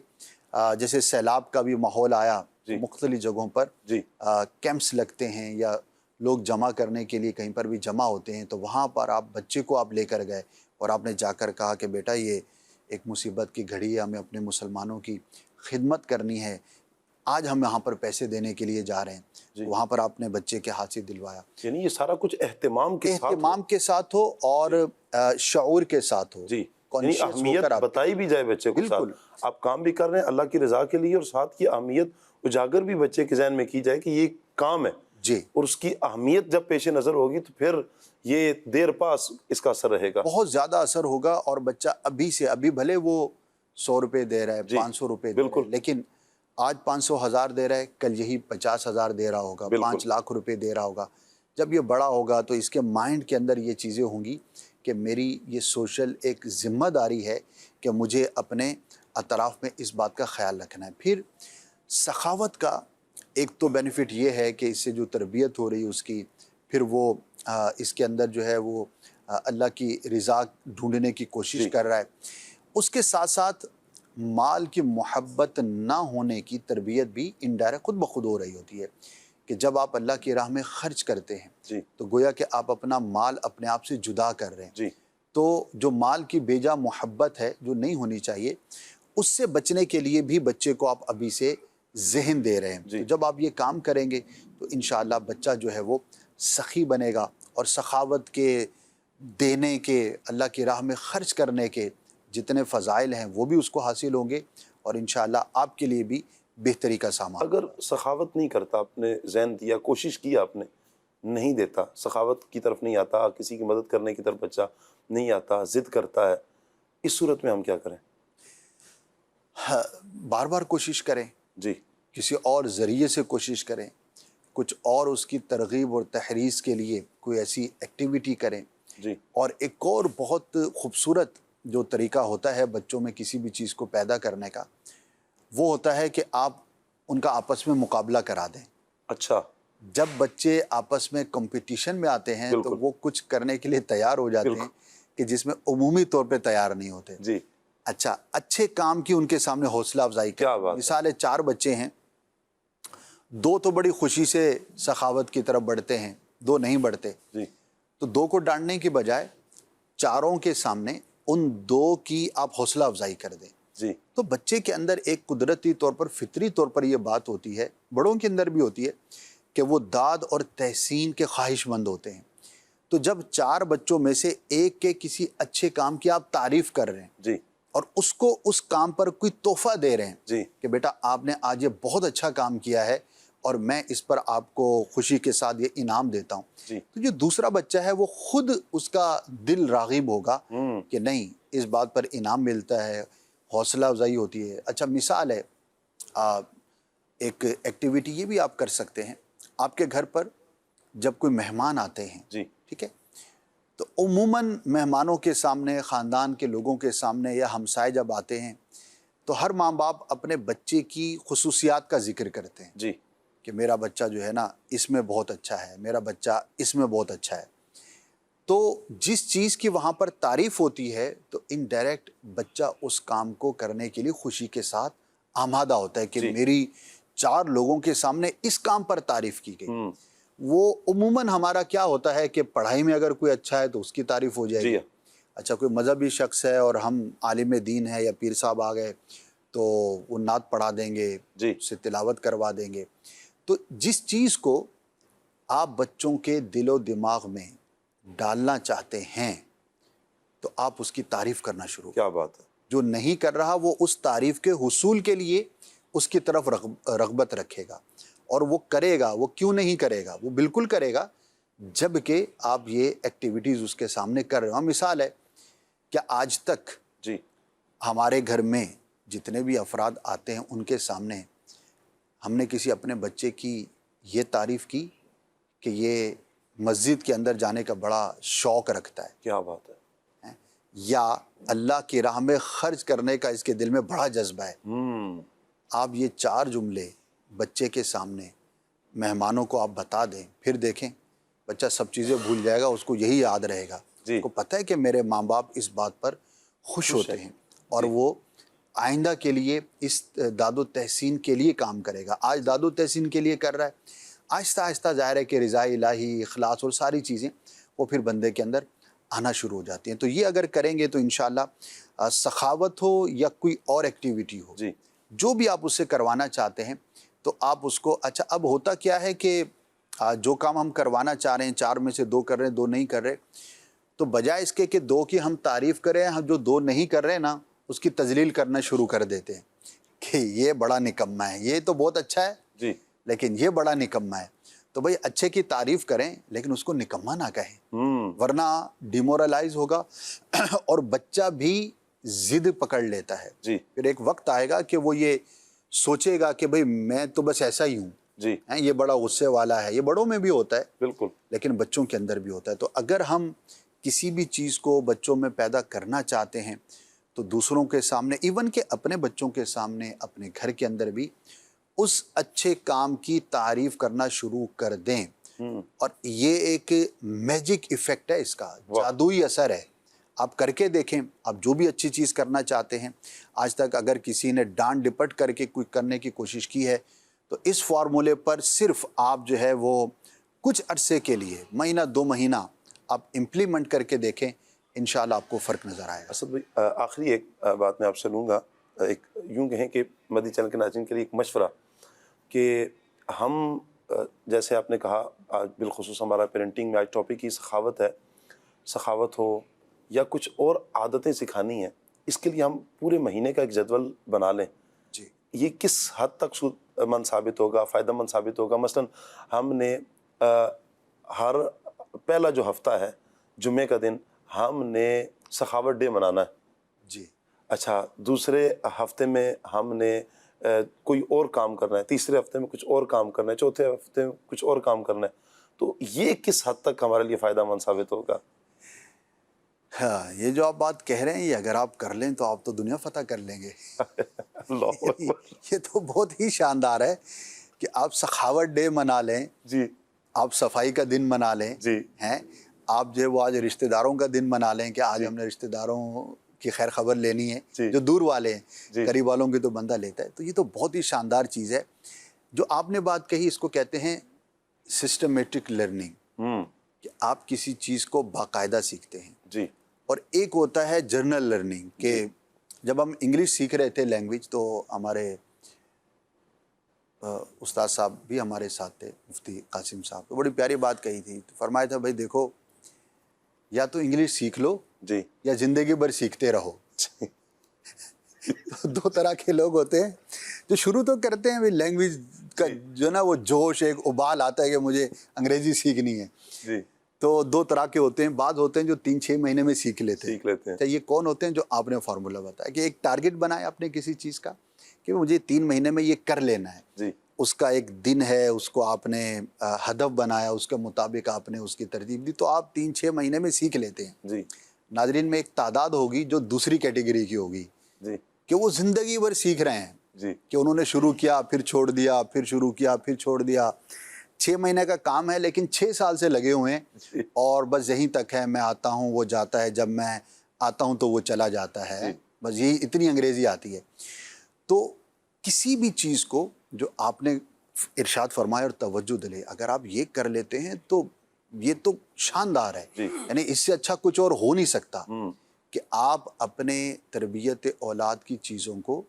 جیسے سیلاب کا بھی ماحول آیا، مختلف جگہوں پر کیمپس لگتے ہیں یا لوگ جمع کرنے کے لیے کہیں پر بھی جمع ہوتے ہیں، تو وہاں پر آپ بچے کو آپ لے کر گئے اور آپ نے جا کر کہا کہ بیٹا یہ ایک مصیبت کی گھڑی ہے، ہمیں اپنے مسلمانوں کی خدمت کرنی ہے، آج ہم یہاں پر پیسے دینے کے لیے جا رہے ہیں. وہاں پر آپ نے بچے کے ہاتھ سے دلوایا. یعنی یہ سارا کچھ اہتمام کے ساتھ ہو اور شعور کے ساتھ ہو. یعنی اہمیت بتائی بھی جائے بچے کو، ساتھ آپ کام بھی کر رہے ہیں اللہ کی رضا کے لیے، اور ساتھ کی اہمیت اجاگر بھی بچے کے ذہن میں کی جائے کہ یہ کام ہے اور اس کی اہمیت جب پیش نظر ہوگی تو پھر یہ دیر پاس اس کا اثر رہے گا، بہت زیادہ اثر ہوگا. اور بچہ ابھی سے ابھی بھلے وہ 100 روپے دے رہا ہے، 500 روپے دے رہا ہے، لیکن آج 500,000 دے رہا ہے، کل یہی 50,000 دے رہا ہوگا، 5 لاکھ روپے دے رہا ہوگا. جب یہ بڑا ہوگا تو اس کے مائنڈ کے اندر یہ چیزیں ہوں گی کہ میری یہ سوشل ایک ذمہ داری ہے کہ مجھے اپنے اطراف میں اس بات کا خیال رکھنا ہے. پھر سخاوت کا ایک تو بینیفٹ یہ ہے کہ اس سے جو تربیت ہو رہی ہے اس کی، پھر وہ اس کے اندر جو ہے وہ اللہ کی رضا ڈھونڈنے کی کوشش کر رہا ہے. اس کے ساتھ ساتھ مال کی محبت نہ ہونے کی تربیت بھی انڈائریکٹ خود بخود ہو رہی ہوتی ہے کہ جب آپ اللہ کی راہ میں خرچ کرتے ہیں جی تو گویا کہ آپ اپنا مال اپنے آپ سے جدا کر رہے ہیں. جی تو جو مال کی بیجا محبت ہے جو نہیں ہونی چاہیے، اس سے بچنے کے لیے بھی بچے کو آپ ابھی سے ذہن دے رہے ہیں. جی. تو جب آپ یہ کام کریں گے تو انشاءاللہ بچہ جو ہے وہ سخی بنے گا، اور سخاوت کے، دینے کے، اللہ کی راہ میں خرچ کرنے کے جتنے فضائل ہیں وہ بھی اس کو حاصل ہوں گے، اور انشاءاللہ آپ کے لیے بھی بہتری کا سامان. اگر سخاوت نہیں کرتا، آپ نے ذہن دیا، کوشش کی آپ نے، نہیں دیتا، سخاوت کی طرف نہیں آتا، کسی کی مدد کرنے کی طرف بچہ نہیں آتا، ضد کرتا ہے، اس صورت میں ہم کیا کریں؟ بار بار کوشش کریں، جی کسی اور ذریعے سے کوشش کریں، کچھ اور اس کی ترغیب اور تحریض کے لیے کوئی ایسی ایکٹیویٹی کریں. جی اور ایک اور بہت خوبصورت جو طریقہ ہوتا ہے بچوں میں کسی بھی چیز کو پیدا کرنے کا، وہ ہوتا ہے کہ آپ ان کا آپس میں مقابلہ کرا دیں. اچھا. جب بچے آپس میں کمپٹیشن میں آتے ہیں تو بالکل. وہ کچھ کرنے کے لیے تیار ہو جاتے ہیں کہ جس میں عمومی طور پہ تیار نہیں ہوتے. جی اچھا، اچھے کام کی ان کے سامنے حوصلہ افزائی کیا کریں. بات ہے. مثال ہے 4 بچے ہیں، 2 تو بڑی خوشی سے سخاوت کی طرف بڑھتے ہیں، 2 نہیں بڑھتے. جی تو 2 کو ڈانٹنے کی بجائے 4 کے سامنے ان 2 کی آپ حوصلہ افزائی کر دیں. جی تو بچے کے اندر ایک قدرتی طور پر، فطری طور پر یہ بات ہوتی ہے، بڑوں کے اندر بھی ہوتی ہے، کہ وہ داد اور تحسین کے خواہش مند ہوتے ہیں. تو جب 4 بچوں میں سے ایک کے کسی اچھے کام کی آپ تعریف کر رہے ہیں جی اور اس کو اس کام پر کوئی تحفہ دے رہے ہیں جی کہ بیٹا آپ نے آج یہ بہت اچھا کام کیا ہے اور میں اس پر آپ کو خوشی کے ساتھ یہ انعام دیتا ہوں، جی تو جو دوسرا بچہ ہے وہ خود اس کا دل راغب ہوگا کہ نہیں، اس بات پر انعام ملتا ہے، حوصلہ افزائی ہوتی ہے. اچھا مثال ہے، ایک ایکٹیویٹی یہ بھی آپ کر سکتے ہیں. آپ کے گھر پر جب کوئی مہمان آتے ہیں، جی ٹھیک ہے، تو عموماً مہمانوں کے سامنے، خاندان کے لوگوں کے سامنے یا ہمسائے جب آتے ہیں تو ہر ماں باپ اپنے بچے کی خصوصیات کا ذکر کرتے ہیں جی کہ میرا بچہ جو ہے نا اس میں بہت اچھا ہے، میرا بچہ اس میں بہت اچھا ہے. تو جس چیز کی وہاں پر تعریف ہوتی ہے تو انڈائریکٹ بچہ اس کام کو کرنے کے لیے خوشی کے ساتھ آمادہ ہوتا ہے کہ جی. میری 4 لوگوں کے سامنے اس کام پر تعریف کی گئی. وہ عموماً ہمارا کیا ہوتا ہے کہ پڑھائی میں اگر کوئی اچھا ہے تو اس کی تعریف ہو جائے گی. اچھا کوئی مذہبی شخص ہے اور ہم عالم دین ہے یا پیر صاحب آ گئے تو وہ نعت پڑھا دیں گے، اس سے تلاوت کروا دیں گے. تو جس چیز کو آپ بچوں کے دل و دماغ میں ڈالنا چاہتے ہیں تو آپ اس کی تعریف کرنا شروع کریں. کیا بات ہے. جو نہیں کر رہا وہ اس تعریف کے حصول کے لیے اس کی طرف رغبت رکھے گا اور وہ کرے گا. وہ کیوں نہیں کرے گا؟ وہ بالکل کرے گا جب کہ آپ یہ ایکٹیویٹیز اس کے سامنے کر رہے ہو. مثال ہے کہ آج تک جی ہمارے گھر میں جتنے بھی افراد آتے ہیں ان کے سامنے ہم نے کسی اپنے بچے کی یہ تعریف کی کہ یہ مسجد کے اندر جانے کا بڑا شوق رکھتا ہے. کیا بات ہے. یا اللہ کی راہ میں خرچ کرنے کا اس کے دل میں بڑا جذبہ ہے. آپ یہ 4 جملے بچے کے سامنے مہمانوں کو آپ بتا دیں، پھر دیکھیں بچہ سب چیزیں بھول جائے گا، اس کو یہی یاد رہے گا. اس کو پتہ ہے کہ میرے ماں باپ اس بات پر خوش ہوتے ہیں اور وہ آئندہ کے لیے اس داد و تحسین کے لیے کام کرے گا. آج داد و تحسین کے لیے کر رہا ہے، آہستہ آہستہ ظاہر ہے کہ رضا الہی، اخلاص اور ساری چیزیں وہ پھر بندے کے اندر آنا شروع ہو جاتی ہیں. تو یہ اگر کریں گے تو انشاءاللہ سخاوت ہو یا کوئی اور ایکٹیویٹی ہو، جو بھی آپ اس سے کروانا چاہتے ہیں تو آپ اس کو. اچھا اب ہوتا کیا ہے کہ جو کام ہم کروانا چاہ رہے ہیں 4 میں سے 2 کر رہے ہیں، 2 نہیں کر رہے، تو بجائے اس کے کہ 2 کی ہم تعریف کریں، ہم جو 2 نہیں کر رہے نا اس کی تذلیل کرنا شروع کر دیتے ہیں کہ یہ بڑا نکما ہے، یہ تو بہت اچھا ہے لیکن یہ بڑا نکما ہے. تو بھئی اچھے کی تعریف کریں لیکن اس کو نکما نہ کہیں، ورنہ ڈیمورلائز ہوگا اور بچہ بھی ضد پکڑ لیتا ہے. پھر ایک وقت آئے گا کہ وہ یہ سوچے گا کہ بھئی میں تو بس ایسا ہی ہوں، یہ بڑا غصے والا ہے. یہ بڑوں میں بھی ہوتا ہے بالکل، لیکن بچوں کے اندر بھی ہوتا ہے. تو اگر ہم کسی بھی چیز کو بچوں میں پیدا کرنا چاہتے ہیں تو دوسروں کے سامنے، ایون کہ اپنے بچوں کے سامنے، اپنے گھر کے اندر بھی اس اچھے کام کی تعریف کرنا شروع کر دیں. اور یہ ایک میجک ایفیکٹ ہے، اس کا جادوئی اثر ہے. آپ کر کے دیکھیں، آپ جو بھی اچھی چیز کرنا چاہتے ہیں. آج تک اگر کسی نے ڈانٹ ڈپٹ کر کے کوئی کرنے کی کوشش کی ہے تو اس فارمولے پر صرف آپ جو ہے وہ کچھ عرصے کے لیے مہینہ 2 مہینہ آپ امپلیمنٹ کر کے دیکھیں، انشاءاللہ آپ کو فرق نظر آئے گا۔ اسد بھائی آخری ایک بات میں آپ سے لوں گا، ایک یوں کہیں کہ مدنی چینل کے ناظرین کے لیے ایک مشورہ کہ ہم جیسے آپ نے کہا آج بالخصوص ہمارا پیرنٹنگ میں آج ٹاپک ہی سخاوت ہے، سخاوت ہو یا کچھ اور عادتیں سکھانی ہیں، اس کے لیے ہم پورے مہینے کا ایک جدول بنا لیں۔ جی، یہ کس حد تک سود مند ثابت ہوگا، فائدہ مند ثابت ہوگا؟ مثلا ہم نے ہر پہلا جو ہفتہ ہے جمعے کا دن ہم نے سخاوت ڈے منانا ہے، جی، اچھا دوسرے ہفتے میں ہم نے کوئی اور کام کرنا ہے، تیسرے ہفتے میں کچھ اور کام کرنا ہے، چوتھے ہفتے میں کچھ اور کام کرنا ہے، تو یہ کس حد تک ہمارے لیے فائدہ مند ثابت ہوگا؟ ہاں، یہ جو آپ بات کہہ رہے ہیں یہ اگر آپ کر لیں تو آپ تو دنیا فتح کر لیں گے۔ اللہ اکبر۔ یہ تو بہت ہی شاندار ہے کہ آپ سخاوت ڈے منا لیں، جی آپ صفائی کا دن منا لیں، جی ہیں آپ جو ہے وہ آج رشتہ داروں کا دن منا لیں کہ آج ہم نے رشتہ داروں کی خیر خبر لینی ہے، جی جو دور والے ہیں، جی قریب والوں کی تو بندہ لیتا ہے۔ تو یہ تو بہت ہی شاندار چیز ہے۔ جو آپ نے بات کہی اس کو کہتے ہیں سسٹمیٹک لرننگ، کہ آپ کسی چیز کو باقاعدہ سیکھتے ہیں۔ جی اور ایک ہوتا ہے جرنل لرننگ، کہ جب ہم انگلش سیکھ رہے تھے لینگویج، تو ہمارے استاد صاحب بھی ہمارے ساتھ تھے، مفتی قاسم صاحب، تو بڑی پیاری بات کہی تھی، فرمایا تھا بھائی دیکھو یا تو انگلش سیکھ لو جی یا زندگی بھر سیکھتے رہو۔ تو 2 طرح کے لوگ ہوتے ہیں جو شروع تو کرتے ہیں لینگویج کا جو نا وہ جوش، ایک ابال آتا ہے کہ مجھے انگریزی سیکھنی ہے، جی تو 2 طرح کے ہوتے ہیں۔ بعض ہوتے ہیں جو 3-6 مہینے میں سیکھ لیتے ہیں۔ تو یہ کون ہوتے ہیں؟ جو آپ نے فارمولہ بتایا کہ ایک ٹارگٹ بنایا آپ نے کسی چیز کا کہ مجھے 3 مہینے میں یہ کر لینا ہے، جی اس کا ایک دن ہے، اس کو آپ نے ہدف بنایا، اس کے مطابق آپ نے اس کی ترتیب دی، تو آپ 3-6 مہینے میں سیکھ لیتے ہیں۔ جی ناظرین میں ایک تعداد ہوگی جو دوسری کیٹیگری کی ہوگی، جی کہ وہ زندگی بھر سیکھ رہے ہیں، جی کہ انہوں نے شروع کیا پھر چھوڑ دیا، پھر شروع کیا پھر چھوڑ دیا۔ 6 مہینے کا کام ہے لیکن 6 سال سے لگے ہوئے ہیں، اور بس یہیں تک ہے، میں آتا ہوں وہ جاتا ہے، جب میں آتا ہوں تو وہ چلا جاتا ہے، بس یہی اتنی انگریزی آتی ہے۔ تو کسی بھی چیز کو جو آپ نے ارشاد فرمایا اور توجہ دلے، اگر آپ یہ کر لیتے ہیں تو یہ تو شاندار ہے، یعنی اس سے اچھا کچھ اور ہو نہیں سکتا کہ آپ اپنے تربیت اولاد کی چیزوں کو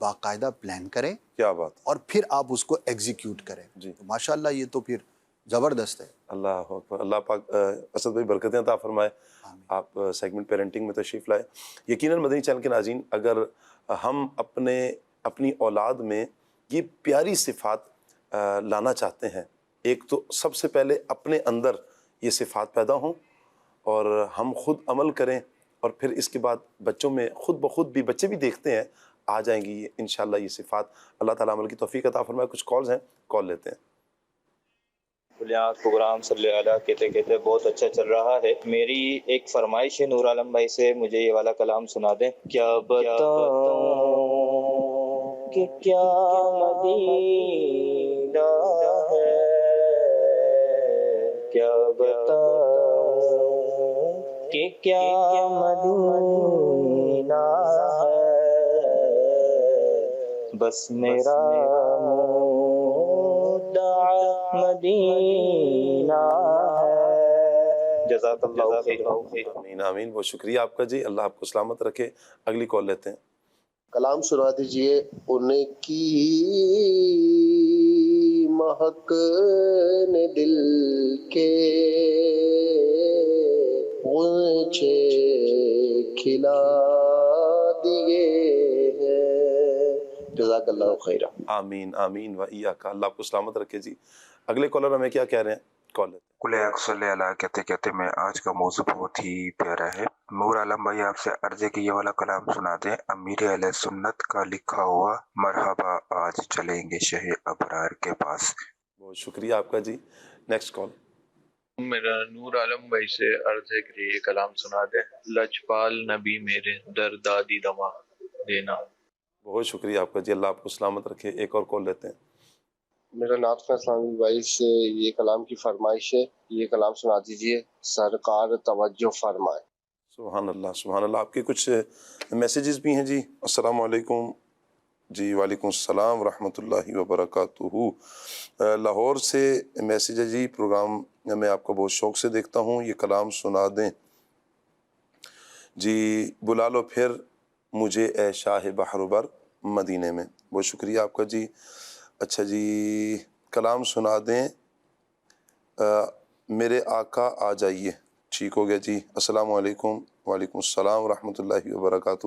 باقاعدہ پلان کریں، کیا بات، اور پھر آپ اس کو ایگزیکیوٹ کریں۔ تو ماشاءاللہ یہ تو پھر زبردست ہے۔ اللہ اکبر، اللہ پاک اسد بھائی برکتیں عطا فرمائے۔ آپ سیگمنٹ پیرنٹنگ میں تشریف لائے۔ یقیناً مدنی چینل کے ناظرین، اگر ہم اپنی اولاد میں یہ پیاری صفات لانا چاہتے ہیں، ایک تو سب سے پہلے اپنے اندر یہ صفات پیدا ہوں اور ہم خود عمل کریں، اور پھر اس کے بعد بچوں میں خود بخود بھی، بچے بھی دیکھتے ہیں، آ جائیں گی انشاءاللہ یہ صفات۔ اللہ تعالیٰ عمل کی توفیق عطا فرمائے۔ کچھ کالز ہیں، کال لیتے ہیں۔ کلیات پروگرام صلی اللہ علیہ کہتے کہتے بہت اچھا چل رہا ہے۔ میری ایک فرمائش ہے نور عالم بھائی سے، مجھے یہ والا کلام سنا دیں۔ کیا بتاؤں کہ کیا مدینہ ہے، کیا بتاؤں کہ کیا مدینہ ہے، بس میرا مدینہ ہے۔ جزاک اللہ خیر۔ آمین آمین، بہت شکریہ آپ کا جی، اللہ آپ کو سلامت رکھے۔ اگلی کال لیتے ہیں۔ کلام سنا دیجئے۔ ان کی مہک نے دل کے غنچے کھلا دیے ہیں۔ جزاک اللہ خیر۔ آمین آمین و ایاک، اللہ آپ کو سلامت رکھے جی۔ اگلے کالر ہمیں کیا کہہ رہے ہیں؟ کال لیتے ہیں۔ کل صلی اللہ کہتے کہتے میں آج کا موضوع بہت ہی پیارا ہے۔ نور عالم بھائی آپ سے عرض ہے کہ یہ والا کلام سنا دیں۔ امیر اہل سنت کا لکھا ہوا مرحبا آج چلیں گے شہ ابرار کے پاس۔ بہت شکریہ آپ کا جی۔ Next call. میرا نور عالم بھائی سے عرض ہے کہ یہ کلام سنا دیں۔ لجپال نبی میرے در دادی دما دینا۔ بہت شکریہ آپ کا جی، اللہ آپ کو سلامت رکھے۔ ایک اور کال لیتے ہیں۔ میرا ناطق اسلامی بھائی سے یہ کلام کی فرمائش ہے، یہ کلام سنا دیجئے۔ سرکار توجہ فرمائے۔ سبحان اللہ سبحان اللہ۔ آپ کے کچھ میسیجز بھی ہیں جی۔ السلام علیکم۔ جی وعلیکم السلام ورحمۃ اللہ وبرکاتہ۔ لاہور سے میسیج ہے جی، پروگرام میں آپ کو بہت شوق سے دیکھتا ہوں، یہ کلام سنا دیں جی، بلا لو پھر مجھے اے شاہ بحر بر مدینے میں۔ بہت شکریہ آپ کا جی۔ اچھا جی، کلام سنا دیں میرے آقا آ جائیے۔ ٹھیک ہو گیا جی۔ السلام علیکم۔ وعلیکم السلام ورحمۃ اللہ وبرکاتہ۔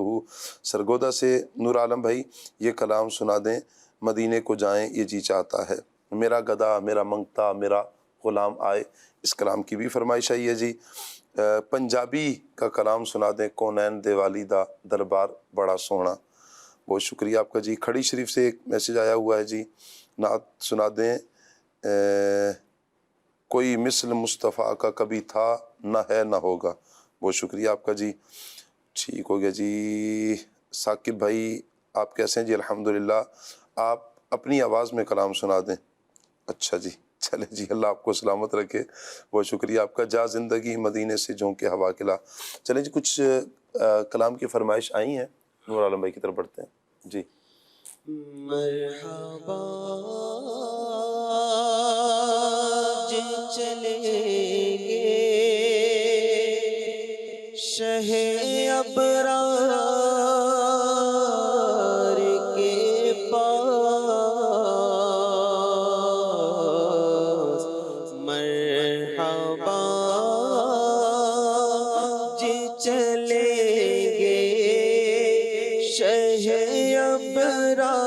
سرگودا سے نور عالم بھائی، یہ کلام سنا دیں مدینے کو جائیں یہ جی چاہتا ہے، میرا گدا میرا منگتا میرا غلام آئے۔ اس کلام کی بھی فرمائش آئی ہے جی۔ پنجابی کا کلام سنا دیں کونین دیوالی دا دربار بڑا سونا۔ بہت شکریہ آپ کا جی۔ کھڑی شریف سے ایک میسیج آیا ہوا ہے جی، نعت سنا دیں کوئی مثل مصطفیٰ کا کبھی تھا نہ ہے نہ ہوگا۔ بہت شکریہ آپ کا جی۔ ٹھیک ہو گیا جی۔ ثاقب بھائی آپ کیسے ہیں جی؟ الحمدللہ۔ آپ اپنی آواز میں کلام سنا دیں۔ اچھا جی، چلے جی، اللہ آپ کو سلامت رکھے۔ بہت شکریہ آپ کا۔ جا زندگی مدینے سے جھونکے ہوا کلا۔ چلیں جی، کچھ کلام کی فرمائش آئی ہیں، نور عالم بھائی کی طرف بڑھتے ہیں جی۔ مرحبا چلیں گے شہ ابرار کے پاس، مرحبا چلیں گے شہ ابرار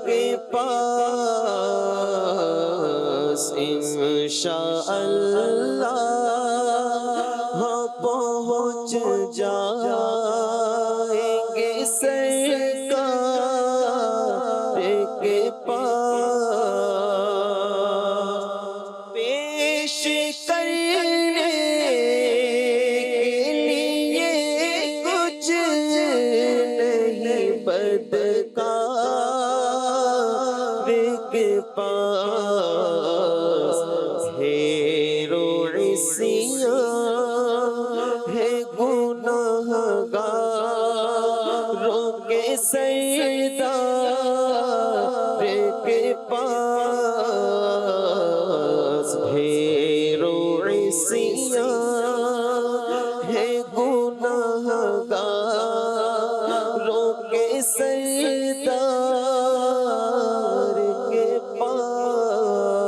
کے پاس، انشاءاللہ پہنچ جائیں گے سرکار کے پاس، پیش کرنے کے لیے کچھ نہیں بدکار کے پاس، ہیرو عصیاں ہے گناہ گاروں کے سردار کے پاس، ہیرو عصیاں ہے گناہ گاروں کے سردار کے پاس،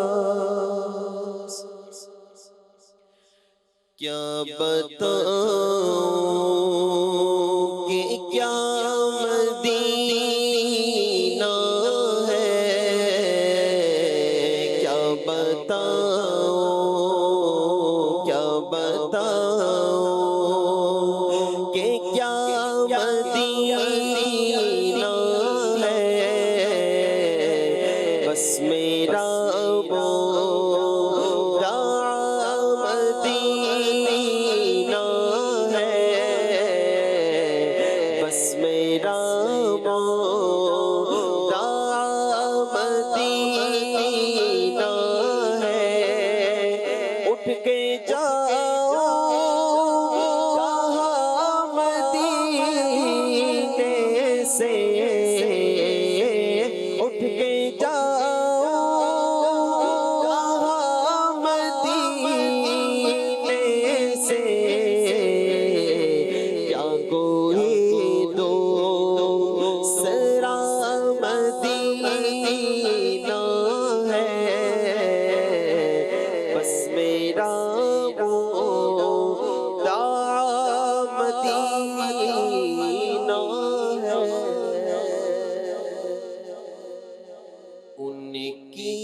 کیا بتاؤں کہ کیا مدینہ ہے، کیا بتاؤں کیا بتاؤں کہ کیا مدینہ ہے، بس میرا مدینہ ہے، بس میرا مدینہ ہے، اٹھ کے جاؤ کہاں مدینے سے، اٹھ کے جاؤ کہاں مدینے سے، کیا کوئی دوسرا مدینہ ہے، بس میرا مدینہ ہے، ان کی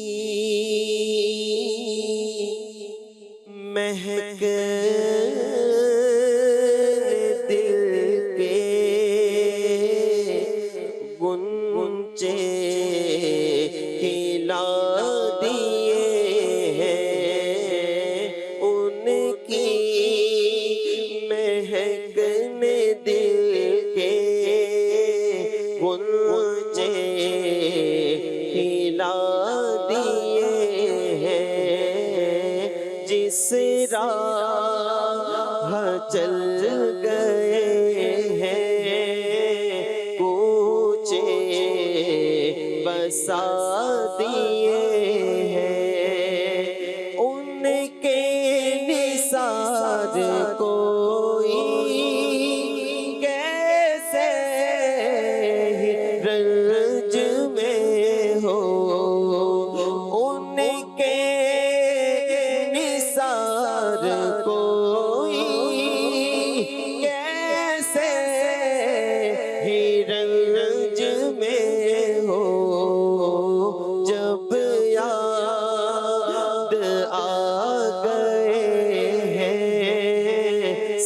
مہک دل کے گنچے کھلا دیے ہیں، ان کی مہک نے دل کے گنچے کھلا دیے ہیں، جس راہ چل گئے ہیں کوئی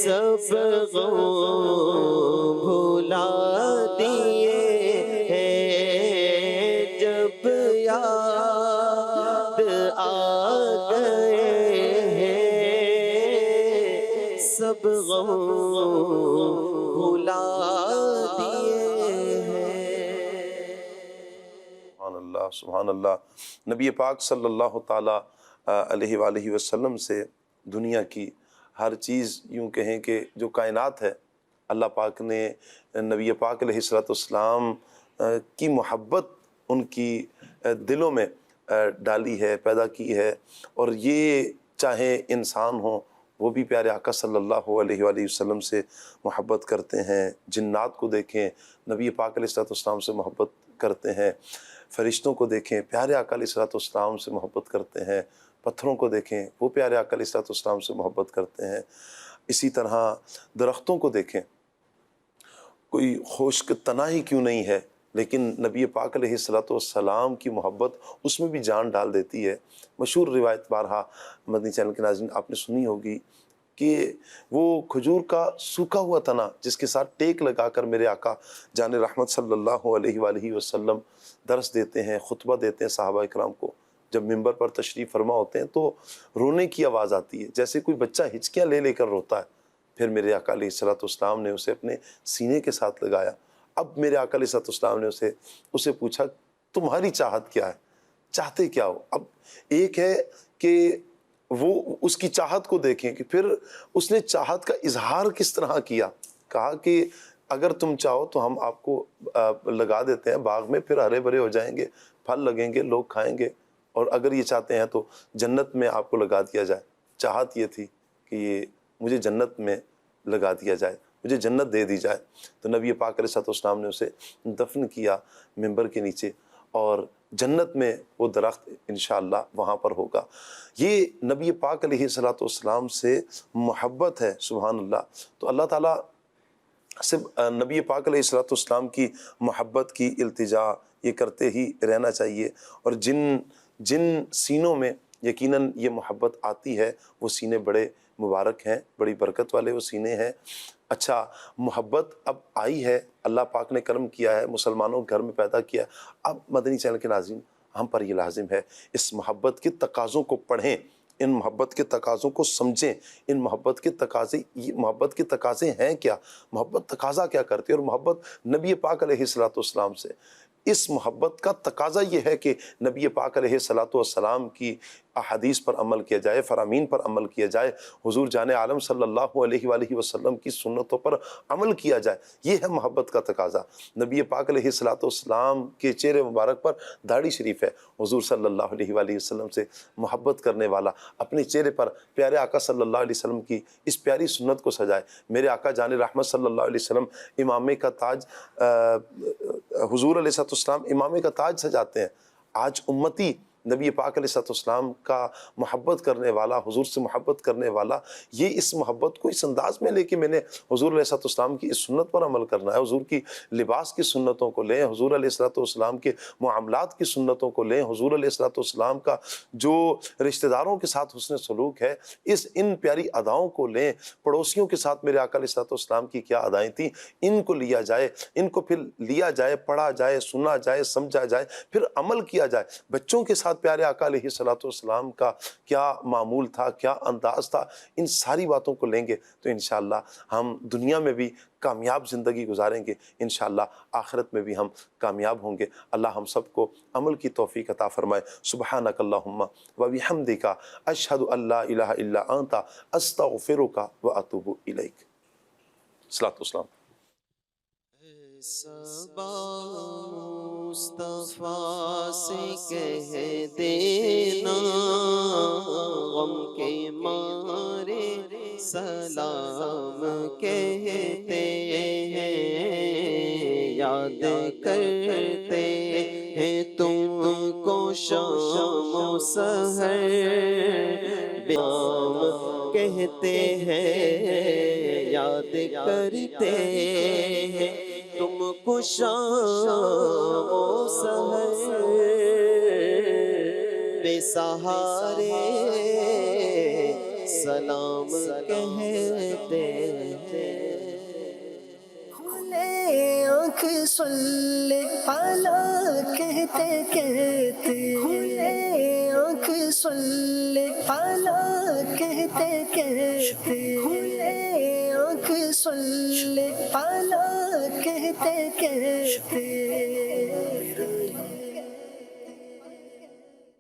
سب غم بھلا دیے ہیں جب یاد آ گئے ہیں سب غم بھلا دیے ہیں۔ سبحان اللہ سبحان اللہ۔ نبی پاک صلی اللہ تعالیٰ علیہ وآلہ وسلم سے دنیا کی ہر چیز، یوں کہیں کہ جو کائنات ہے، اللہ پاک نے نبی پاک علیہ السلام کی محبت ان کی دلوں میں ڈالی ہے، پیدا کی ہے، اور یہ چاہے انسان ہوں وہ بھی پیارے آقا صلی اللہ علیہ وآلہ وسلم سے محبت کرتے ہیں۔ جنات کو دیکھیں نبی پاک علیہ السلام سے محبت کرتے ہیں، فرشتوں کو دیکھیں پیارے آقا علیہ السلام سے محبت کرتے ہیں، پتھروں کو دیکھیں وہ پیارے آقا علیہ السلام سے محبت کرتے ہیں۔ اسی طرح درختوں کو دیکھیں، کوئی خشک تنا ہی کیوں نہیں ہے، لیکن نبی پاک علیہ السلام کی محبت اس میں بھی جان ڈال دیتی ہے۔ مشہور روایت بارہا مدنی چینل کے ناظرین آپ نے سنی ہوگی کہ وہ کھجور کا سوکھا ہوا تنا جس کے ساتھ ٹیک لگا کر میرے آقا جان رحمت صلی اللہ علیہ وآلہ وسلم درس دیتے ہیں، خطبہ دیتے ہیں صحابہ اکرام کو، جب منبر پر تشریف فرما ہوتے ہیں تو رونے کی آواز آتی ہے، جیسے کوئی بچہ ہچکیاں لے لے کر روتا ہے۔ پھر میرے آقا علیہ السلام نے اسے اپنے سینے کے ساتھ لگایا۔ اب میرے آقا علیہ السلام نے اسے پوچھا تمہاری چاہت کیا ہے، چاہتے کیا ہو؟ اب ایک ہے کہ وہ اس کی چاہت کو دیکھیں کہ پھر اس نے چاہت کا اظہار کس طرح کیا۔ کہا کہ اگر تم چاہو تو ہم آپ کو لگا دیتے ہیں باغ میں، پھر ہرے بھرے ہو جائیں گے، پھل لگیں گے، لوگ کھائیں گے، اور اگر یہ چاہتے ہیں تو جنت میں آپ کو لگا دیا جائے۔ چاہت یہ تھی کہ یہ مجھے جنت میں لگا دیا جائے، مجھے جنت دے دی جائے۔ تو نبی پاک علیہ السلام نے اسے دفن کیا منبر کے نیچے، اور جنت میں وہ درخت انشاءاللہ وہاں پر ہوگا۔ یہ نبی پاک علیہ السلام سے محبت ہے، سبحان اللہ۔ تو اللہ تعالیٰ سے نبی پاک علیہ السلام کی محبت کی التجا یہ کرتے ہی رہنا چاہیے، اور جن سینوں میں یقیناً یہ محبت آتی ہے وہ سینے بڑے مبارک ہیں، بڑی برکت والے وہ سینے ہیں۔ اچھا، محبت اب آئی ہے، اللہ پاک نے کرم کیا ہے، مسلمانوں کے گھر میں پیدا کیا ہے۔ اب مدنی چینل کے ناظرین ہم پر یہ لازم ہے اس محبت کے تقاضوں کو پڑھیں، ان محبت کے تقاضوں کو سمجھیں، ان محبت کے تقاضے ہیں کیا، محبت تقاضا کیا کرتی ہے، اور محبت نبی پاک علیہ السلام سے اس محبت کا تقاضا یہ ہے کہ نبی پاک علیہ السلام کی احادیث پر عمل کیا جائے، فرامین پر عمل کیا جائے، حضور جان عالم صلی اللہ علیہ وآلہ وسلم کی سنتوں پر عمل کیا جائے۔ یہ ہے محبت کا تقاضا۔ نبی پاک علیہ السلام کے چہرے مبارک پر داڑھی شریف ہے، حضور صلی اللہ علیہ وآلہ وسلم سے محبت کرنے والا اپنے چہرے پر پیارے آقا صلی اللہ علیہ وسلم کی اس پیاری سنت کو سجائے۔ میرے آقا جان رحمت صلی اللہ علیہ وسلم امامے کا تاج، حضور علیہ السلام امامے کا تاج سجاتے ہیں۔ آج امتی نبی پاک علیہ السلام کا محبت کرنے والا، حضور سے محبت کرنے والا، یہ اس محبت کو اس انداز میں لے کہ میں نے حضور علیہ السلام کی اس سنت پر عمل کرنا ہے، حضور کی لباس کی سنتوں کو لیں، حضور علیہ السلام کے معاملات کی سنتوں کو لیں، حضور علیہ السلام کا جو رشتہ داروں کے ساتھ حسن سلوک ہے ان پیاری اداؤں کو لیں، پڑوسیوں کے ساتھ میرے آقا علیہ السلام کی کیا ادائیں تھیں ان کو لیا جائے، ان کو پھر لیا جائے، پڑھا جائے، سنا جائے، سمجھا جائے، پھر عمل کیا جائے۔ بچوں کے ساتھ پیارے آقا علیہ السلام کا کیا معمول تھا، کیا انداز تھا، ان ساری باتوں کو لیں گے تو انشاءاللہ ہم دنیا میں بھی کامیاب زندگی گزاریں گے، انشاءاللہ آخرت میں بھی ہم کامیاب ہوں گے۔ اللہ ہم سب کو عمل کی توفیق عطا فرمائے۔ سبحانک اللہم و بحمدک، اشہد ان لا الہ الا انت، استغفرک و اتوب الیک۔ صلاۃ والسلام۔ مصطفیٰ سے کہہ دینا غم کے مارے سلام کہتے ہیں، یاد کرتے ہیں تم کو شام و سحر، بیام کہتے ہیں، یاد کرتے ہیں تم کو شام و سحر، بے سہارے سلام کہتے ہیں. کھلے آنکھ سن لے اعلیٰ کہتے کہتے کھلے آنکھ سن لے اعلیٰ کہتے کہتے کھلے آنکھ سن لے اعلیٰ کہتے کہتے